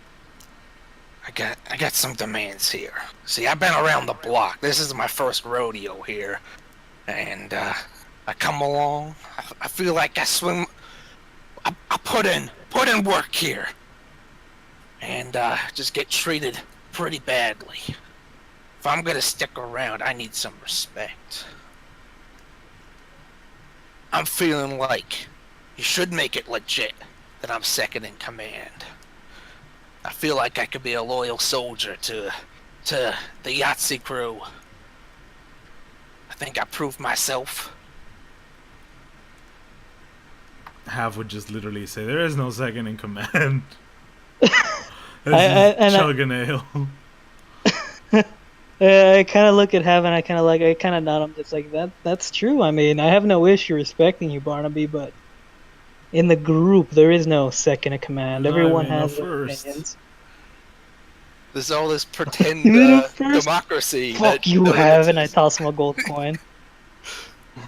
I got some demands here. See, I've been around the block. This is my first rodeo here, and I come along. I feel like I swim. I put in work here, and just get treated pretty badly. If I'm gonna stick around, I need some respect. I'm feeling like you should make it legit that I'm second in command. I feel like I could be a loyal soldier to the Yahtzee crew. I think I proved myself. Hav would just literally say, "There is no second in command." Chug an ale. I kind of look at Hav and I kind of nod. I'm just like, that's true. I mean, I have no issue respecting you, Barnaby, but in the group there is no second in command. Everyone has their opinions. There's all this pretend democracy. Fuck you, Hav, and I toss him a gold coin.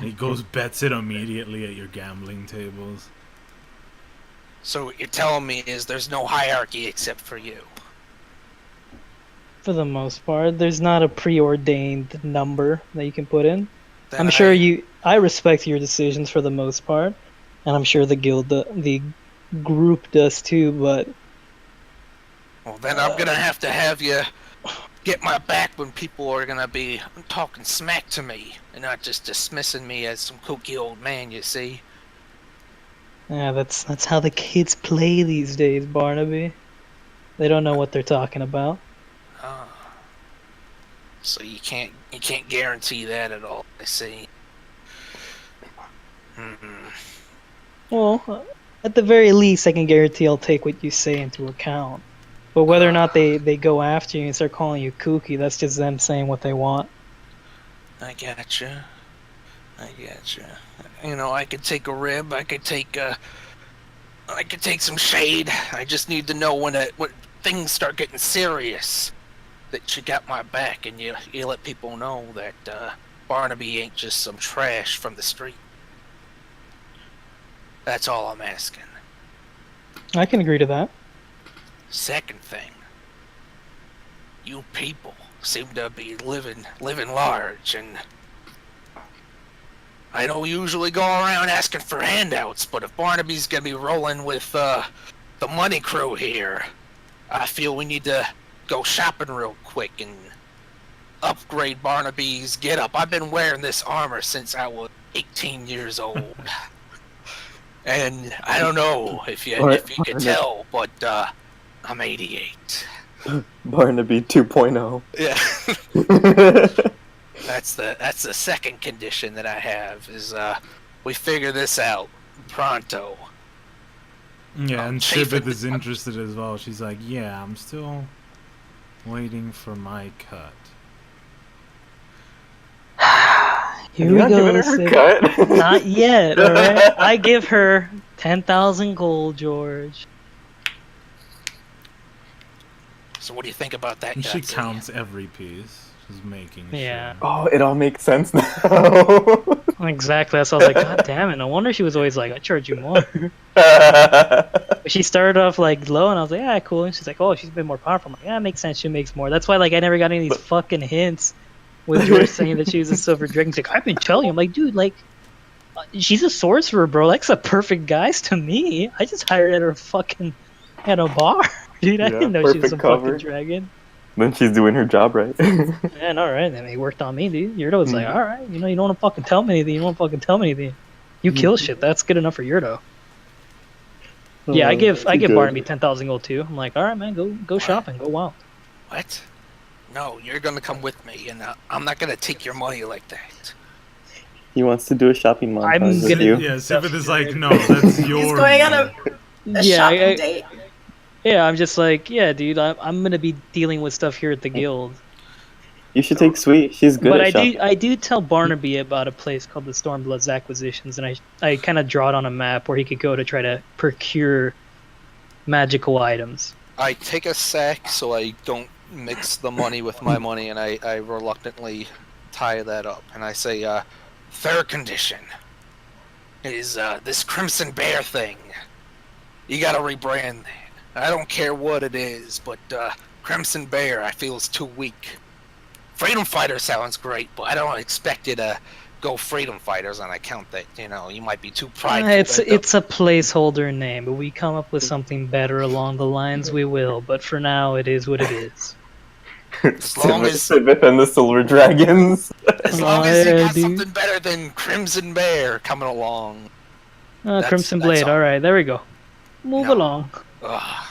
He goes bets it immediately at your gambling tables. So what you're telling me is there's no hierarchy except for you? For the most part, there's not a preordained number that you can put in. Then I respect your decisions for the most part, and I'm sure the guild, the group does too. But well, then I'm gonna have you get my back when people are gonna be talking smack to me and not just dismissing me as some kooky old man. You see? Yeah, that's how the kids play these days, Barnaby. They don't know what they're talking about. So you can't guarantee that at all. I see. Well, at the very least, I can guarantee I'll take what you say into account. But whether or not they go after you and start calling you kooky, that's just them saying what they want. I gotcha. You know, I could take a rib. I could take some shade. I just need to know when things start getting serious, that you got my back and you let people know that Barnaby ain't just some trash from the street. That's all I'm asking. I can agree to that. Second thing, you people, seem to be living large, and I don't usually go around asking for handouts, but if Barnaby's gonna be rolling with the money crew here, I feel we need to go shopping real quick and upgrade Barnaby's getup. I've been wearing this armor since I was 18 years old. And I don't know if you can tell, but I'm 88. Barnaby 2.0. Yeah. That's the second condition that I have is we figure this out pronto. Yeah, and Sibeth is interested as well. She's like, yeah, I'm still waiting for my cut. Here we go. Cut? Not yet, alright? I give her 10,000 gold, George. So what do you think about that? And she Gutsy? counts every piece. She's making Yeah. sure. Oh, it all makes sense now. Exactly. That's why I was like, God damn it. No wonder she was always like, I charge you more. But she started off like low, and I was like, yeah, cool. And she's like, oh, she's a bit more powerful. I'm like, yeah, it makes sense. She makes more. That's why like I never got any of these fucking hints with George saying that she was a silver dragon. She's like, I've been telling you. I'm like, dude, like, she's a sorcerer, bro. Like, a perfect guys to me. I just hired her fucking at a bar. Dude, I didn't know she was a fucking dragon. Then she's doing her job right. Man, alright, then it worked on me, dude. Yurdo was like, alright, you know, you don't want to fucking tell me anything. You don't want to fucking tell me anything. You kill shit. That's good enough for Yurdo. Yeah, I give Barnaby 10,000 gold too. I'm like, alright, man, go shopping, go wild. What? No, you're gonna come with me, and I'm not gonna take your money like that. He wants to do a shopping montage with you. Yeah, Sibeth is like, no, that's your. He's going on a shopping date. Yeah, I'm just like, yeah, dude, I'm gonna be dealing with stuff here at the guild. You should take Sweet. She's good at shopping. But I do tell Barnaby about a place called the Stormblood's Acquisitions, and I kind of draw it on a map where he could go to try to procure magical items. I take a sack so I don't mix the money with my money, and I reluctantly tie that up, and I say, third condition is this Crimson Bear thing. You gotta rebrand that. I don't care what it is, but Crimson Bear I feel is too weak. Freedom Fighter sounds great, but I don't expect you to go Freedom Fighters on account that, you know, you might be too prideful. It's a placeholder name, but we come up with something better along the lines, we will. But for now, it is what it is. As long as Sibeth and the Silver Dragons. As long as you got something better than Crimson Bear coming along. Crimson Blade, alright, there we go. Move along. Ugh.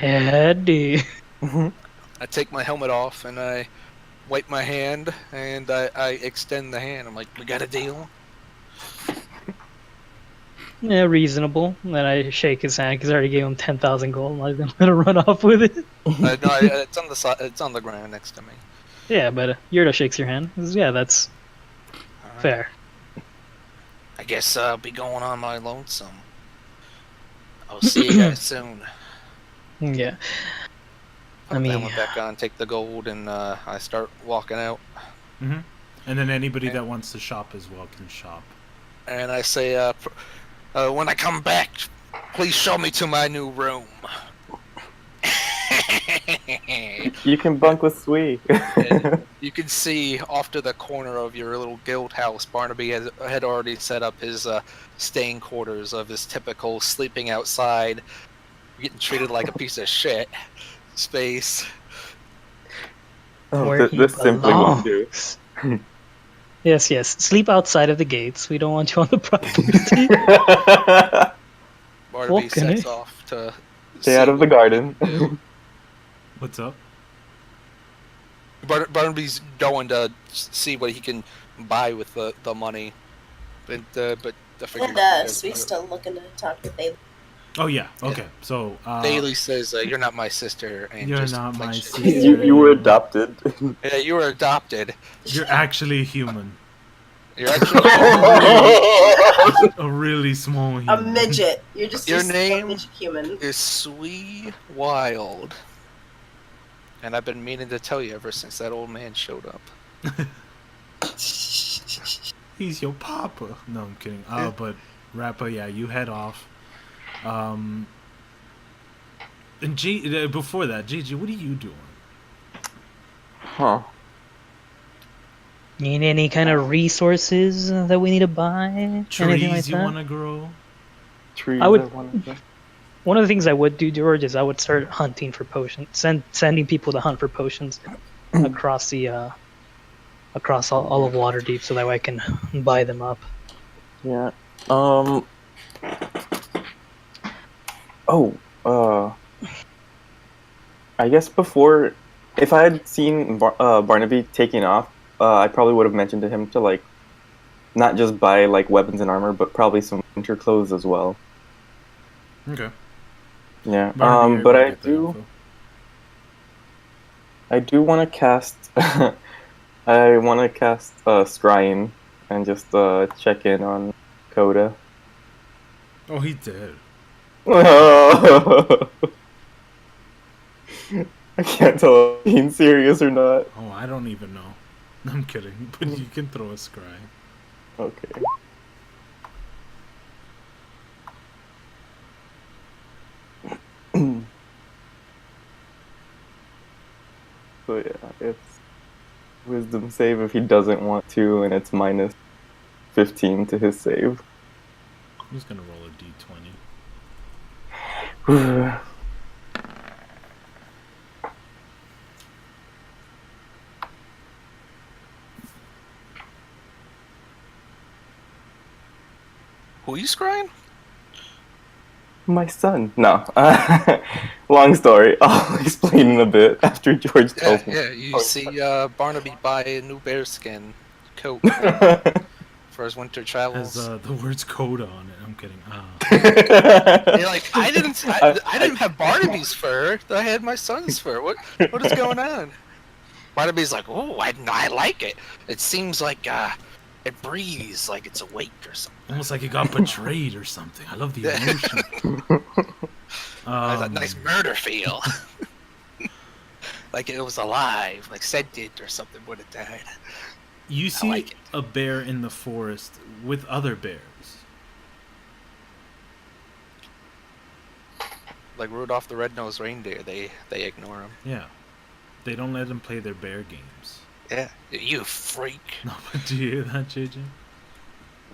Yeah, dude. I take my helmet off and I wipe my hand and I extend the hand. I'm like, we got a deal? Yeah, reasonable. And then I shake his hand because I already gave him 10,000 gold. I'm not even gonna run off with it. No, it's on the side. It's on the ground next to me. Yeah, but Yurdo shakes your hand. Yeah, that's fair. I guess I'll be going on my lonesome. I'll see you guys soon. Yeah. Put the helmet back on, take the gold, and I start walking out. Mm-hmm. And then anybody that wants to shop as well can shop. And I say, when I come back, please show me to my new room. You can bunk with Sweet. You can see off to the corner of your little guild house, Barnaby had already set up his staying quarters of his typical sleeping outside, getting treated like a piece of shit space. Where this simply won't do. Yes, sleep outside of the gates. We don't want you on the property. Barnaby sets off to stay out of the garden. What's up? Barnaby's going to see what he can buy with the money, but I figured. And Sweet's still looking to talk to Bailey. Oh yeah, okay. So Bailey says, "You're not my sister." And you're just not my shit. sister. You were adopted. Yeah, you were adopted. You're actually human. You're actually a really small human. A midget. You're just your a name midget human. is Sweet Wild, and I've been meaning to tell you ever since that old man showed up. He's your papa. No, I'm kidding. But Rappa, yeah, you head off. And before that, JJ, what are you doing? Huh. Need any kind of resources that we need to buy? Anything like Trees you that? want to grow? Trees I would. that want to. One of the things I would do, George, is I would start hunting for potions. Sending people to hunt for potions across the across all of Waterdeep, so that way I can buy them up. Yeah. Oh. I guess before, if I had seen Barnaby taking off, I probably would have mentioned to him to like, not just buy like weapons and armor, but probably some winter clothes as well. Okay. Yeah. Barnaby, But able to I get that do. info. I do want to cast. I want to cast Scrying and just check in on Coda. Oh, he did. I can't tell if being serious or not. Oh, I don't even know. I'm kidding, but you can throw a scry. Okay. So yeah, it's wisdom save if he doesn't want to, and it's minus 15 to his save. I'm just gonna roll a d20. Who are you scrying? My son. No. Long story. I'll explain in a bit after George Yeah, tells me. yeah. You see Barnaby buy a new bearskin coat for his winter Has travels. the words Coda on it. I'm kidding. You're like, I didn't have Barnaby's fur. I had my son's fur. What is going on? Barnaby's like, oh, I like it. It seems like it breathes like it's awake or something. Almost like it got betrayed or something. I love the emotion. Has a nice murder feel. Like it was alive, like sentient or something when it died. You see like it. a bear in the forest with other bears. Like Rudolph the Red-Nosed Reindeer, they ignore him. Yeah. They don't let them play their bear games. Yeah, you freak. No, but do you hear that, JJ?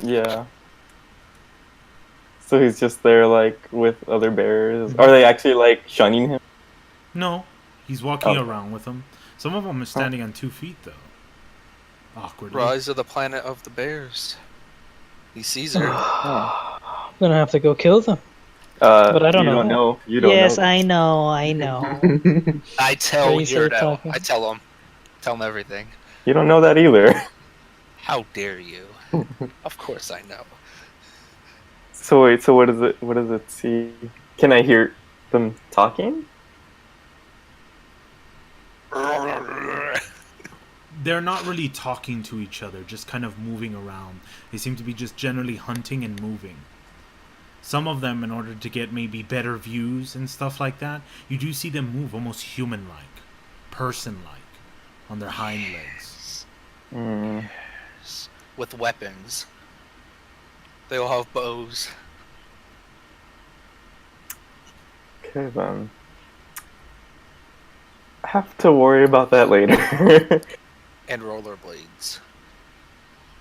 Yeah. So he's just there, like, with other bears. Are they actually, like, shunning him? No. He's walking Oh. around with them. Some of them are standing on 2 feet, though. Awkwardly. Rise of the Planet of the Bears. He sees her. Oh. I'm gonna have to go kill them. But I don't you know. Don't know. You don't Yes, know. I know. I know. I tell Are you still Yurdo. talking? I tell him. Tell him everything. You don't know that either. How dare you? Of course I know. So wait, so what does it see? Can I hear them talking? They're not really talking to each other, just kind of moving around. They seem to be just generally hunting and moving. Some of them, in order to get maybe better views and stuff like that, you do see them move almost human-like, person-like, on their hind legs. Mm. With weapons. They all have bows. Okay then. I have to worry about that later. And rollerblades.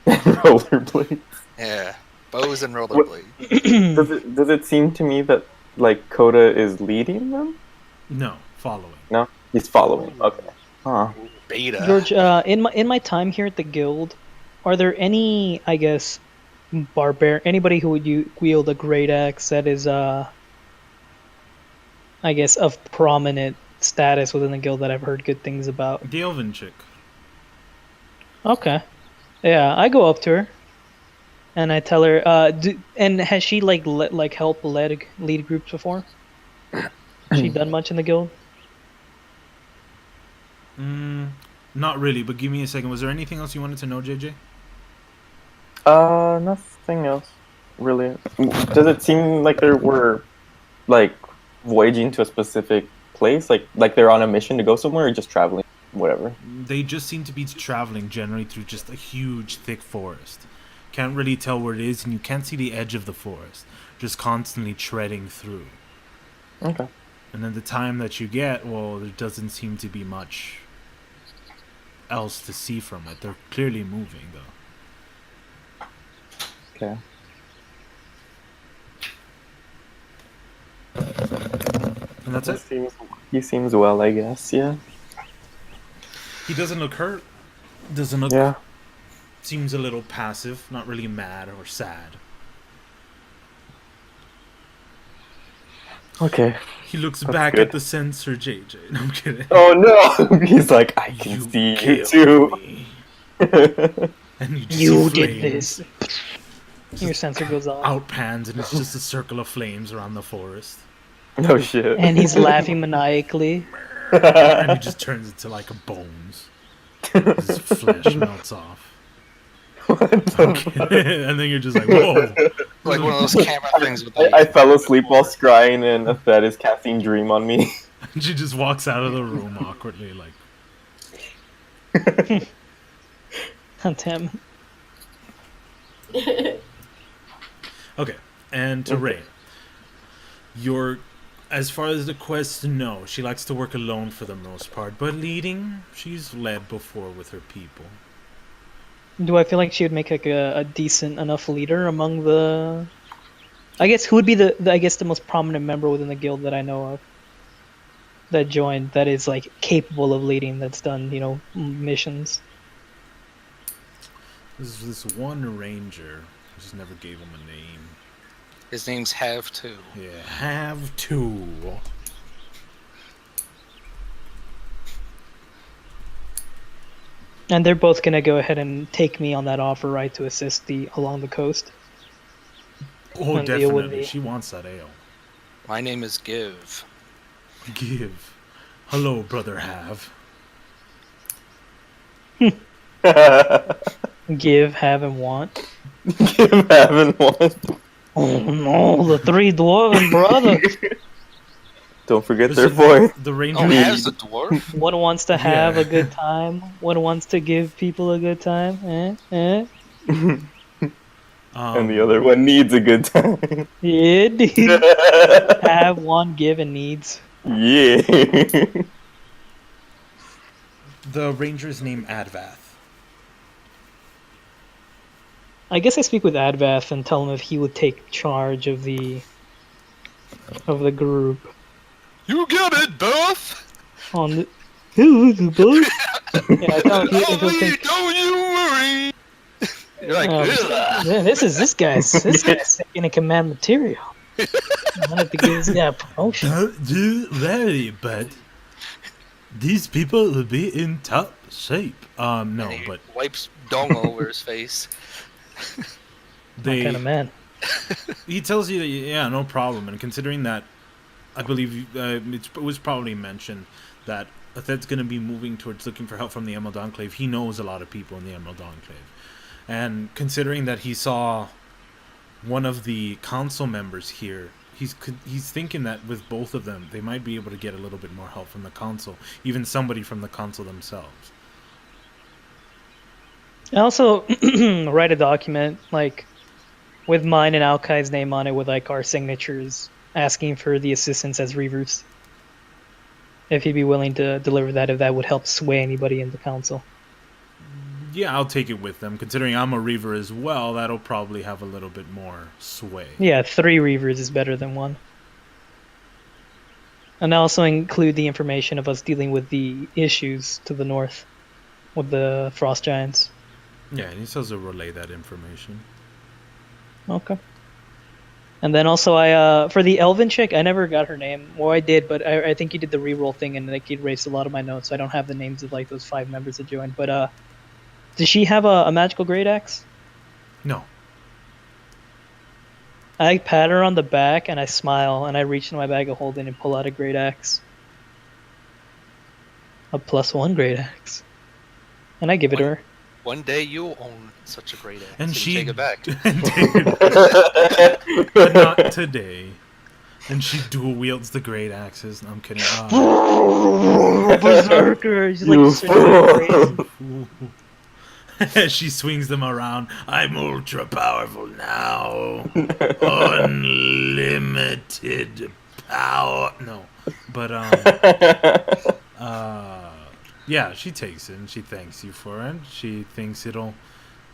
Rollerblades. Yeah. Bows and rollerblades. Does it seem to me that like Coda is leading them? No, following. No, he's following. Okay. Huh. Beta. George, in my time here at the guild, are there any, I guess, anybody who would wield a great axe that is, I guess, of prominent status within the guild that I've heard good things about? The elven chick. Okay. Yeah, I go up to her, and I tell her, and has she helped lead groups before? Has she done much in the guild? Not really, but give me a second. Was there anything else you wanted to know, JJ? Nothing else, really. Does it seem like they were, like, voyaging to a specific place? Like they're on a mission to go somewhere, or just traveling? Whatever. They just seem to be traveling generally through just a huge, thick forest. Can't really tell where it is, and you can't see the edge of the forest. Just constantly treading through. Okay. And then the time that you get, well, there doesn't seem to be much else to see from it. They're clearly moving, though. Okay. And that's it. He seems well, I guess. Yeah. He doesn't look hurt. Doesn't look... Yeah. Seems a little passive. Not really mad or sad. Okay. He looks That's back good. at the sensor, JJ. No, I'm kidding. Oh no! He's like, I can see you killed too. me. And you just You see did flames. this. Your sensor goes off. Outpans, and it's just a circle of flames around the forest. No shit. And he's laughing maniacally. And he just turns into like a bones. His flesh melts off. And then you're just like, whoa. Like one of those camera things with I fell asleep while scrying, and Athed is casting Dream on me. And she just walks out of the room awkwardly, like. Hunt him. Okay, and to Ray. As far as the quest, no. She likes to work alone for the most part. But leading, she's led before with her people. Do I feel like she would make like a decent enough leader among the... I guess who would be the most prominent member within the guild that I know of that joined, that is like capable of leading, that's done, you know, missions? There's this one ranger. I just never gave him a name. His name's Have To. Yeah, Have To. And they're both gonna go ahead and take me on that offer, right, to assist along the coast. Oh, And deal with definitely. the- She wants that ale. My name is Give. Give. Hello, brother Have. Give, have, and want. Give having one. Oh no, the three dwarven brothers. Don't forget This their is voice. The ranger. Oh, Hav's a dwarf? One wants to have Yeah. a good time. One wants to give people a good time. And the other one needs a good time. Yeah, dude. Have, want, give, and needs. Yeah. The ranger's name Advath. I guess I speak with Advath and tell him if he would take charge of the group. You get it, Beth! On the the boat. Yeah, I tell him if he'll Only take. don't you worry! You're like, Oh, ugh. yeah, this guy's second in command material. I wanted to give this guy a promotion. Don't you worry, but these people will be in top shape. No, And he but wipes dong over his face. What kind of man? he tells you that, yeah, no problem. And considering that, I believe it was probably mentioned that Athed's going to be moving towards looking for help from the Emerald Enclave. He knows a lot of people in the Emerald Enclave. And considering that he saw one of the council members here, he's thinking that with both of them, they might be able to get a little bit more help from the council, even somebody from the council themselves. I also write a document like with mine and Alkai's name on it, with like our signatures, asking for the assistance as Reavers. If he'd be willing to deliver that, if that would help sway anybody in the council. Yeah, I'll take it with them. Considering I'm a Reaver as well, that'll probably have a little bit more sway. Yeah, 3 Reavers is better than 1. And I also include the information of us dealing with the issues to the north with the frost giants. Yeah, and he says to relay that information. Okay. And then also I for the elven chick, I never got her name. Well, I did, but I think he did the reroll thing and like he erased a lot of my notes, so I don't have the names of like those 5 members that joined. But does she have a magical great axe? No. I pat her on the back and I smile and I reach in my bag of holding and pull out a great axe. A +1 great axe. And I give it to her. One day you'll own such a great axe. And you she take it back. But not today. And she dual wields the great axes. No, I'm kidding. Berserker! She's like You so crazy. She swings them around. I'm ultra powerful now. Unlimited power. No, but Yeah, she takes it and she thanks you for it. She thinks it'll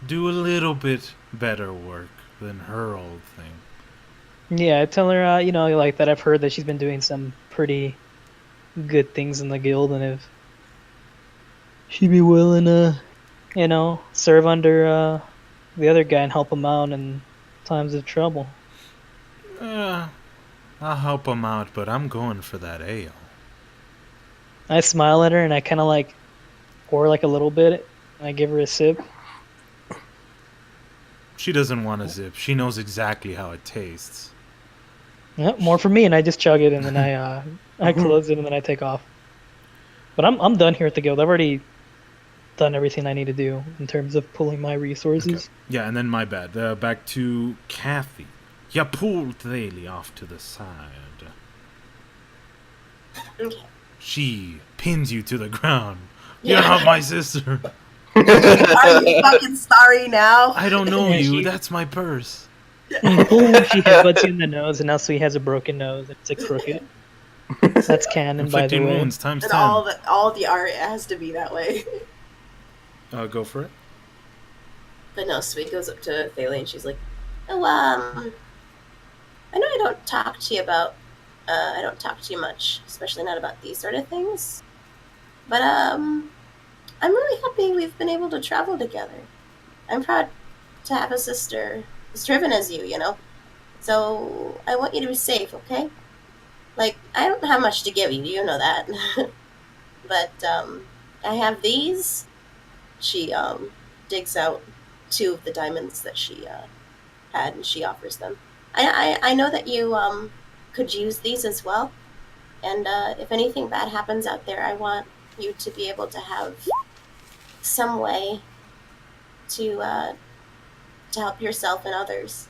do a little bit better work than her old thing. Yeah, I tell her, like that I've heard that she's been doing some pretty good things in the guild, and if she'd be willing to, serve under the other guy and help him out in times of trouble. I'll help him out, but I'm going for that ale. I smile at her and I kind of like pour like a little bit, and I give her a sip. She doesn't want a zip. She knows exactly how it tastes. Yep, more for me, and I just chug it, and then I close it, and then I take off. But I'm done here at the guild. I've already done everything I need to do in terms of pulling my resources. Okay. Yeah, and then my bad. Back to Kathy. You pulled Thaley off to the side. Okay. She pins you to the ground. You're not my sister. Are you fucking sorry now? I don't know Yeah, you. That's my purse. And boom, she headbutts you in the nose, and now he has a broken nose. It's like crooked. That's canon, by the Inflicting way. wounds times And 10. all the art has to be that way. Go for it. But no, Sweet goes up to Thalia and she's like, "Oh, I know I don't talk to you about, I don't talk to you much, especially not about these sort of things. But I'm really happy we've been able to travel together. I'm proud to have a sister as driven as you, you know. So I want you to be safe, okay? Like, I don't have much to give you, you know that. But I have these." She digs out 2 of the diamonds that she had, and she offers them. I know that you could use these as well, and if anything bad happens out there, I want you to be able to have some way to help yourself and others.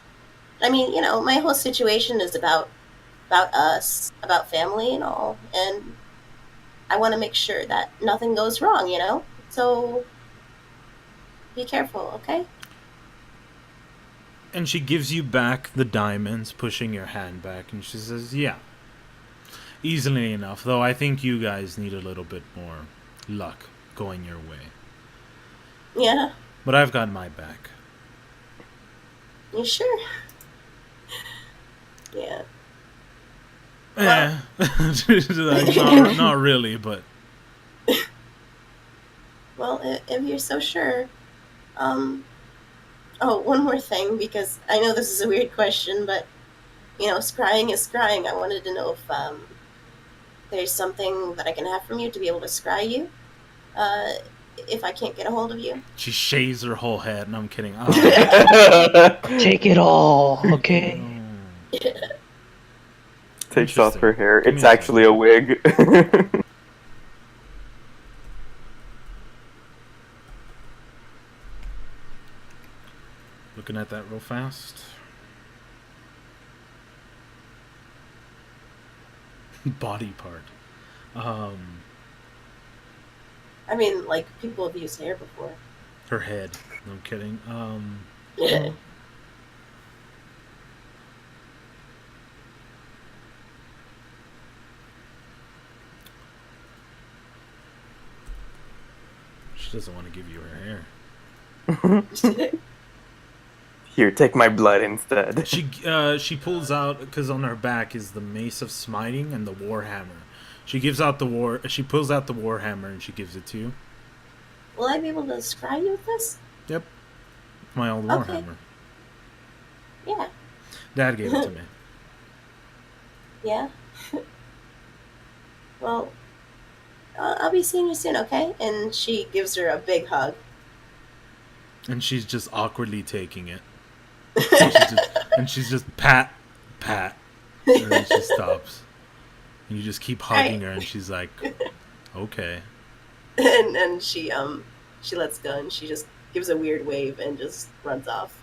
I mean, you know, my whole situation is about us, about family and all, and I want to make sure that nothing goes wrong, you know? So be careful, okay? And she gives you back the diamonds, pushing your hand back, and she says, yeah. Easily enough, though I think you guys need a little bit more luck going your way. Yeah. But I've got my back. You sure? Yeah. Not really, but... Well, if you're so sure, oh, one more thing, because I know this is a weird question, but, you know, scrying is scrying. I wanted to know if, there's something that I can have from you to be able to scry you, if I can't get a hold of you. She shaves her whole head, and I'm kidding. Take it all, okay? Takes off her hair. Give me It's a actually a wig. Looking at that real fast. Body part. I mean, like, people have used hair before. Her head. No kidding. Yeah. She doesn't want to give you her hair. Here, take my blood instead. She pulls out, because on her back is the Mace of Smiting and the Warhammer. She pulls out the Warhammer and she gives it to you. Will I be able to scry you with this? Yep. My old Okay. Warhammer. Yeah. Dad gave it to me. Yeah. Well, I'll be seeing you soon, okay? And she gives her a big hug. And she's just awkwardly taking it. And she's just pat, and then she stops. And you just keep hugging her, and she's like, okay. And she lets go, and she just gives a weird wave and just runs off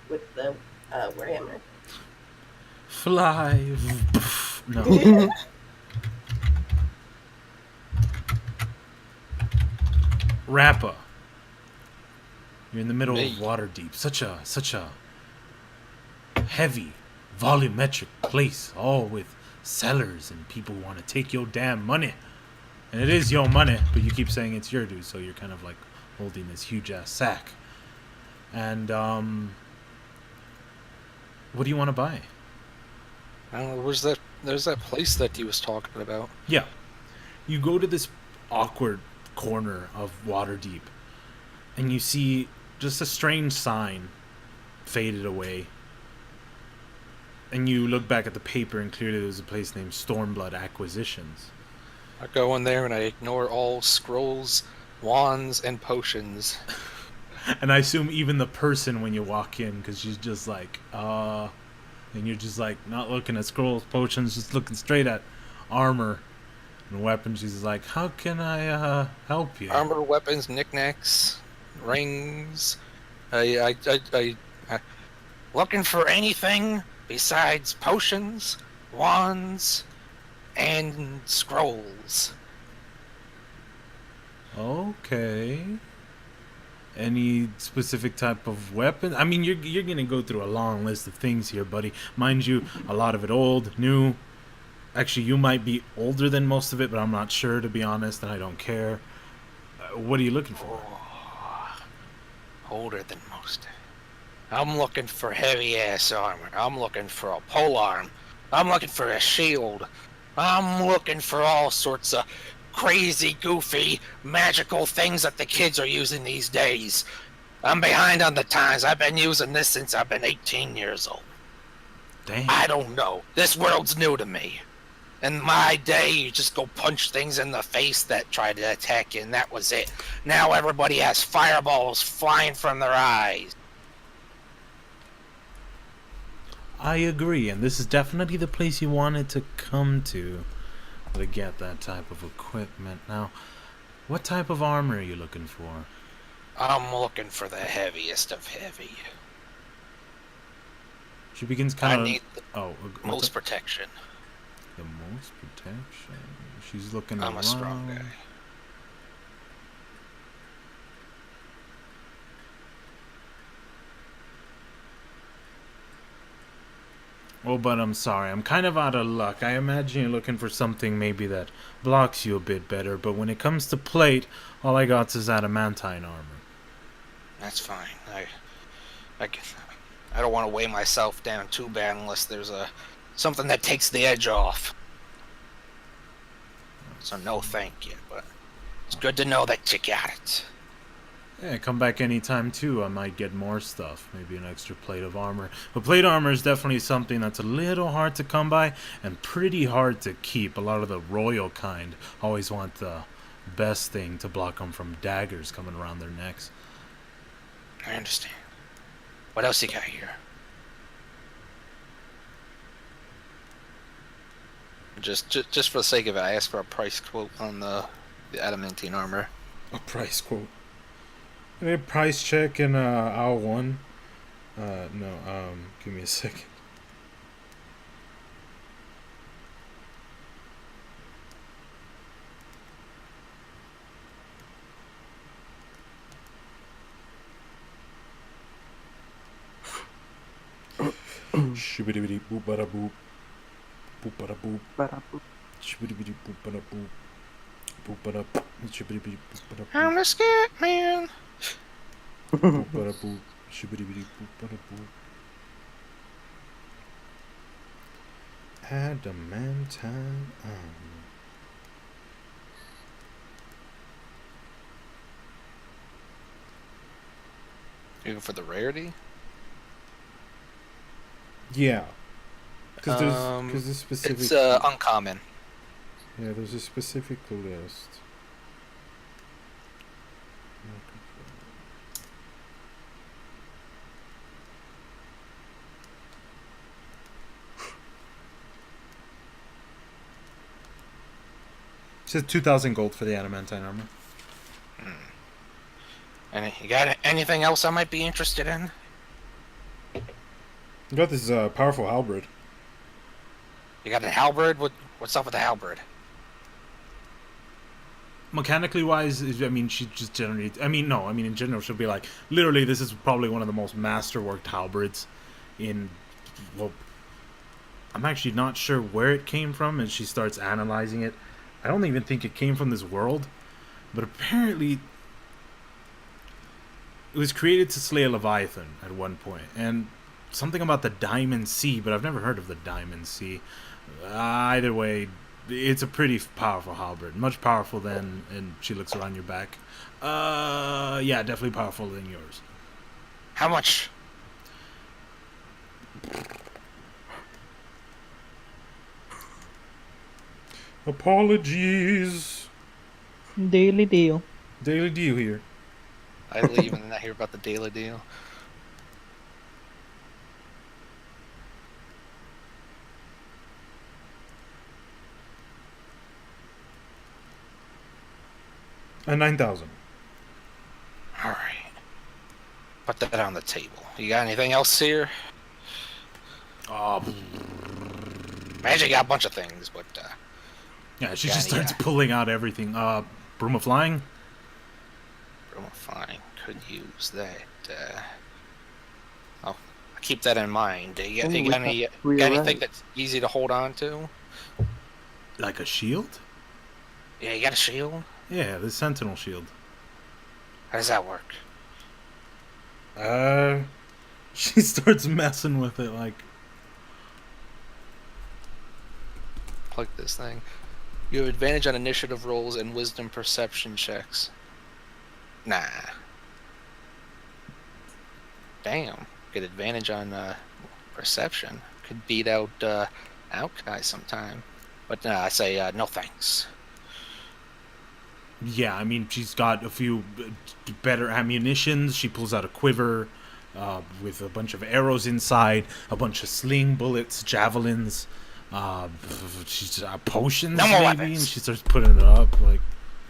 with the Warhammer. Fly. No. Rappa. You're in the middle of Waterdeep. Such a heavy, volumetric place, all with cellars and people want to take your damn money. And it is your money, but you keep saying it's your due, so you're kind of like holding this huge ass sack. And what do you want to buy? I don't know. There's that place that he was talking about. Yeah. You go to this awkward corner of Waterdeep, and you see just a strange sign faded away. And you look back at the paper, and clearly there's a place named Stormblood Acquisitions. I go in there and I ignore all scrolls, wands, and potions. And I assume even the person when you walk in, because she's just like, and you're just like not looking at scrolls, potions, just looking straight at armor and weapons. She's like, how can I help you? Armor, weapons, knickknacks, rings. I looking for anything besides potions, wands, and scrolls. Okay. Any specific type of weapon? I mean, you're gonna go through a long list of things here, buddy. Mind you, a lot of it old, new. Actually, you might be older than most of it, but I'm not sure, to be honest, and I don't care. What are you looking for? Oh, older than most. I'm looking for heavy-ass armor. I'm looking for a polearm. I'm looking for a shield. I'm looking for all sorts of crazy, goofy, magical things that the kids are using these days. I'm behind on the times. I've been using this since I've been 18 years old. Damn. I don't know. This world's new to me. In my day, you just go punch things in the face that tried to attack you, and that was it. Now everybody has fireballs flying from their eyes. I agree, and this is definitely the place you wanted to come to get that type of equipment. Now, what type of armor are you looking for? I'm looking for the heaviest of heavy. She begins I kind of... need the Oh, most protection. The most protection. She's looking I'm around. a strong guy. Oh, but I'm sorry. I'm kind of out of luck. I imagine you're looking for something maybe that blocks you a bit better, but when it comes to plate, all I got is adamantine armor. That's fine. I don't want to weigh myself down too bad unless there's something that takes the edge off. So no thank you, but it's good to know that you got it. Yeah, come back anytime too. I might get more stuff. Maybe an extra plate of armor. But plate armor is definitely something that's a little hard to come by and pretty hard to keep. A lot of the royal kind always want the best thing to block them from daggers coming around their necks. I understand. What else you got here? Just for the sake of it, I asked for a price quote on the adamantine armor. A price quote. A price check in aisle 1. No, give me a second. Shibbidi boop bada boop. Boop bada boop. Shibbidi boop bada boop. Boop bada boop. Shibbidi boop bada boop. I'm the scat man. Boop bada boop. Shibbidi boop bada boop. Adamantine armor. You looking for the rarity? Yeah. Because there's specific... It's uncommon. Yeah, there's a specific list. It says 2,000 gold for the adamantine armor. And you got anything else I might be interested in? You got this powerful halberd. You got a halberd? What's up with the halberd? Mechanically wise, I mean, she just generally... in general, she'll be like, literally, this is probably one of the most masterworked halberds in... Well, I'm actually not sure where it came from, and she starts analyzing it. I don't even think it came from this world, but apparently it was created to slay a Leviathan at one point, and something about the Diamond Sea, but I've never heard of the Diamond Sea. Either way, it's a pretty powerful halberd, much powerful than. And she looks around your back. Yeah, definitely powerful than yours. How much? Apologies. Daily deal. Daily deal here. I leave and then I hear about the daily deal. And 9,000. All right. Put that on the table. You got anything else here? Magic got a bunch of things, but Yeah, she just starts pulling out everything. Broom of Flying? Broom of Flying. Could use that. I'll keep that in mind. You got anything that's easy to hold on to? Like a shield? Yeah, you got a shield? Yeah, the Sentinel shield. How does that work? She starts messing with it like... Plug this thing. You have advantage on initiative rolls and wisdom perception checks. Nah. Damn. Get advantage on perception. Could beat out Outcry sometime. But I say no thanks. Yeah, I mean, she's got a few better ammunitions. She pulls out a quiver with a bunch of arrows inside, a bunch of sling bullets, javelins, she's potions no more maybe, weapons. and she starts putting it up like.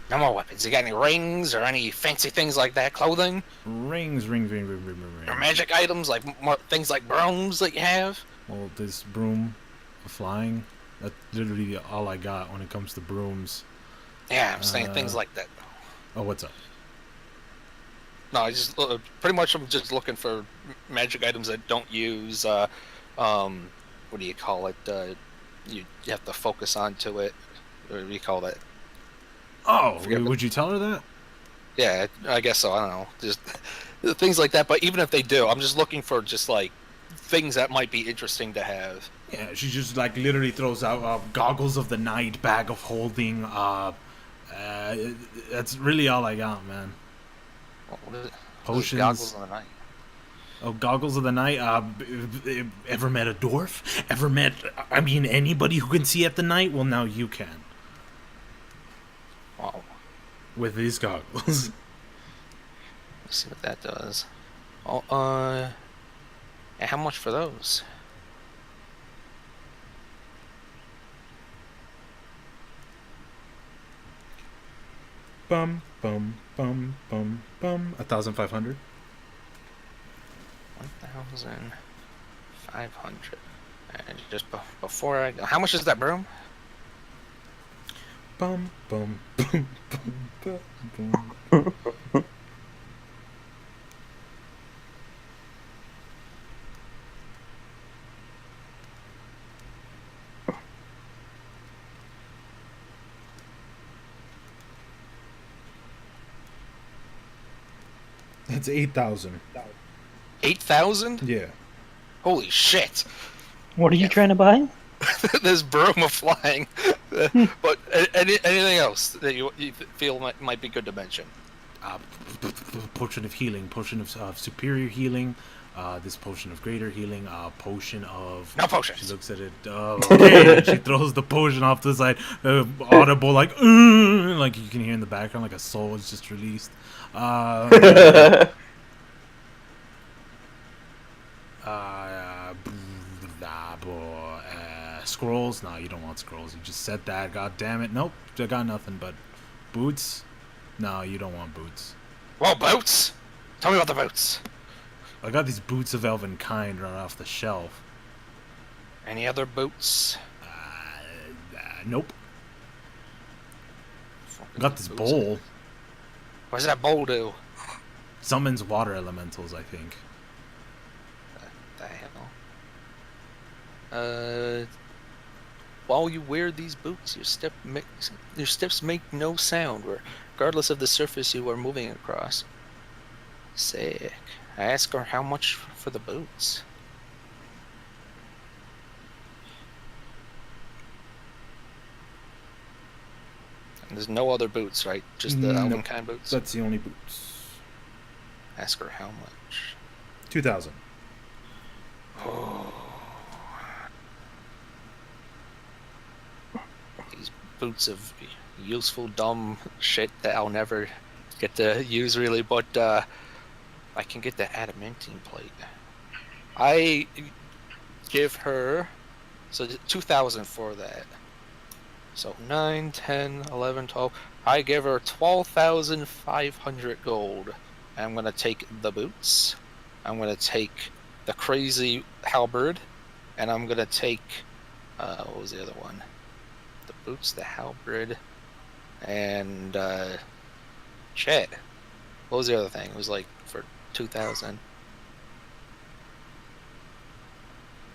No more weapons. You got any rings or any fancy things like that? Clothing? Rings. Or magic items like things like brooms that you have? Well, this broom, flying. That's literally all I got when it comes to brooms. Yeah, I'm saying things like that. Oh, what's up? No, I just pretty much I'm just looking for magic items that don't use what do you call it? You have to focus onto it. What do you call that? Oh, would you tell her that? Yeah, I guess so. I don't know. Just things like that. But even if they do, I'm just looking for just like things that might be interesting to have. Yeah, she just like literally throws out goggles of the night, bag of holding. That's really all I got, man. What is it? Potions. Goggles of the night. Oh, goggles of the night. Ever met a dwarf? Ever met? I mean, anybody who can see at the night? Well, now you can. Wow. With these goggles. Let's see what that does. Oh, yeah, how much for those? Bum bum bum bum bum. 1,500. 1,500. And just before I go, how much is that broom? Bum bum bum bum bum bum. That's 8,000. 8,000? Yeah. Holy shit! What are you trying to buy? This broom of flying. But anything else that you feel might be good to mention? Potion of healing, potion of superior healing, this potion of greater healing, potion of... No potions! She looks at it, okay, and she throws the potion off to the side, audible, like you can hear in the background, like a soul is just released. Scrolls? No, you don't want scrolls. You just said that. God damn it. Nope, I got nothing but boots. No, you don't want boots. Well, boots. Tell me about the boots. I got these boots of elven kind right off the shelf. Any other boots? Nope. I got this bowl. What does that bowl do? Summons water elementals, I think. The hell? while you wear these boots, your steps make no sound, regardless of the surface you are moving across. Sick. I ask her how much for the boots. And there's no other boots, right? Just the Nope. elven kind boots? That's the only boots. Ask her how much. 2,000. Oh. These boots of useful, dumb shit that I'll never get to use, really, but I can get the adamantine plate. I give her... So 2,000 for that. So 9, 10, 11, 12. I give her 12,500 gold. I'm going to take the boots. I'm going to take the crazy halberd. And I'm going to take... what was the other one? The boots, the halberd, and shit. What was the other thing? It was like for 2,000.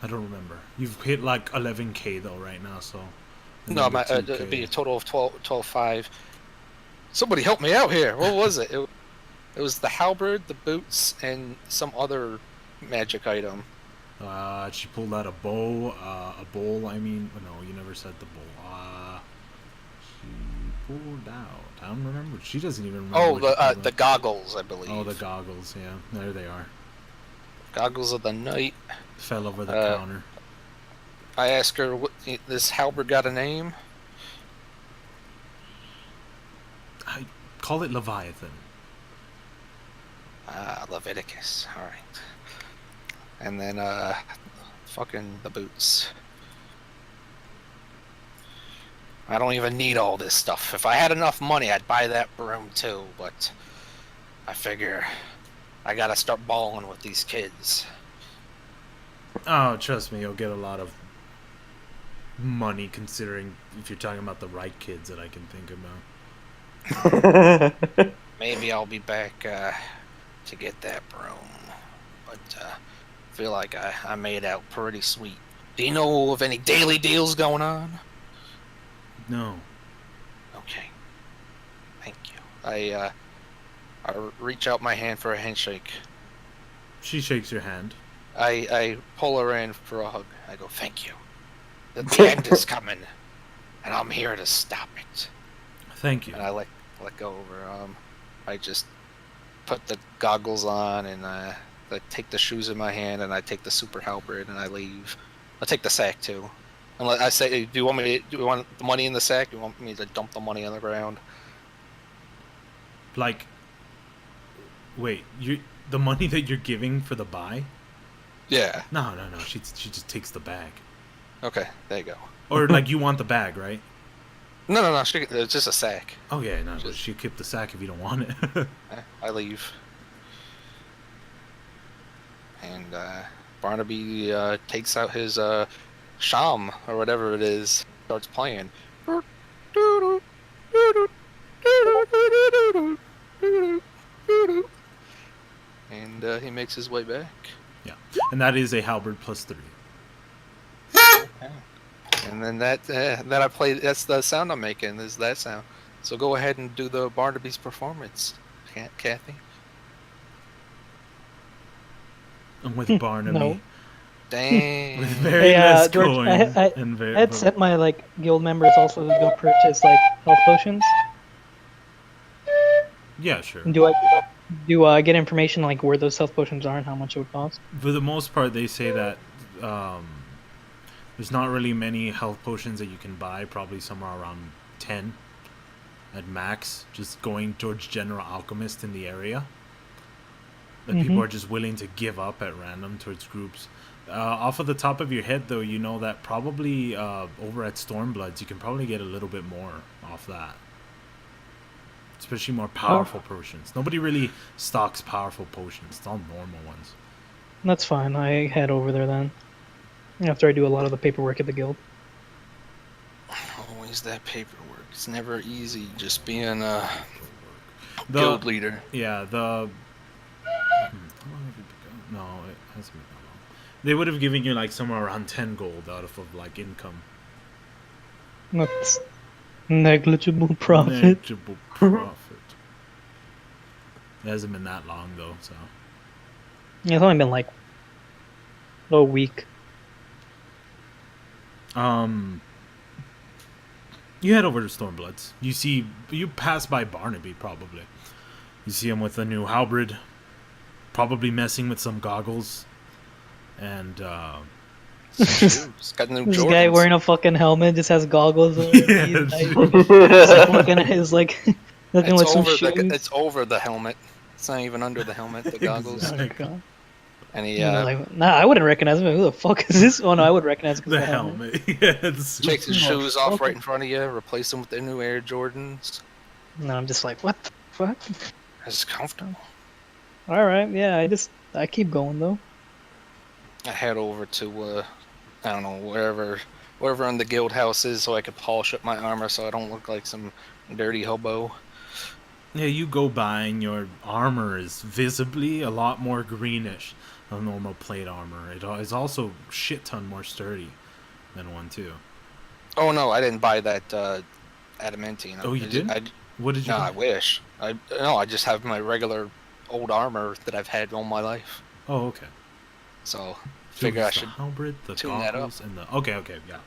I don't remember. You've hit like 11k though right now, so. No, it'd be a total of 12,500. Somebody help me out here. What was it? It was the halberd, the boots, and some other magic item. She pulled out a bow, a bowl. I mean, no, you never said the bowl. She pulled out. I don't remember. She doesn't even remember. Oh, the goggles, I believe. Oh, the goggles. Yeah, there they are. Goggles of the night. Fell over the counter. I asked her, what, this halberd got a name? I call it Leviathan. Leviticus. All right. And then, fucking the boots. I don't even need all this stuff. If I had enough money, I'd buy that broom too, but I figure I gotta start balling with these kids. Oh, trust me, you'll get a lot of money considering if you're talking about the right kids that I can think about. Maybe I'll be back to get that broom, but I feel like I made out pretty sweet. Do you know of any daily deals going on? No. Okay. Thank you. I reach out my hand for a handshake. She shakes your hand. I pull her in for a hug. I go, thank you. The end is coming, and I'm here to stop it. Thank you. And I let go of her. I just put the goggles on, and I take the shoes in my hand, and I take the super halberd, and I leave. I take the sack too. And I say, do you want the money in the sack? Do you want me to dump the money on the ground? Like, wait, the money that you're giving for the buy? Yeah. No. She just takes the bag. Okay, there you go. Or like you want the bag, right? No. It's just a sack. Oh yeah, no. She keep the sack if you don't want it. I leave. And Barnaby takes out his sham or whatever it is, starts playing. And he makes his way back. Yeah, and that is a halberd +3. And then that I play. That's the sound I'm making. Is that sound? So go ahead and do the Barnaby's performance, Kathy. I'm with Barnaby. No. Dang. With very less George, coin I and very. had sent my guild members also to go purchase health potions. Yeah, sure. Do I get information where those health potions are and how much it would cost? For the most part, they say that there's not really many health potions that you can buy. Probably somewhere around 10 at max. Just going towards general alchemist in the area. That people are just willing to give up at random towards groups. Off of the top of your head, though, you know that probably over at Stormbloods, you can probably get a little bit more off that. Especially more powerful potions. Nobody really stocks powerful potions. It's all normal ones. That's fine. I head over there then. After I do a lot of the paperwork at the guild. Always that paperwork. It's never easy just being a guild leader. Yeah, how long have you been? No, it hasn't been that long. They would have given you somewhere around 10 gold out of income. That's negligible profit. Negligible profit. It hasn't been that long though, so. Yeah, it's only been like a week. You head over to Stormbloods. You pass by Barnaby probably. You see him with a new halberd, probably messing with some goggles, and Shoes. Got new This Jordans. guy wearing a fucking helmet just has goggles on. Yeah, He's that's looking at his like looking It's like some over shoes. it's over the helmet. It's not even under the helmet. The goggles. Oh, God. And he You know, like, nah, I wouldn't recognize him. Who the fuck is this? Oh no, I would recognize him 'cause the of the helmet. helmet. Yeah, it's takes his Oh, shoes off fuck right it. in front of you, replace them with their new Air Jordans. And then I'm just like, what the fuck? It's comfortable. All right, yeah, I keep going though. I head over to I don't know, wherever in the guild house is, so I could polish up my armor so I don't look like some dirty hobo. Yeah, you go by and your armor is visibly a lot more greenish than normal plate armor. It is also shit ton more sturdy than one too. Oh no, I didn't buy that adamantine. Oh, you didn't? What did you No, buy? I wish. I just have my regular old armor that I've had all my life. Oh, okay. So So figure I it's the should halberd, the tune that up. goggles, and the okay, yeah.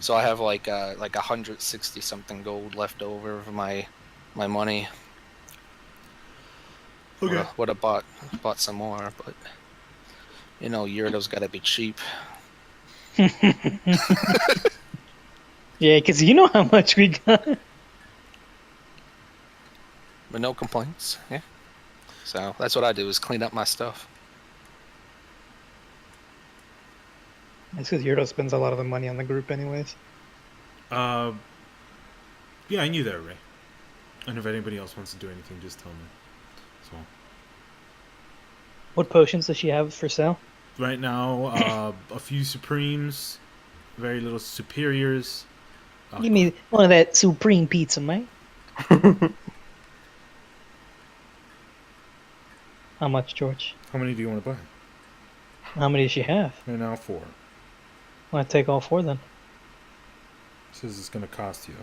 So I have like 160 something gold left over of my money. Okay. Would have bought some more, but you know, Yurdo's got to be cheap. Yeah, because you know how much we got. But no complaints. Yeah. So that's what I do, is clean up my stuff. It's because Yurdo spends a lot of the money on the group anyways. Yeah, I knew that, Ray. And if anybody else wants to do anything, just tell me. So What potions does she have for sale? right now, a few supremes, very little superiors. Give me one of that supreme pizza, man. How much, George? How many do you want to buy? How many does she have? Right now, 4. Why take all 4 then? Says it's gonna cost you.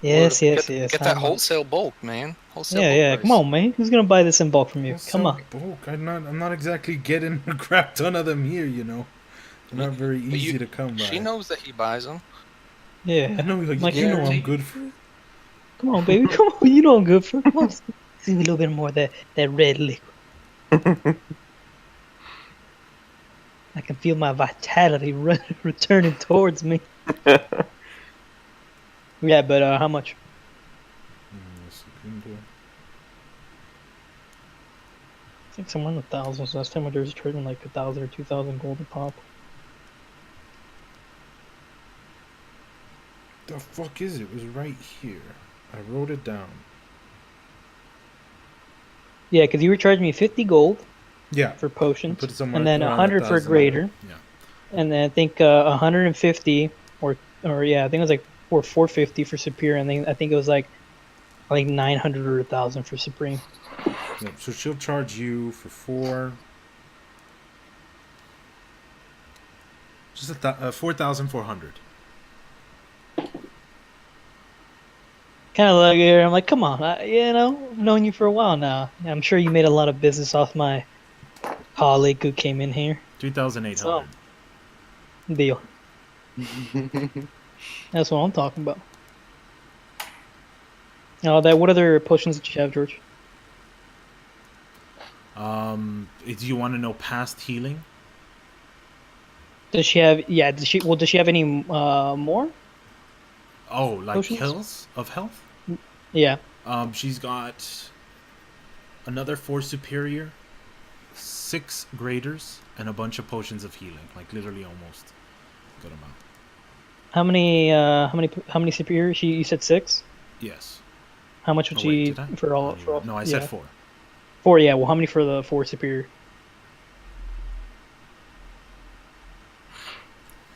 Yes, Or yes. Get How that much? wholesale bulk, man. Wholesale Yeah, bulk yeah. price. Come on, man. Who's gonna buy this in bulk from you? Come on. Bulk. I'm not exactly getting a crap ton of them here. You know, they're not very But easy to come by. She knows that he buys them. Yeah. I know, like, Like, you know, guarantee- I'm good for it. Come on, baby. Come on. You know I'm good for. Come on. See a little bit more of that red liquid. I can feel my vitality returning towards me. Yeah, but how much? I think somewhere in the thousands. Last time I was trading like 1,000 or 2,000 gold a pop. The fuck is it? It was right here. I wrote it down. Yeah, because you were charging me 50 gold Yeah. for potions, Put it somewhere and then around 100 for 1,000. greater, Yeah. and then I think 150 or yeah, I think it was like 450 for superior, and then I think it was like 900 or 1,000 for supreme. Yep. So she'll charge you for 4. Just 4,400. Kind of like I'm like, come on, I've known you for a while now. I'm sure you made a lot of business off my colleague who came in here. 3,800. Deal. That's what I'm talking about. Now, what other potions did you have, George? Do you want to know past healing? Does she have? Yeah. Does she have any more? Oh, like Potions? hills of health? Yeah. She's got another 4 superior, 6 graders, and a bunch of potions of healing. Like literally almost a good amount. How many superior? You said 6. Yes. How much would Oh, wait, she did I? for all? No, I yeah. said 4. 4. Yeah. Well, how many for the 4 superior?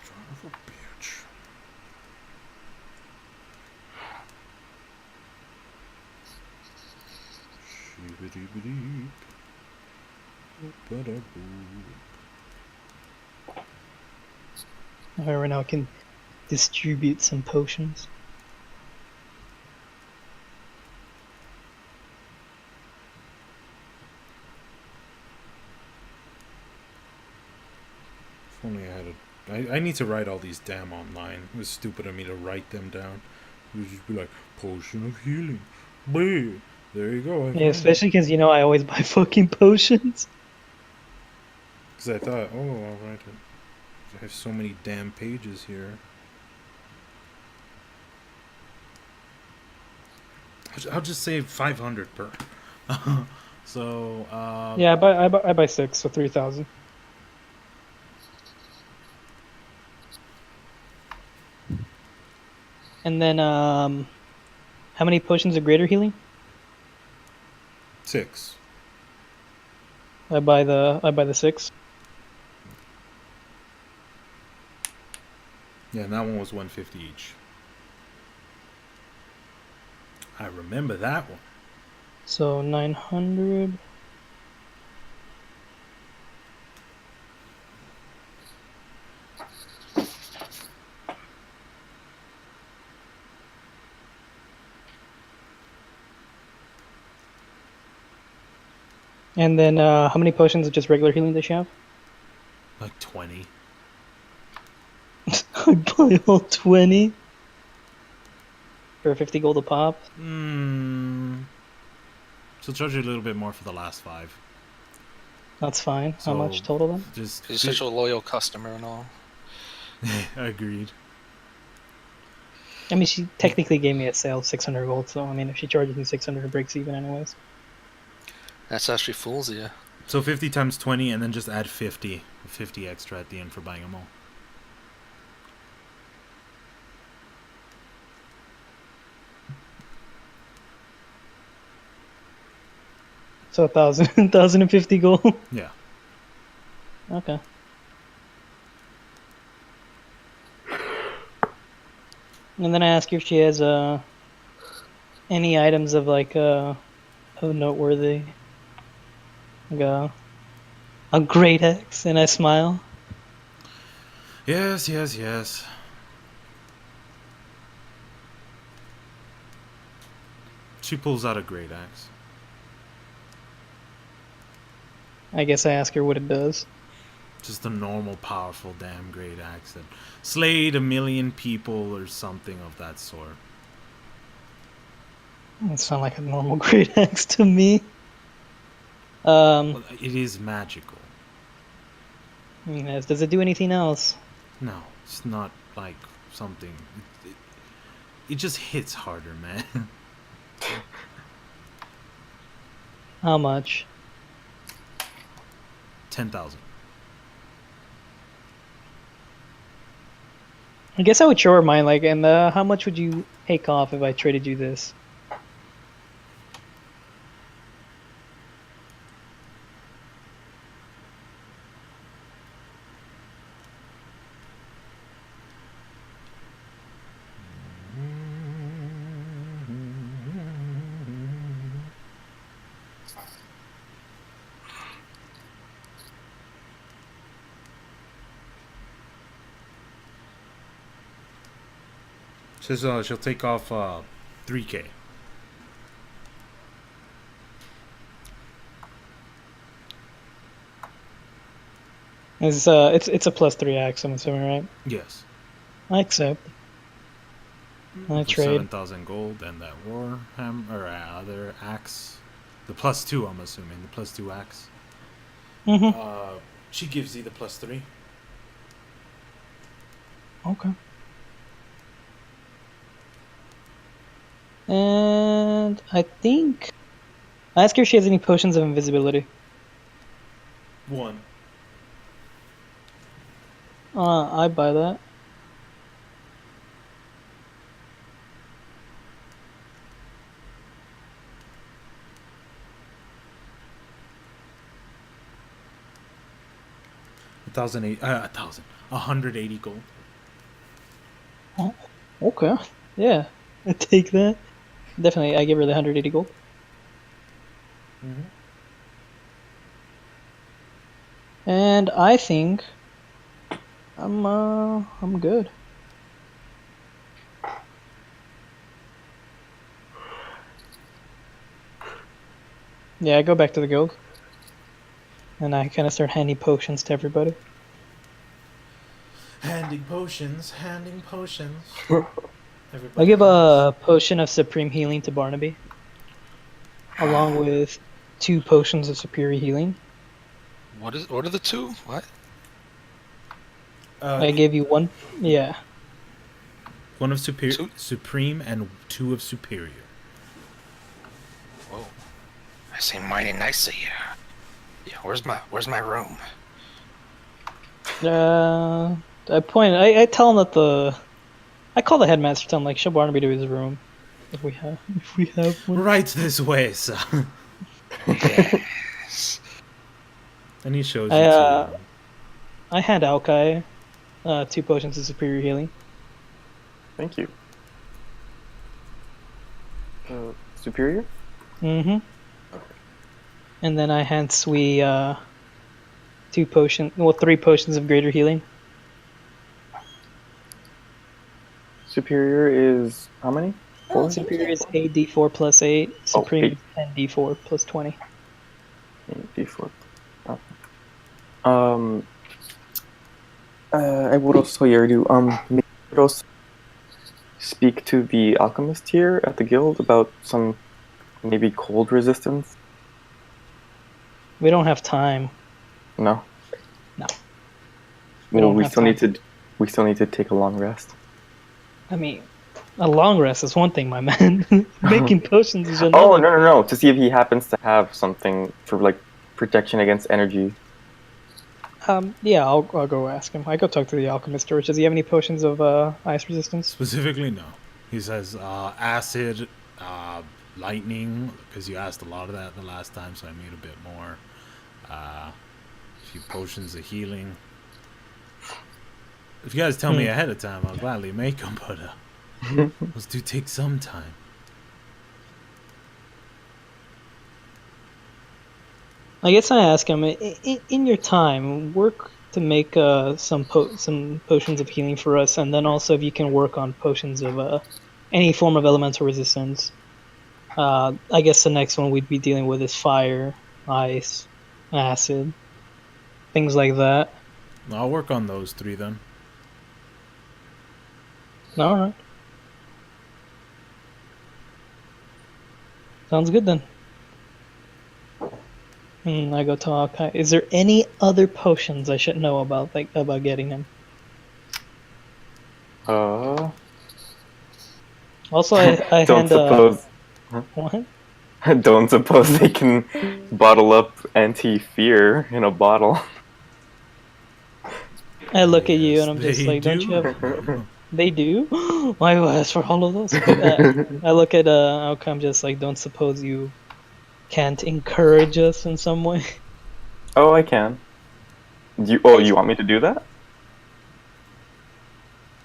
Son of a bitch. Shibbity-biddy. Ba-da-boo. All right, now can distribute some potions. If only I had I need to write all these damn online. It was stupid of me to write them down. It would just be like, potion of healing. Bleh. There you go. Yeah, especially because, you know, I always buy fucking potions. Because I thought, oh, I'll write it. I have so many damn pages here. I'll just say 500 per. So, Yeah, I buy 6, so 3,000. And then, how many potions of greater healing? 6. I buy the 6. Yeah, and that one was 150 each. I remember that one. So 900. And then, how many potions of just regular healing does she have? Like 20. I buy all 20 for 50 gold a pop. She'll charge you a little bit more for the last 5. That's fine. How much So, total then? Just He's such a loyal customer and all. Agreed. I mean, she technically gave me a sale of 600 gold, so I mean, if she charges me 600, it breaks even anyways. That's actually fools you. So 50 times 20, and then just add 50 extra at the end for buying them all. So 1,050 gold. Yeah. Okay. And then I ask her if she has any items of like of noteworthy. Like a great axe, and I smile. Yes, yes, yes. She pulls out a great axe. I guess I ask her what it does. Just a normal, powerful, damn great axe that slayed 1 million people or something of that sort. It sounds like a normal great axe to me. Well, it is magical. I mean, does it do anything else? No, it's not like something. It just hits harder, man. How much? 10,000. I guess I would show her mine, like, and how much would you take off if I traded you this? She'll take off 3K. It's a plus 3 axe, I'm assuming, right? Yes. I accept. I For trade. 7,000 gold and that warhammer or other axe. The plus 2, I'm assuming. The plus 2 axe. She gives you the plus 3. Okay. And I think I ask her if she has any potions of invisibility. 1. I buy that. $1,080. 180 gold. Oh, okay. Yeah, I take that. Definitely, I give her the 180 gold. And I think I'm good. Yeah, I go back to the guild. And I kind of start handing potions to everybody. Handing potions, handing potions. I Everybody give else. a potion of supreme healing to Barnaby, along with 2 potions of superior healing. What are the two? What? I gave you 1. Yeah. One of Two? supreme and 2 of superior. Whoa. I seem mighty nice of you. Yeah, where's my room? I tell him that I call the headmaster, tell him like, show Barnaby to his room, if we have one. Right this way, son. Yes. And he shows you to. I hand Alkai 2 potions of superior healing. Thank you. Superior? Mm-hmm. And then I hand Sui 3 potions of greater healing. Superior is how many? Oh, 4? Superior is thank you. 8d4 plus 8. Supreme 8. is 10d4 plus 20. 8d4. Oh. I would also do maybe I would also speak to the alchemist here at the guild about some maybe cold resistance. We don't have time. No. No. Well, we still need to take a long rest. I mean, a long rest is one thing, my man. Making potions is another. Oh no! To see if he happens to have something for like protection against energy. Yeah, I'll go ask him. I go talk to the alchemist. George, does he have any potions of ice resistance? Specifically, no. He says acid, lightning, because you asked a lot of that the last time, so I made a bit more. A few potions of healing. If you guys tell me ahead of time, I'll gladly make them, but those do take some time. I guess I ask him, in your time, work to make some potions of healing for us, and then also if you can work on potions of any form of elemental resistance. I guess the next one we'd be dealing with is fire, ice, acid, things like that. I'll work on those 3 then. All right. Sounds good then. I go talk. Is there any other potions I should know about, like about getting them? Also, I don't suppose. What? Don't suppose they can bottle up anti-fear in a bottle. I look at you Yes, and I'm just they like, don't do. you have? They do? Why would I ask for all of those? I look at outcome just like, don't suppose you can't encourage us in some way? Oh, I can. You want me to do that?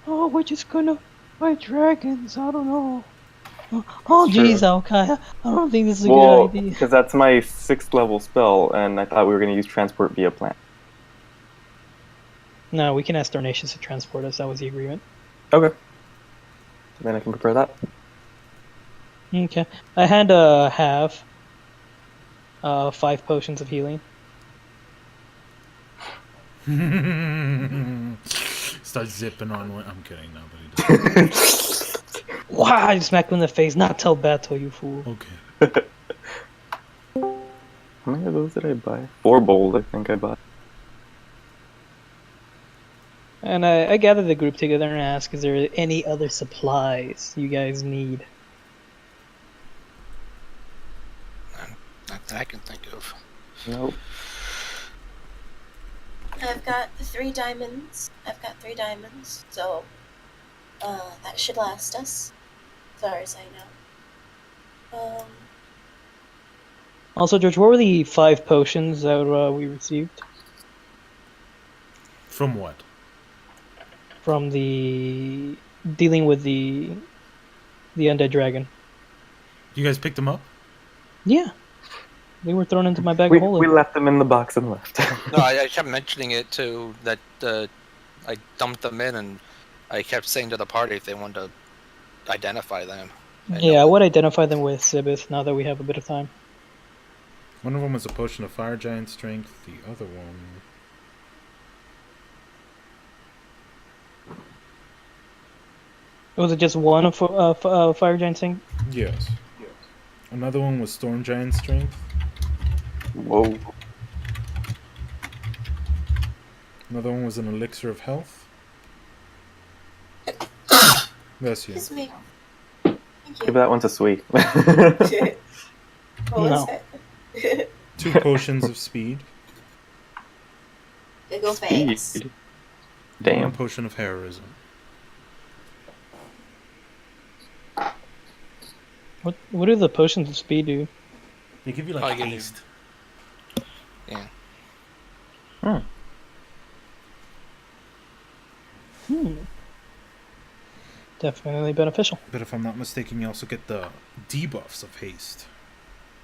Oh, we're just gonna fight dragons. I don't know. Oh, jeez, Alkai. I don't think this is a good idea. Because that's my 6th level spell, and I thought we were going to use transport via plant. No, we can ask Darnatius to transport us. That was the agreement. Okay. Then I can prepare that. Okay. I had have 5 potions of healing. Start zipping on. I'm kidding, no, but he doesn't. Wow! I just smacked him in the face. Not till battle, you fool. Okay. How many of those did I buy? 4 bowls, I think I bought. And I gather the group together and ask, is there any other supplies you guys need? Not that I can think of. Nope. I've got 3 diamonds. So that should last us, as far as I know. Also, George, what were the 5 potions that we received? From what? From the dealing with the undead dragon. You guys picked them up? Yeah. They were thrown into my bag We of holding. left them in the box and left. No, I kept mentioning it too, that I dumped them in, and I kept saying to the party if they wanted to identify them. Yeah, I would identify them with Sibith now that we have a bit of time. One of them was a potion of fire giant strength. The other one... Was it just one of fire giant thing? Yes. Another one was storm giant strength. Whoa. Another one was an elixir of health. Bless you. Excuse me. Thank Give you. that one to Sweet. What was No. it? 2 potions of speed. Go fast. Speed. 1 Damn. potion of heroism. What do the potions of speed do? They give you Oh, like you do. haste. Yeah. Definitely beneficial. But if I'm not mistaken, you also get the debuffs of haste.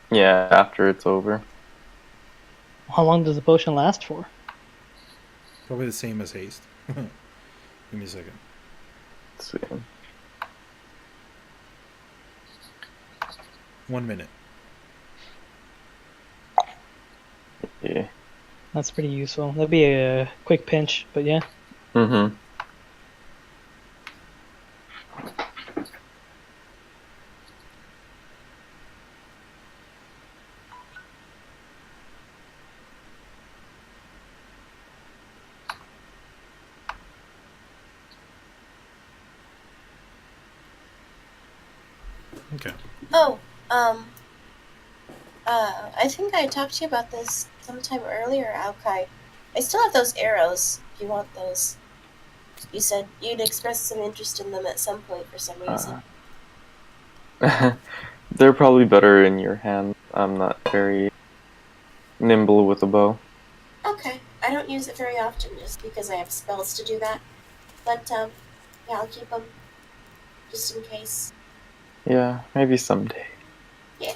Yeah, after it's over. How long does the potion last for? Probably the same as haste. Give me a second. Sweet. 1 minute. Yeah. That's pretty useful. That'd be a quick pinch, but yeah. Mm-hmm. Okay. Oh, I think I talked to you about this sometime earlier, Alkai. I still have those arrows, if you want those. You said you'd expressed some interest in them at some point for some reason. They're probably better in your hand. I'm not very nimble with a bow. Okay, I don't use it very often just because I have spells to do that. But, yeah, I'll keep them just in case. Yeah, maybe someday. Yeah.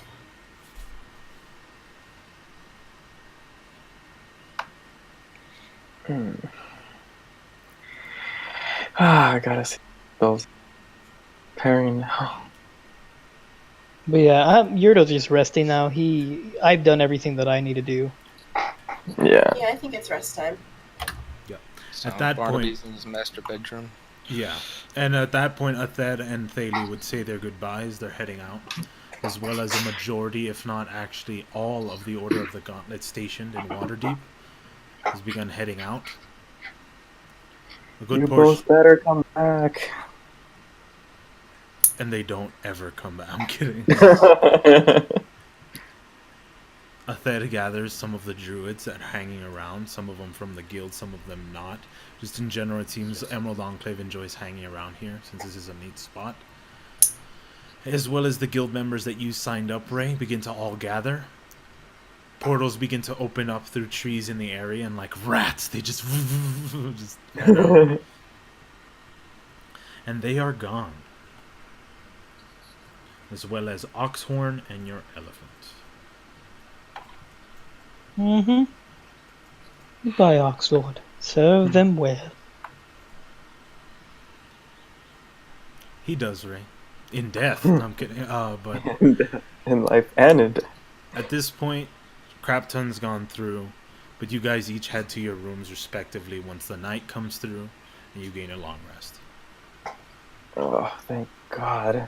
I gotta see those pairing now. But yeah, Yurdo's just resting now. I've done everything that I need to do. Yeah. Yeah, I think it's rest time. So At that Barnaby's in his master bedroom. Yeah. And at that point, Athed and Thali would say their goodbyes. They're heading out. As well as a majority, if not actually all, of the Order of the Gauntlet stationed in Waterdeep has begun heading out. A good You portion. both better come back. And they don't ever come back. I'm kidding. Athed gathers some of the druids that are hanging around, some of them from the guild, some of them not. Just in general, it seems Emerald Enclave enjoys hanging around here, since this is a neat spot. As well as the guild members that you signed up, Ray, begin to all gather. Portals begin to open up through trees in the area, and like rats, they just head out. And they are gone. As well as Oxhorn and your elephant. Mm-hmm. Goodbye, Oxlord. Serve them well. He does, Ray. In death. No, I'm kidding. But In life and in death. at this point, Crapton's gone through, but you guys each head to your rooms respectively once the night comes through, and you gain a long rest. Oh, thank God.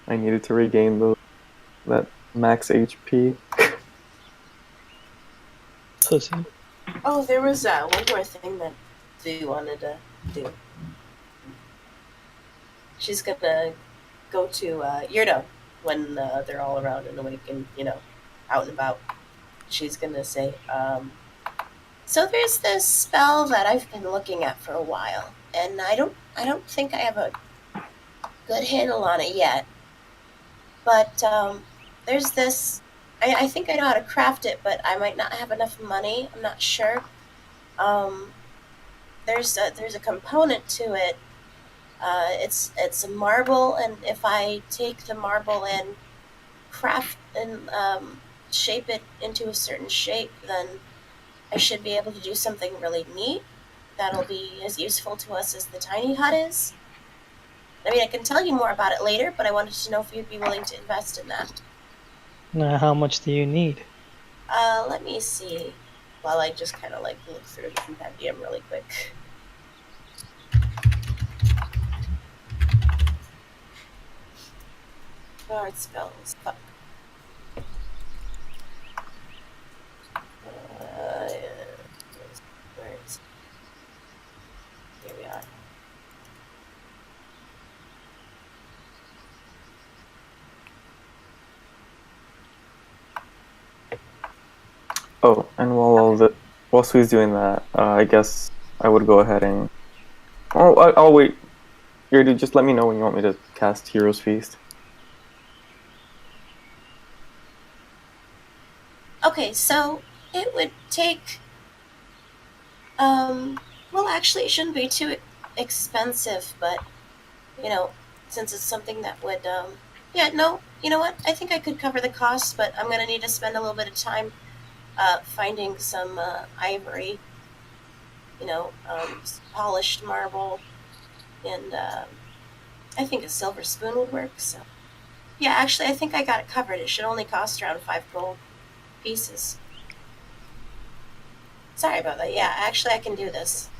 I needed to regain that max HP. Pussy. Oh, there was one more thing that Dee wanted to do. She's gonna go to Yurdo when they're all around and awake and, out and about. She's gonna say, so there's this spell that I've been looking at for a while, and I don't think I have a good handle on it yet. But there's this. I think I know how to craft it, but I might not have enough money. I'm not sure. There's a component to it. It's a marble, and if I take the marble and craft and shape it into a certain shape, then I should be able to do something really neat that'll be as useful to us as the tiny hut is. I mean, I can tell you more about it later, but I wanted to know if you'd be willing to invest in that. How much do you need? Let me see. While I just kind of like look through the compendium really quick. Guard spells. Fuck. Where is? Here we are. Oh, and while Sui's doing that, I guess I would go ahead and. Oh, I'll wait. Here, dude, just let me know when you want me to cast Hero's Feast. Okay, so it would take. Well, actually, it shouldn't be too expensive, but you know, since it's something that would, yeah, no, you know what? I think I could cover the cost, but I'm gonna need to spend a little bit of time, finding some ivory, polished marble, and I think a silver spoon would work. So, yeah, actually, I think I got it covered. It should only cost around 5 gold pieces. Sorry about that. Yeah, actually, I can do this.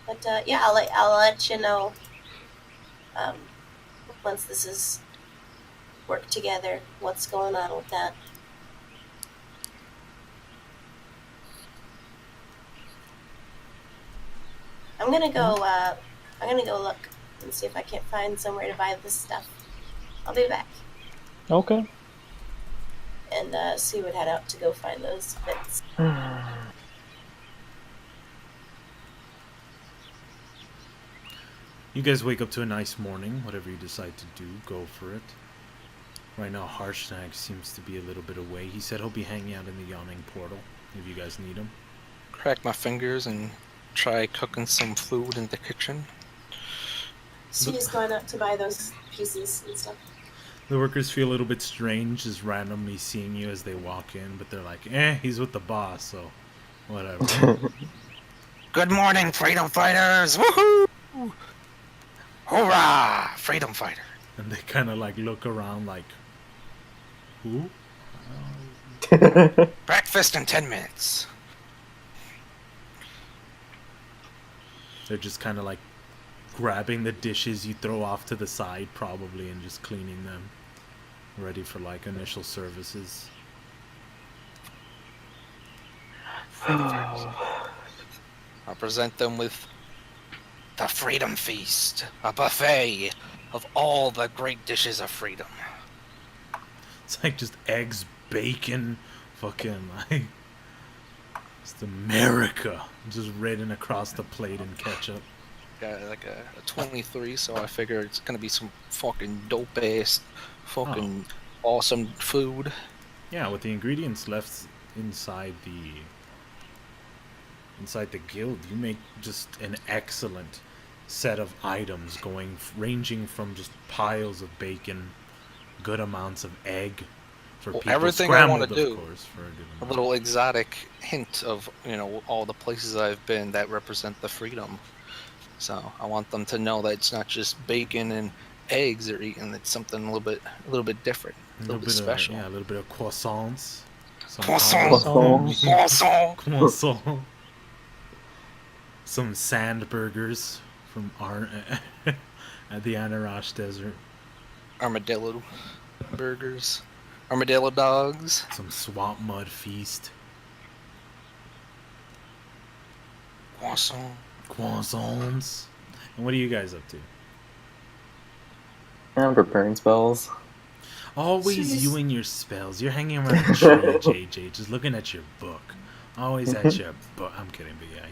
But yeah, I'll let you know once this is worked together. What's going on with that? I'm gonna go. I'm gonna go look and see if I can't find somewhere to buy this stuff. I'll be back. Okay. And Sue would head out to go find those bits. You guys wake up to a nice morning. Whatever you decide to do, go for it. Right now, Harshnag seems to be a little bit away. He said he'll be hanging out in the yawning portal if you guys need him. Crack my fingers and try cooking some food in the kitchen. Sue's going out to buy those pieces and stuff. The workers feel a little bit strange just randomly seeing you as they walk in, but they're like, he's with the boss, so whatever. Good morning, freedom fighters! Woohoo! Hoorah! Freedom fighter. And they kind of like look around like, who? Breakfast in 10 minutes. They're just kind of like grabbing the dishes you throw off to the side probably and just cleaning them. Ready for like initial services. I'll present them with the Freedom Feast, a buffet of all the great dishes of freedom. It's like just eggs, bacon, fucking like just America, just written across the plate in ketchup. Got like a 23, so I figure it's gonna be some fucking dope ass, fucking awesome food. Yeah, with the ingredients left inside the guild, you make just an excellent set of items ranging from just piles of bacon, good amounts of egg for people, everything I want to scrambled, do, of course, for a good a amount. little exotic hint of all the places I've been that represent the freedom. So I want them to know that it's not just bacon and eggs they're eating; it's something a little bit different, a little bit special. A little bit of croissants. Croissant. Some sand burgers from at the Anarash Desert. Armadillo burgers, armadillo dogs. Some swamp mud feast. Croissants. And what are you guys up to? I'm preparing spells. Always you and your spells. You're hanging around the tree, JJ, just looking at your book. Always at your book. I'm kidding, but yeah,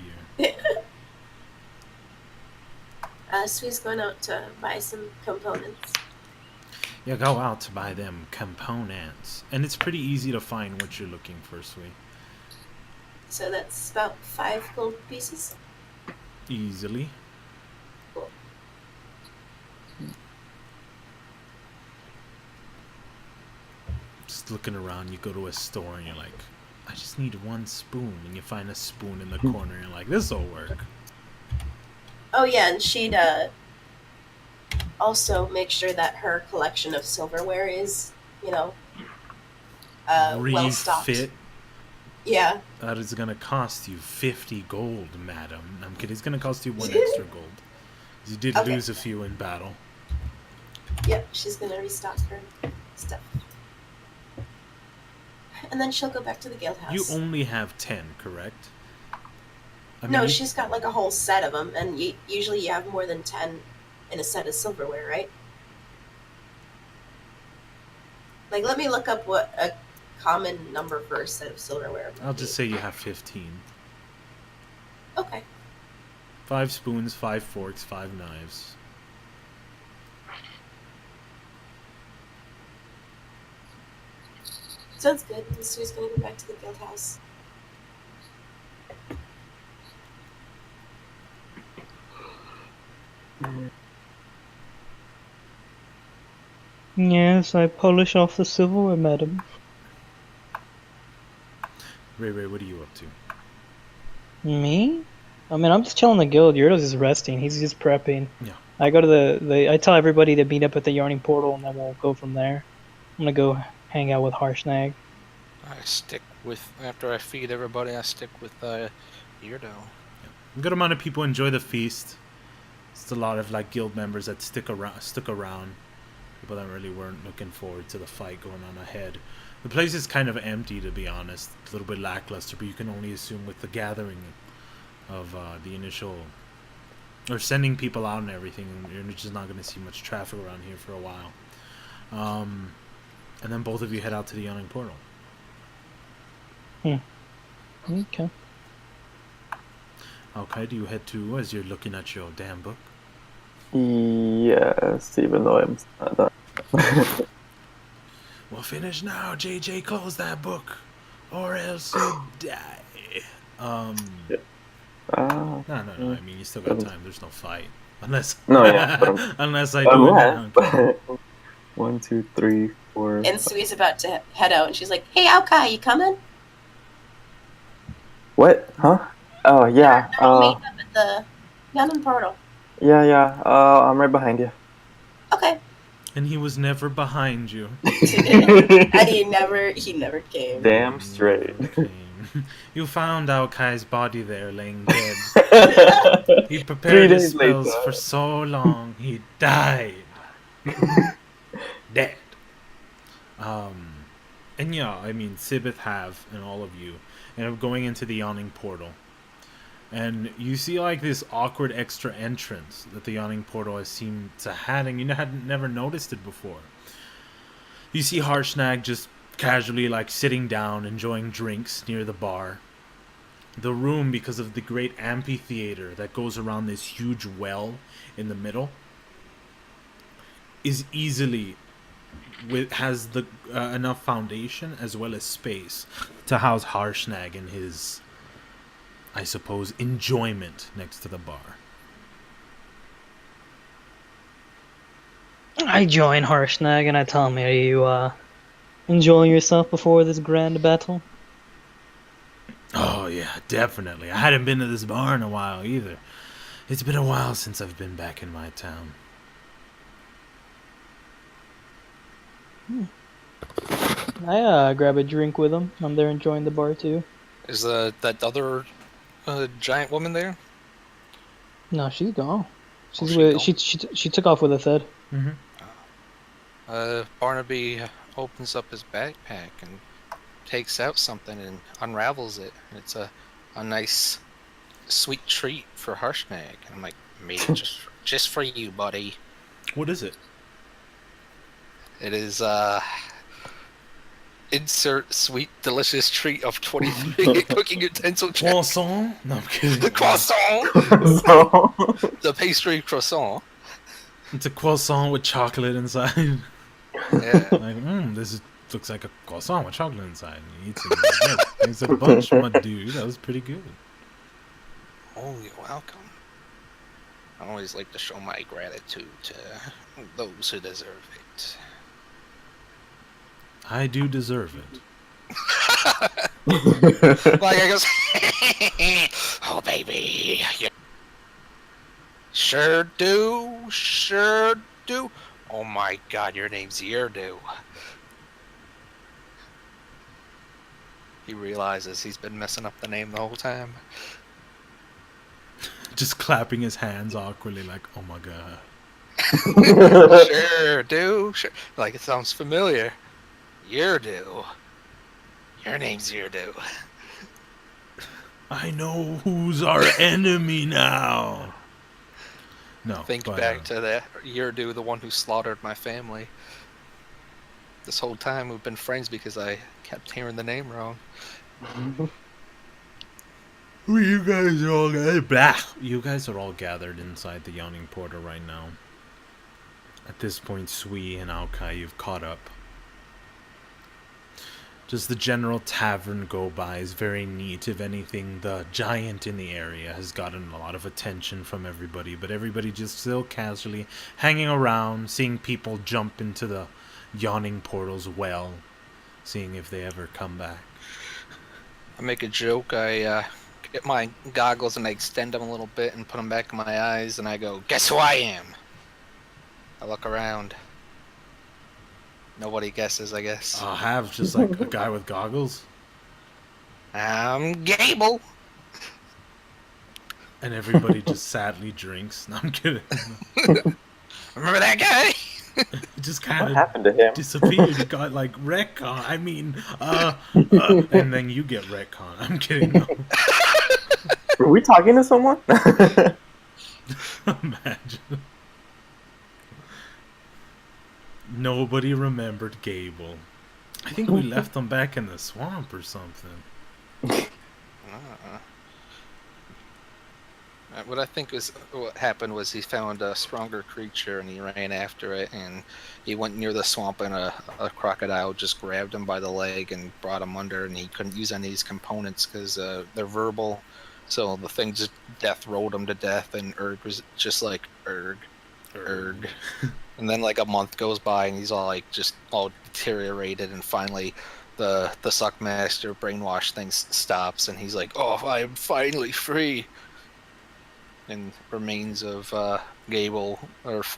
you're... Sue's going out to buy some components. Yeah, go out to buy them components. And it's pretty easy to find what you're looking for, Sui. So that's about 5 gold pieces. Easily. Cool. Just looking around, you go to a store and you're like, I just need 1 spoon. And you find a spoon in the corner and you're like, this'll work. Oh yeah, and she'd also make sure that her collection of silverware is, you know, well stocked. Refit. Yeah. That is gonna cost you 50 gold, madam. I'm kidding. It's gonna cost you 1 extra gold. You did Okay. lose a few in battle. Yep, she's gonna restock her stuff. And then she'll go back to the guild house. You only have 10, correct? I mean, No, she's got like a whole set of them, and usually you have more than 10 in a set of silverware, right? Like, let me look up what a common number for a set of silverware would I'll be. just say you have 15. Okay. 5 spoons, 5 forks, 5 knives. Sounds good. Sue's gonna go back to the guild house. Yes, I polish off the silverware, madam. Ray, what are you up to? Me? I mean, I'm just chilling in the guild. Yurdo's is resting. He's just prepping. Yeah. I go to the I tell everybody to meet up at the yarning portal, and then we'll go from there. I'm gonna go hang out with Harshnag. I stick with, after I feed everybody, I stick with Yurdo. A good amount of people enjoy the feast. It's a lot of like guild members that stuck around. People that really weren't looking forward to the fight going on ahead. The place is kind of empty, to be honest. A little bit lackluster, but you can only assume with the gathering of the initial, or sending people out and everything, you're just not going to see much traffic around here for a while. And then both of you head out to the yawning portal. Okay. Okay, do you head to, as you're looking at your damn book? Yes, even though I'm not done. Well, finish now, JJ. Close that book, or else you die. Yeah. No. I mean, you still got time. There's no fight, unless. No, yeah, but unless I do it now. yeah. 1, 2, 3, 4. And Sue's about to head out, and she's like, "Hey, Aokai, you coming?" What? Huh? Oh yeah. Meet up at the Yawning portal. Yeah. I'm right behind you. Okay. And he was never behind you. And he never came. Damn straight. You found Aokai's body there, laying dead. He prepared his spells for so long, he died. Dead. And yeah, I mean, Sibith have, and all of you, end up going into the Yawning portal. And you see like this awkward extra entrance that the Yawning portal has seemed to had, and you had never noticed it before. You see Harshnag just casually like sitting down, enjoying drinks near the bar. The room, because of the great amphitheater that goes around this huge well in the middle, is easily has the enough foundation as well as space to house Harshnag and his, I suppose, enjoyment next to the bar. I join Harshnag and I tell him, are you enjoying yourself before this grand battle? Oh yeah, definitely. I hadn't been to this bar in a while either. It's been a while since I've been back in my town. I grab a drink with him. I'm there enjoying the bar too. Is that other giant woman there? No, she's gone. She's Oh, she took off with a thread. Barnaby opens up his backpack and takes out something and unravels it. And it's a nice, sweet treat for Harshnag. And I'm like, made it just for you, buddy. What is it? It is insert sweet delicious treat of 23 cooking utensil check. Croissant? No, I'm kidding. Croissant. The pastry croissant. It's a croissant with chocolate inside. Yeah. Like, this looks like a croissant with chocolate inside. And he eats it. Like, thanks a bunch, my dude. That was pretty good. Oh, you're welcome. I always like to show my gratitude to those who deserve it. I do deserve it. Like I goes, oh baby, you sure do. Oh my God, your name's Yerdu. He realizes he's been messing up the name the whole time. Just clapping his hands awkwardly, like, oh my god. Sure, do. Sure. Like, it sounds familiar. Yurdu. Your name's Yurdu. I know who's our enemy now. No. Think but, back to that Yurdu, the one who slaughtered my family. This whole time we've been friends because I kept hearing the name wrong. You guys are all gathered. You guys are all gathered inside the Yawning Portal right now. At this point, Sui and Aokai, you've caught up. Just the general tavern go-by is very neat. If anything, the giant in the area has gotten a lot of attention from everybody, but everybody just still casually hanging around, seeing people jump into the Yawning Portal's well, seeing if they ever come back. I make a joke. I get my goggles and I extend them a little bit and put them back in my eyes, and I go, "Guess who I am?" I look around. Nobody guesses, I guess. I'll have just like a guy with goggles. I'm Gable. And everybody just sadly drinks. No, I'm kidding. Remember that guy? It just What kind of happened to him? disappeared. It got like retcon. I mean, and then you get retcon. I'm kidding. No. Were we talking to someone? Imagine. Nobody remembered Gable. I think we left him back in the swamp or something. What I think was what happened was he found a stronger creature and he ran after it, and he went near the swamp and a crocodile just grabbed him by the leg and brought him under, and he couldn't use any of these components because they're verbal. So the thing just death rolled him to death, and Erg was just like Erg. And then like a month goes by and he's all like just all deteriorated, and finally the Suckmaster brainwash thing stops and he's like, "Oh, I am finally free." And remains of Gable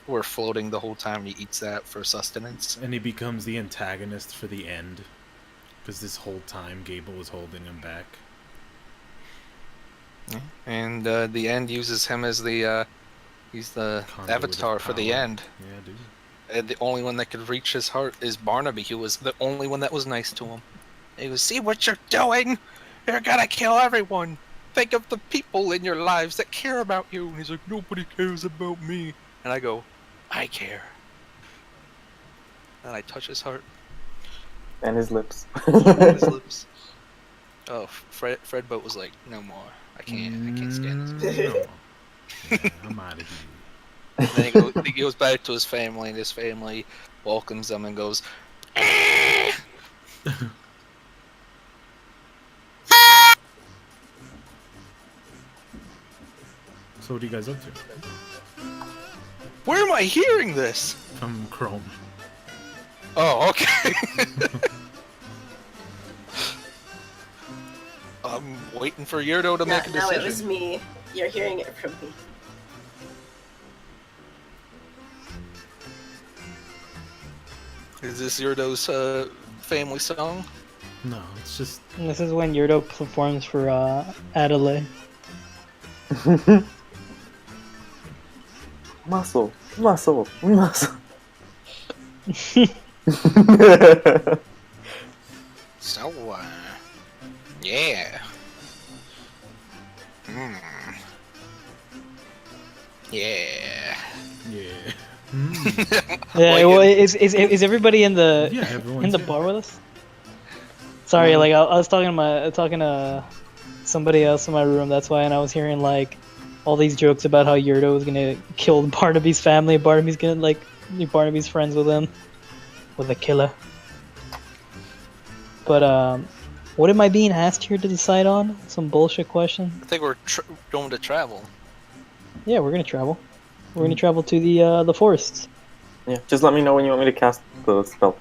were floating the whole time. He eats that for sustenance. And he becomes the antagonist for the end. Because this whole time Gable was holding him back. And the end uses him as the he's the Conduit of avatar for the power. end. Yeah, dude. And the only one that could reach his heart is Barnaby, who was the only one that was nice to him. He goes, "See what you're doing? You're gonna kill everyone. Think of the people in your lives that care about you." And he's like, "Nobody cares about me." And I go, "I care." And I touch his heart And his lips. and his lips. Oh, Fred Boat was like, "No more. I can't stand this." No. Yeah, I'm out of here. And then he goes back to his family, and his family welcomes him and goes, "Eh." So what are you guys up to? Where am I hearing this? From Chrome. Oh, okay. I'm waiting for Yurdo to make a Now decision. it was me. You're hearing it from me. Is this Yurdo's family song? No, it's just This is when Yurdo performs for Adelaide. Muscle. Muscle. Muscle. So, yeah. Yeah. yeah. Yeah, Like well, it- is everybody in the Yeah, everyone's in the here. bar with us? Sorry, like I was talking to somebody else in my room. That's why, and I was hearing like all these jokes about how Yurdo was gonna kill Barnaby's family. Barnaby's gonna like Barnaby's friends with him, with a killer. But what am I being asked here to decide on? Some bullshit question. I think we're going to travel. Yeah, we're gonna travel. We're gonna travel to the forests. Yeah, just let me know when you want me to cast the spell.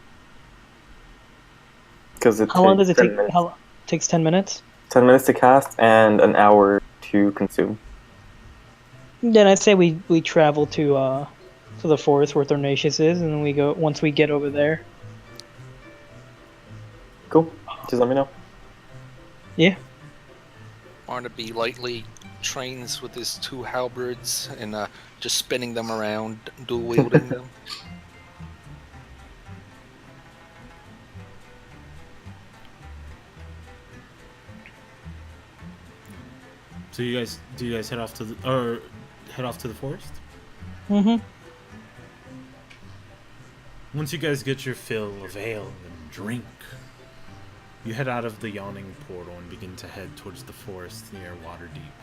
Because it How long does it 10 take? minutes. How takes 10 minutes? 10 minutes to cast and an hour to consume. Then I'd say we travel to the forest where Thornacious is, and then we go once we get over there. Cool. Just let me know. Yeah. Barnaby lightly trains with his 2 halberds and just spinning them around, dual wielding them. So do you guys head off to the forest? Mm-hmm. Once you guys get your fill of ale and drink, you head out of the yawning portal and begin to head towards the forest near Waterdeep.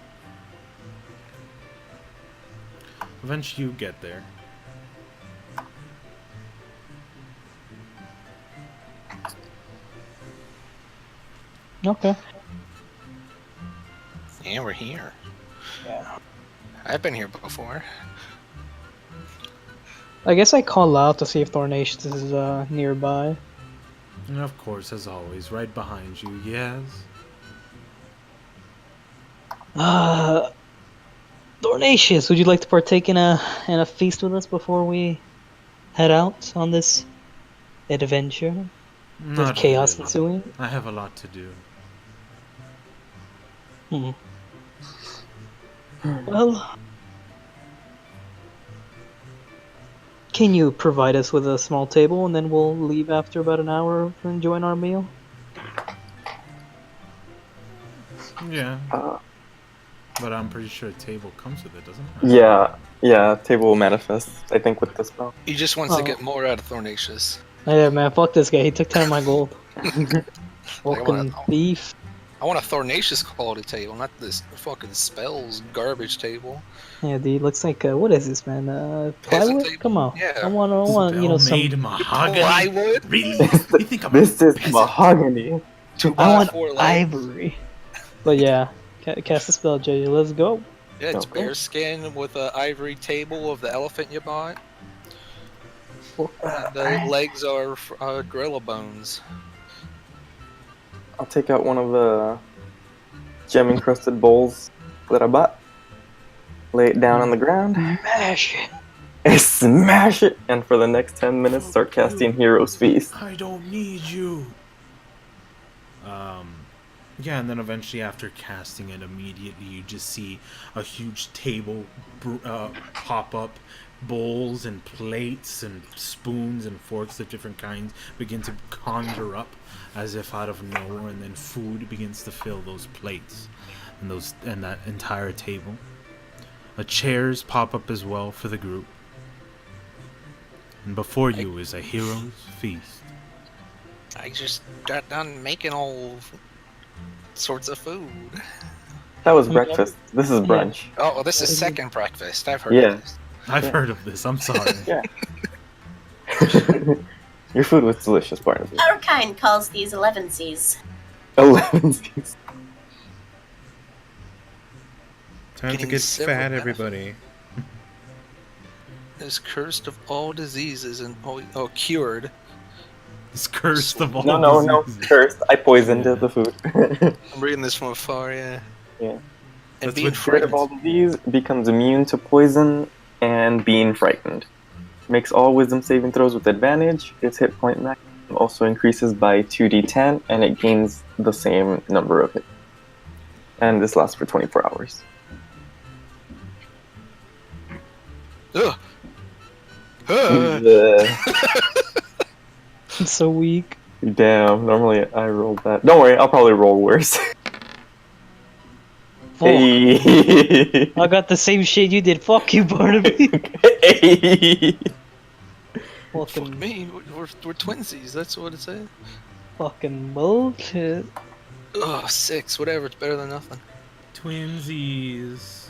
Eventually you get there. Okay. Yeah, we're here. Yeah. I've been here before. I guess I call out to see if Thornacious is nearby. And of course, as always, right behind you, yes. Thornacious, would you like to partake in a feast with us before we head out on this adventure? Not chaos really. ensuing? I have a lot to do. Well, can you provide us with a small table and then we'll leave after about an hour of enjoying our meal? Yeah, Uh, but I'm pretty sure a table comes with it, doesn't it? yeah, table will manifest, I think, with the spell. He just wants to Oh. get more out of Thornacious. Yeah, man, fuck this guy. He took 10 of my gold. wanna- Fucking thief. I want a Thornacious quality table, not this fucking spells garbage table. Yeah, dude, looks like, what is this, man? Peasant Plywood? table? Come on. Yeah. I want, you know, Spell-made some... mahogany. Plywood? Really? You think I'm This a is peasant? mahogany. 2 I by want 4 legs. ivory. But yeah, cast the spell, JJ. Let's go. Yeah, it's Okay. bear skin with an ivory table of the elephant you bought. The legs are gorilla bones. I'll take out one of the gem-encrusted bowls that I bought, lay it down on the ground, Mash it. and smash it, and for the next 10 minutes start casting Hero's Feast. I don't need you. Yeah, and then eventually after casting it, immediately you just see a huge table pop up. Bowls and plates and spoons and forks of different kinds begin to conjure up as if out of nowhere, and then food begins to fill those plates and that entire table. Chairs pop up as well for the group. And before you is a hero's feast. I just got done making all sorts of food. That was breakfast. This is brunch. Oh, well, this is second breakfast. I've heard Yeah. of this. I've heard of this, I'm sorry. Yeah. Your food was delicious, Barnaby. Our kind calls these 11sies. 11s. Time to Getting get several fat, benefits. everybody. Is cursed of all diseases and cured. It's cursed of all No, diseases. cursed. I poisoned Yeah. the food. I'm reading this from afar, yeah. Yeah. And That's being what Cured of all frightened. disease, becomes immune to poison and being frightened. Makes all wisdom saving throws with advantage. Its hit point max also increases by 2d10, and it gains the same number of hits. And this lasts for 24 hours. Ugh. I'm so weak. Damn, normally I rolled that. Don't worry, I'll probably roll worse. Fuck. Hey. I got the same shit you did. Fuck you, Barnaby. Hey. Fuck Fucking, me, we're twinsies, that's what it said. fucking bullshit. Ugh, 6, whatever, it's better than nothing. Twinsies.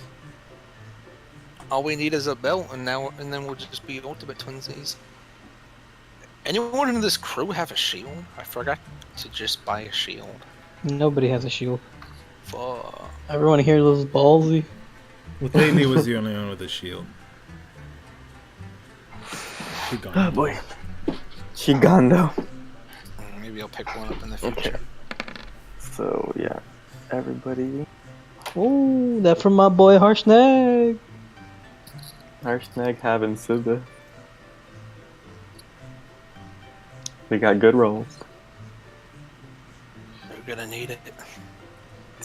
All we need is a belt, and then we'll just be ultimate twinsies. Anyone in this crew have a shield? I forgot to just buy a shield. Nobody has a shield. Fuck. Everyone here lives ballsy. Well, Lately was the only one with a shield. She gone. Oh boy. Shigando. Maybe I'll pick one up in the future. So yeah, everybody. Oh, that from my boy Harshnag. Harshnag having Siba. We got good rolls. We're gonna need it.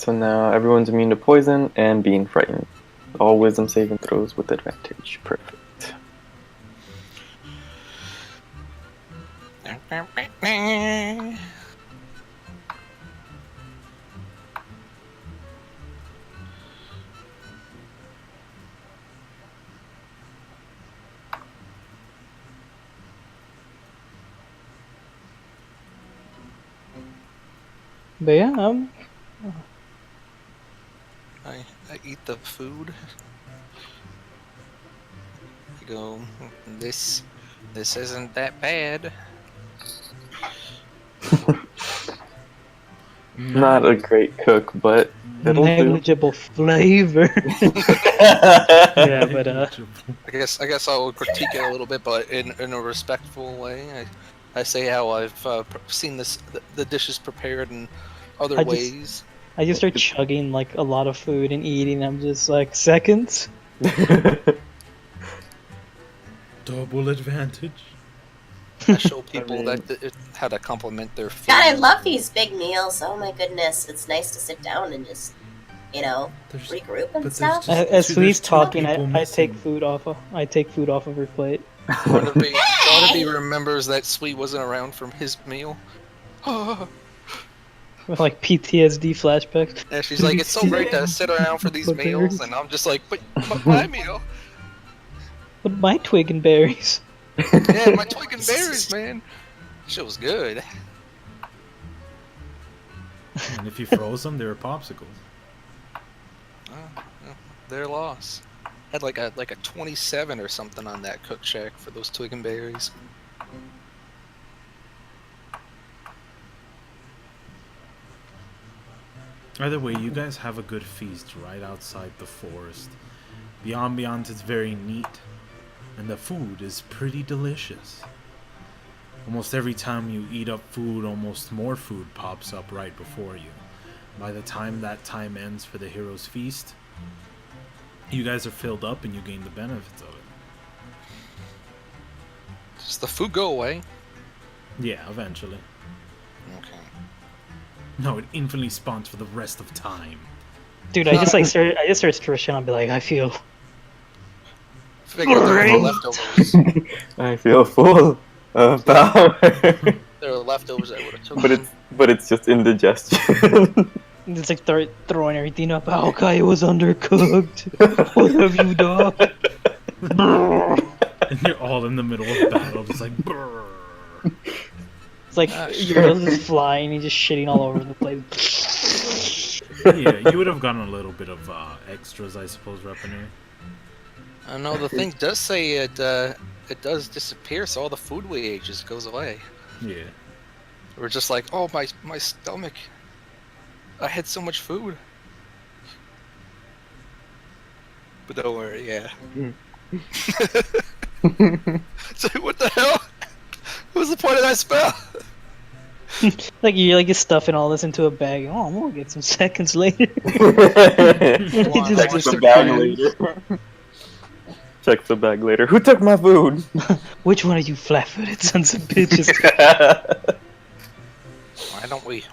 So now everyone's immune to poison and being frightened. All wisdom saving throws with advantage. Perfect. But yeah, I eat the food. I go, this isn't that bad. Not a great cook, but it'll do. negligible flavor. Yeah, but I guess I will critique it a little bit, but in a respectful way. I say how I've seen the dishes prepared in other ways. I just start chugging like a lot of food and eating. I'm just like seconds. Double advantage. I show people how to compliment their food. God, I love these big meals. Oh my goodness, it's nice to sit down and just, regroup and stuff. As Sweet's talking, I take food off of her plate. Barnaby remembers that Sweet wasn't around from his meal. With like PTSD flashbacks. Yeah, she's like, it's so great to sit around for these meals, and I'm just like, but my meal. But my twig and berries. Yeah, my twig and berries, man. Shit was good. And if you froze them, they were popsicles. Their loss. Had like a 27 or something on that cook check for those twig and berries. Either way, you guys have a good feast right outside the forest. The ambiance is very neat, and the food is pretty delicious. Almost every time you eat up food, almost more food pops up right before you. By the time that time ends for the hero's feast, you guys are filled up and you gain the benefits of it. Does the food go away? Yeah, eventually. Okay. No, it infinitely spawns for the rest of time. Dude, I just start stretching. I'll be like, I feel. Figured there were leftovers. I feel full of power. There were leftovers I would have took. But it's just indigestion. It's like throwing everything up. Okay, it was undercooked. What have you done? And you're all in the middle of battle, just like brrr. It's like you're just flying and just shitting all over the place. Yeah, you would have gotten a little bit of extras, I suppose, revenue. I know the thing does say it does disappear, so all the food we ate just goes away. Yeah. We're just like, oh, my stomach. I had so much food. But don't worry, yeah. So what the hell? What was the point of that spell? Like you're stuffing all this into a bag. Oh, I'm gonna get some seconds later. Check the bag later. Check the bag later. Who took my food? Which one of you flat-footed sons of bitches?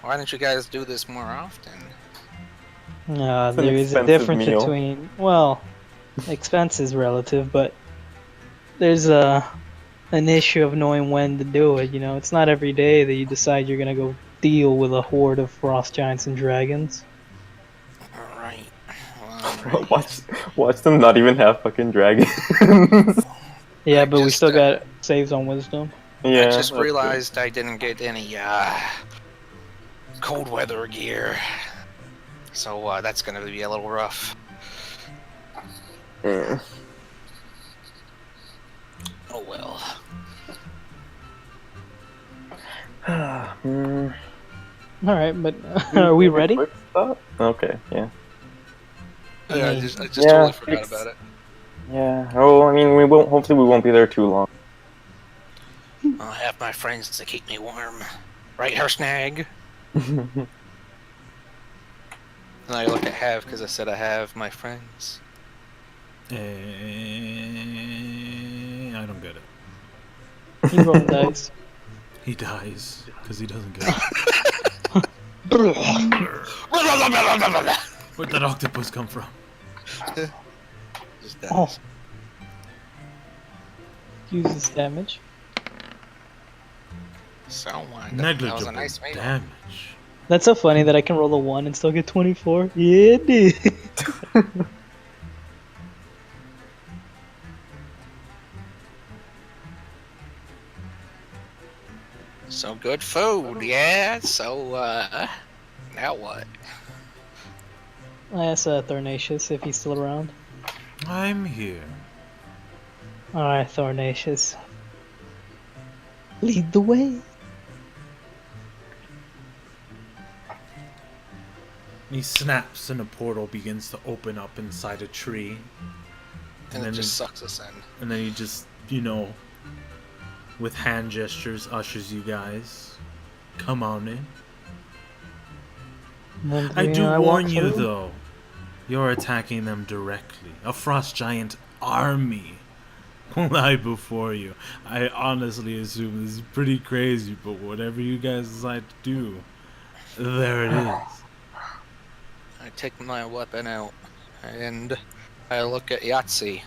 Why don't you guys do this more often? There is a difference between, well, expense is relative, but there's an issue of knowing when to do it. It's not every day that you decide you're gonna go deal with a horde of frost giants and dragons. Alright. Watch them not even have fucking dragons. Yeah, but we still got saves on wisdom. Yeah, I just realized I didn't get any cold weather gear, so that's gonna be a little rough. Yeah. Oh well. Alright, but are we ready? Okay, yeah. Yeah, I just totally forgot about it. Yeah. Oh, I mean, hopefully we won't be there too long. I'll have my friends to keep me warm. Right, her snag? And I look at have because I said I have my friends. I don't get it. He rolled dice. He dies because he doesn't get it. Where'd that octopus come from? Just Oh. dies. Uses damage. So that was Negligible a nice meal. damage. That's so funny that I can roll a 1 and still get 24. Yeah, dude. So good food, yeah. So now what? I asked Thornacious if he's still around. I'm here. Alright, Thornacious. Lead the way. He snaps and a portal begins to open up inside a tree. And then it just he- sucks us in. And then he just, you know, with hand gestures ushers you guys. Come on in. And I do walk warn you through. though, you're attacking them directly. A frost giant army will lie before you. I honestly assume this is pretty crazy, but whatever you guys decide to do, there it is. I take my weapon out and I look at Yahtzee.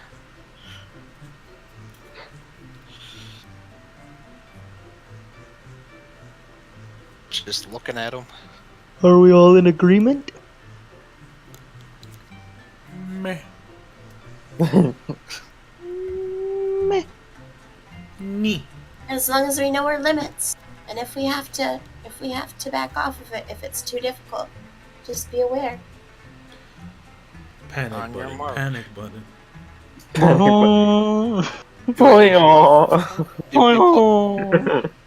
Just looking at him. Are we all in agreement? Meh. Meh. Me. As long as we know our limits, and if we have to back off of it, if it's too difficult, just be aware. Panic On your button. mark. Panic button. Oh, Boy, oh.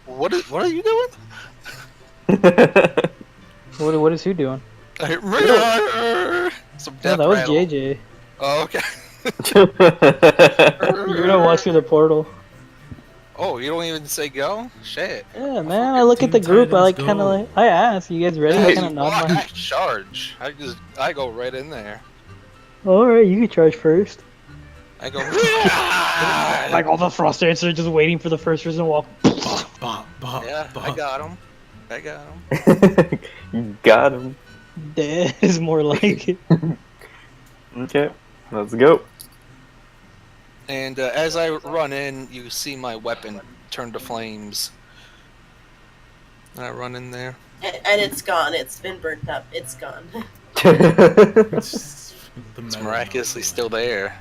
What are you doing? What is who doing? Some Yeah, death that was rattle. JJ. Oh, okay. You're gonna walk through the portal. Oh, you don't even say go? Shit. Yeah, man. I look at the Teen group. I Titans like kind Go. of like. I ask, you guys ready? I kind of nod my I head. charge. I go right in there. All right, you can charge first. I go. Like all the frost giants are just waiting for the first person to walk. Bop, bop, bop, Yeah, I bop. got him. I got him. You got him. That is more like it. Okay, let's go. And as I run in, you see my weapon turn to flames. I run in there. And it's gone. It's been burnt up. It's gone. It's the It's metal miraculously melts still away. there.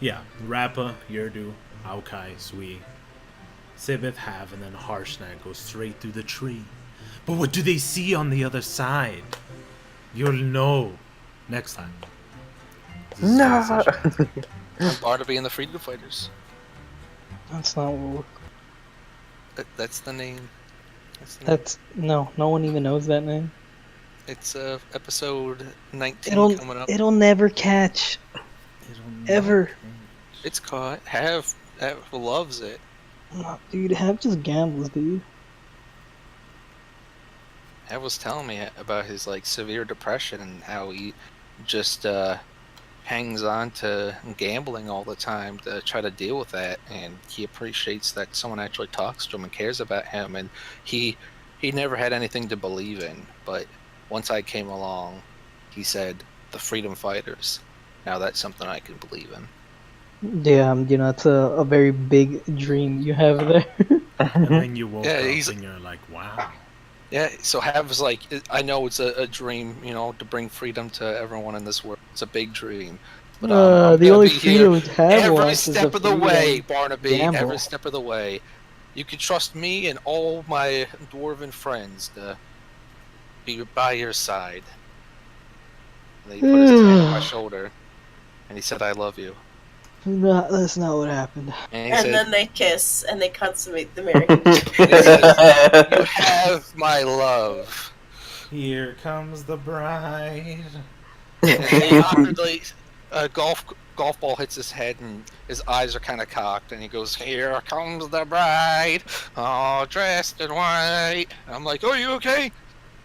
Yeah, Rappa, Yerdu, Aokai, Sui, Sibith have, and then Harshnag goes straight through the tree. But what do they see on the other side? You'll know next time. This is No. Sensation. I'm Barnaby and the Freedom Fighters. That's not what. That's the name. That's the name. That's no. No one even knows that name. It's episode 19 coming up. It'll never catch. It'll Ever. not change. It's caught. Have loves it. No, dude, Have just gambles, dude. Have was telling me about his like severe depression and how he just hangs on to gambling all the time to try to deal with that, and he appreciates that someone actually talks to him and cares about him, and he never had anything to believe in, but once I came along, he said the Freedom Fighters. Now that's something I can believe in. Yeah, it's a very big dream you have there. And then you woke Yeah, up he's- and you're like, wow. Yeah, so Have was like, I know it's a dream, to bring freedom to everyone in this world. It's a big dream. But I'm the gonna only be here freedom Have every wants is step of the freedom way, to Barnaby. gamble. Every step of the way. You can trust me and all my dwarven friends to be by your side. And then he put his hand on my shoulder, and he said, "I love you." No, that's not what happened. And he And said, then they kiss and they consummate the marriage. "You have my love." Here comes the bride. And he awkwardly, a golf ball hits his head, and his eyes are kind of cocked, and he goes, "Here comes the bride, all dressed in white." And I'm like, "Are you okay?"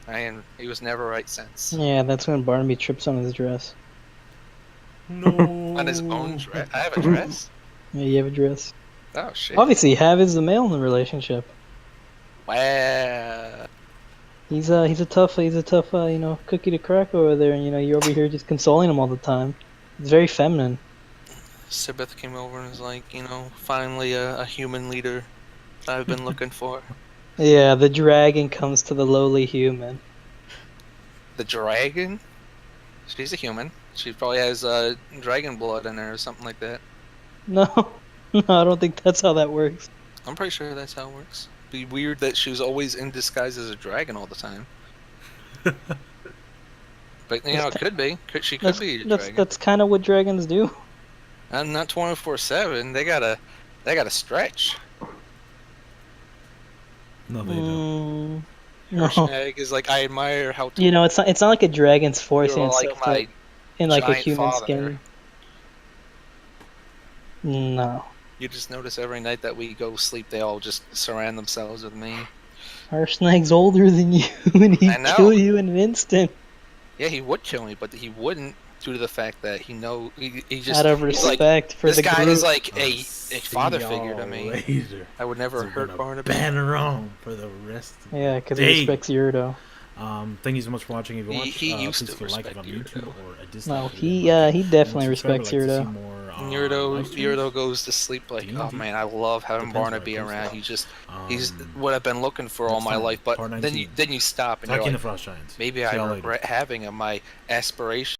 And he was never right since. Yeah, that's when Barnaby trips on his dress. No. On his own dress. I have a dress. Yeah, you have a dress. Oh shit. Obviously, Have is the male in the relationship. Wow. He's a tough you know, cookie to crack over there, and you know, you're over here just consoling him all the time. He's very feminine. Sibeth came over and was like, you know, finally a human leader I've been looking for. Yeah, the dragon comes to the lowly human. The dragon? She's a human. She probably has dragon blood in her or something like that. No, no, I don't think that's how that works. I'm pretty sure that's how it works. Be weird that she was always in disguise as a dragon all the time. But you know, it could be. She could be a dragon. That's kind of what dragons do. And not 24/7. They gotta stretch. No, they don't. No. Hershag is like, I admire how. You know, it's not like a dragon's forcing You're like itself my in like a giant human father. skin. No. You just notice every night that we go sleep, they all just surround themselves with me. Harshnag's older than you, and I he'd know. kill you in an instant. Yeah, he would kill me, but he wouldn't due to the fact that he just Out of he's like, respect for this the guy group. is like a See father y'all figure to me. later. I would never So we're hurt gonna Barnaby. ban her on for the rest of Yeah, because Dang. he respects Yurdo. Thank you so much for watching. If you watch, He used please to feel like it on respect YouTube Yurdo. or a dislike. No, for he them, he and definitely subscribe. respects I'd like to see Yurdo. more, Yurdo livestreams. goes to sleep like, oh D&D. man, I love having Depends how Barnaby it goes around. down. He's what I've been looking for all next my time, life. But part then 19. you stop and you're Attacking like, the Frost Giants. maybe See I y'all later. regret having him. My aspiration.